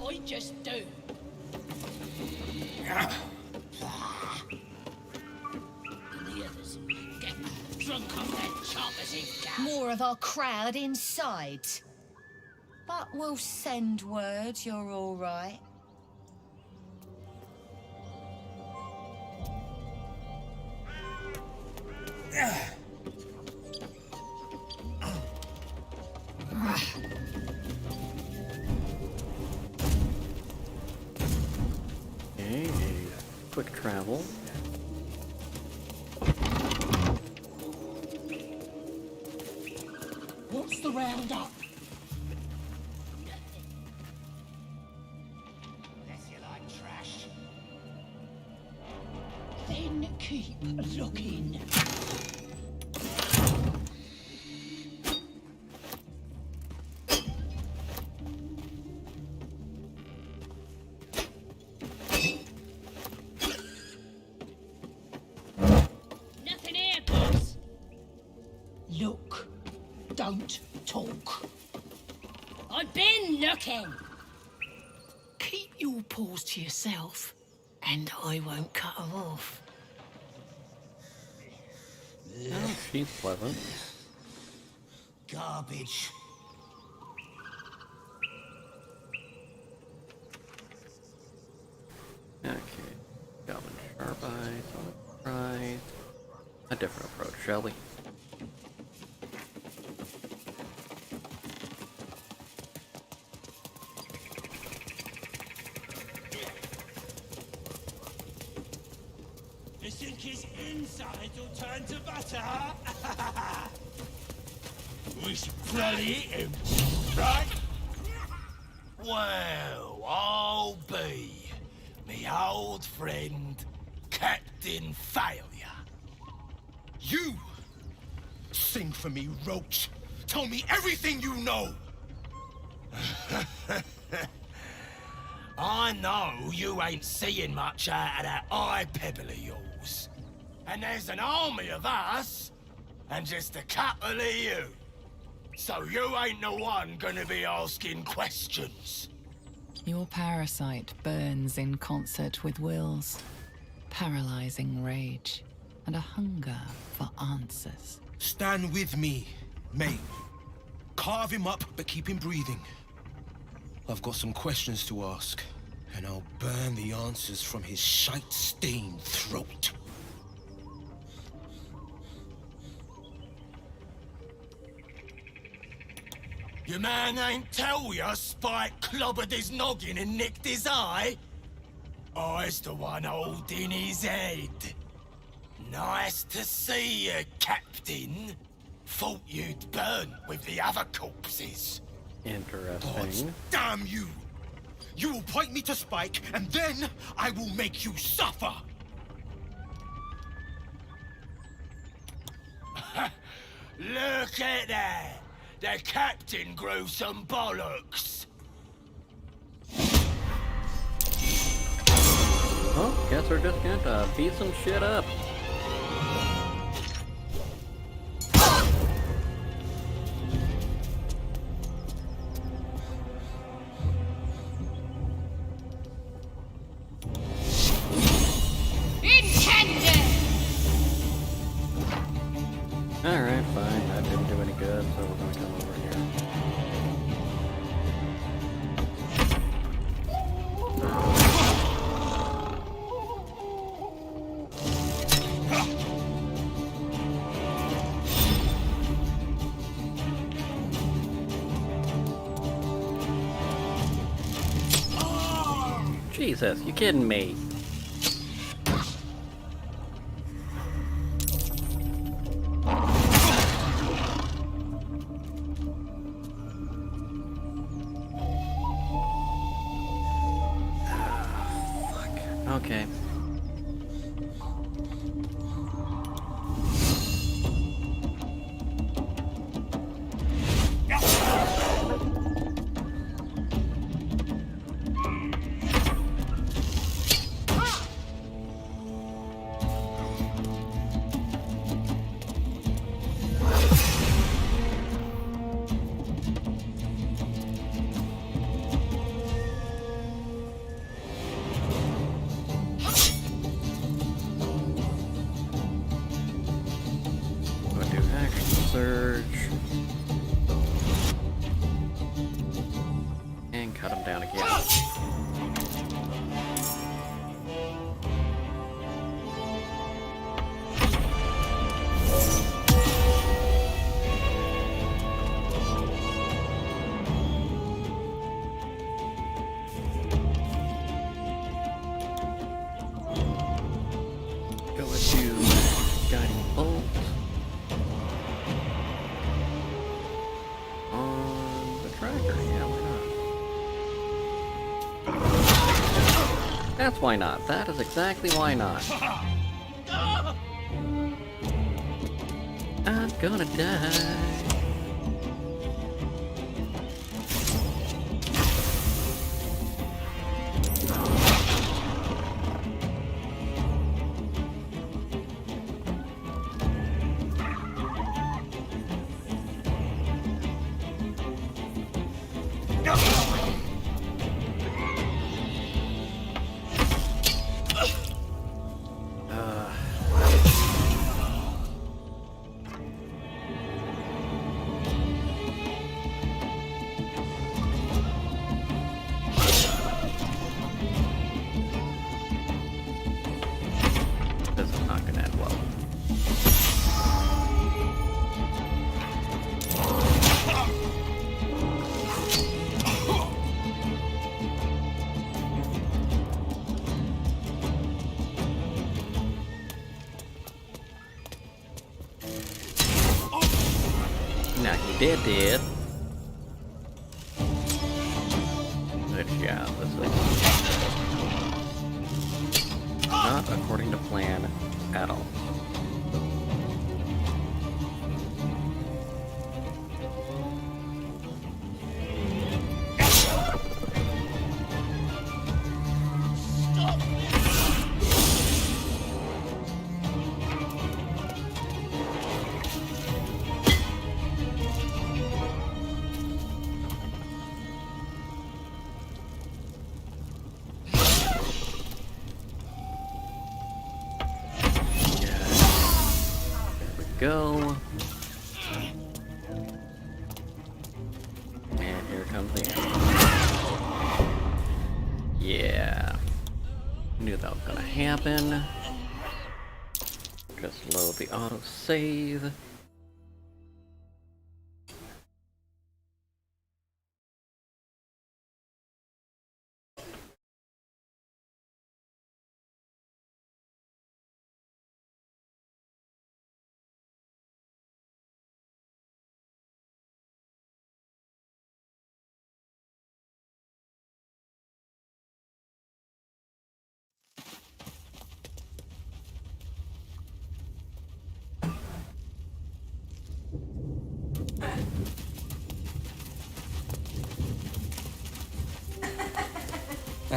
I just do. The others get drunk on that choppers in More of our crowd inside. But we'll send word you're all right. Okay, quick travel. What's the roundup? Unless you like trash. Then keep looking. Nothing here, boss. Look, don't talk. I've been looking. Keep your paws to yourself, and I won't cut them off. Oh, she's pleasant. Garbage. Okay. Goblin sharp eyes on the prize. A different approach, shall we? You think his inside will turn to butter? We should probably eat him, right? Well, I'll be me old friend, Captain Failure. You! Sing for me, Roach. Tell me everything you know. I know you ain't seeing much out of that eye pebble of yours. And there's an army of us, and just a couple of you. So you ain't the one gonna be asking questions. Your parasite burns in concert with Will's, paralyzing rage and a hunger for answers. Stand with me, mate. Carve him up, but keep him breathing. I've got some questions to ask, and I'll burn the answers from his shite-stained throat. Your man ain't tell you Spike clobbered his noggin and nicked his eye? I's the one holding his head. Nice to see you, Captain. Thought you'd burn with the other corpses. Interesting. Damn you! You will point me to Spike, and then I will make you suffer! Look at that! The captain grew some bollocks! Well, guess we're just going to beat some shit up. Alright, fine. That didn't do any good, so we're gonna come over here. Jesus, you kidding me? Okay. Surge. And cut him down again. Go into guiding bolt. That's why not. That is exactly why not. I'm gonna die. Now he did. Good job. Let's see. Not according to plan at all. Go. And here comes the end. Yeah. Knew that was gonna happen. Just load the autosave.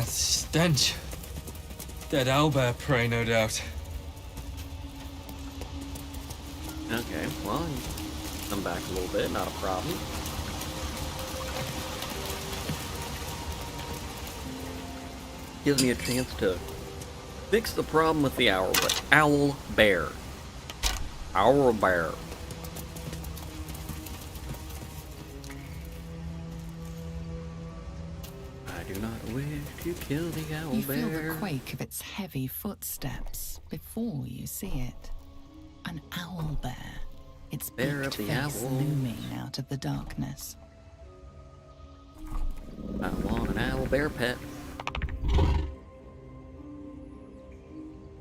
That stench. Dead owlbear prey, no doubt. Okay, well, come back a little bit, not a problem. Gives me a chance to fix the problem with the owl bear. Owl bear. I do not wish to kill the owl You bear. feel the quake of its heavy footsteps before you see it. An owl bear. Its Bear beaked of the face owl. looming out of the darkness. I want an owl bear pet.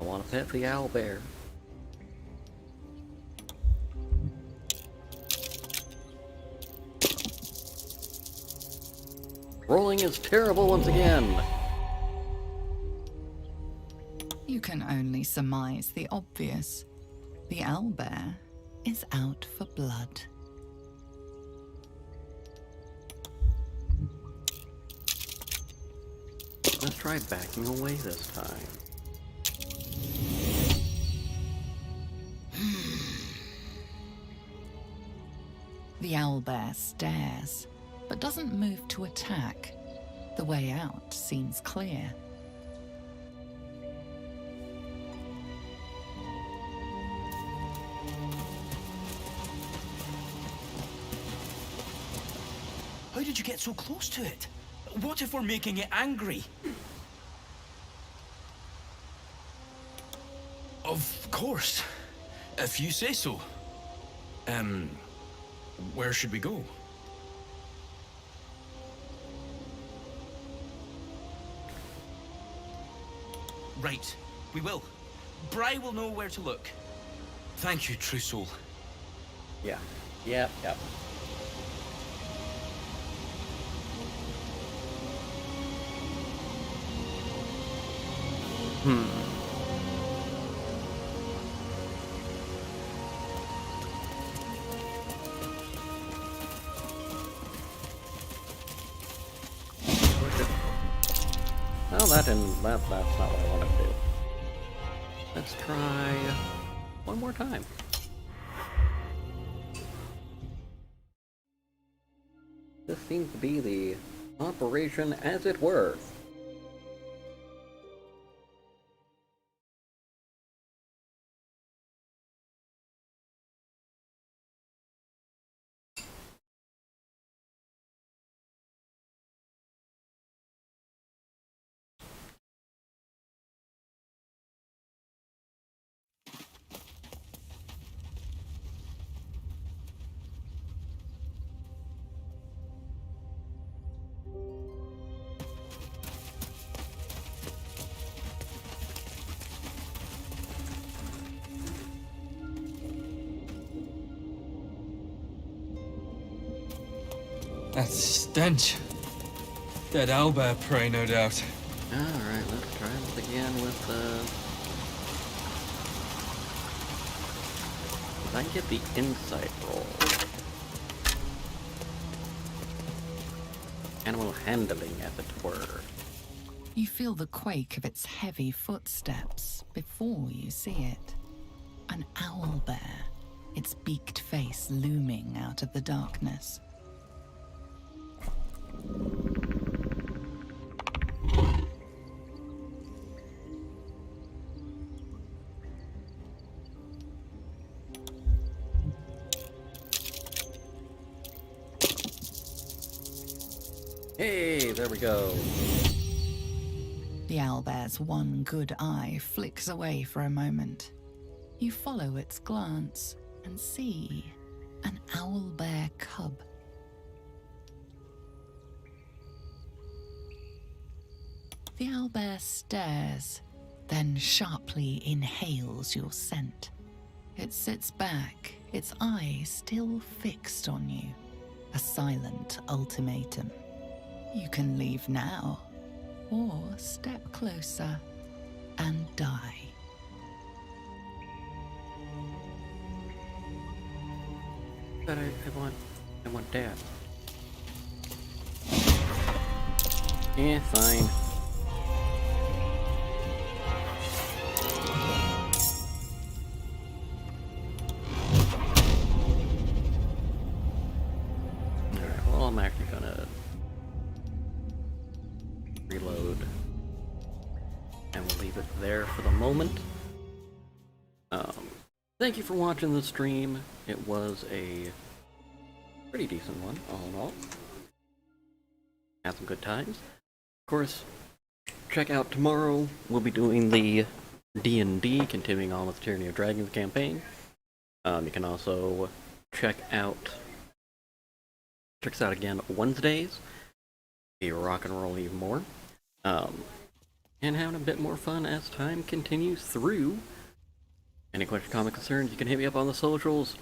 I want to pet the owl bear. Rolling is terrible once again. You can only surmise the obvious. The owlbear is out for blood. Let's try backing away this time. The owlbear stares, but doesn't move to attack. The way out seems clear. How did you get so close to it? What if we're making it angry? Of course. If you say so. Where should we go? Right, we will. Bry will know where to look. Thank you, true soul. Yeah. Yep. Well, that's not what I want to do. Let's try one more time. This seems to be the operation as it were. That stench. Dead owlbear prey, no doubt. Alright, let's try this again with if I can get the insight roll. Animal handling, as it were. You feel the quake of its heavy footsteps before you see it. An owlbear, its beaked face looming out of the darkness. Hey, there we go. The owlbear's one good eye flicks away for a moment. You follow its glance and see an owlbear cub. The owlbear stares, then sharply inhales your scent. It sits back, its eye still fixed on you. A silent ultimatum. You can leave now, or step closer and die. But I want Dad. Yeah, fine. and we'll leave it there for the moment. Thank you for watching the stream. It was a pretty decent one, all in all. Had some good times. Of course, check out tomorrow. We'll be doing the D&D, continuing on with the Tyranny of Dragons campaign. You can also check us out again Wednesdays. Be rock and roll even more. And having a bit more fun as time continues through. Any questions, comments, concerns, you can hit me up on the socials.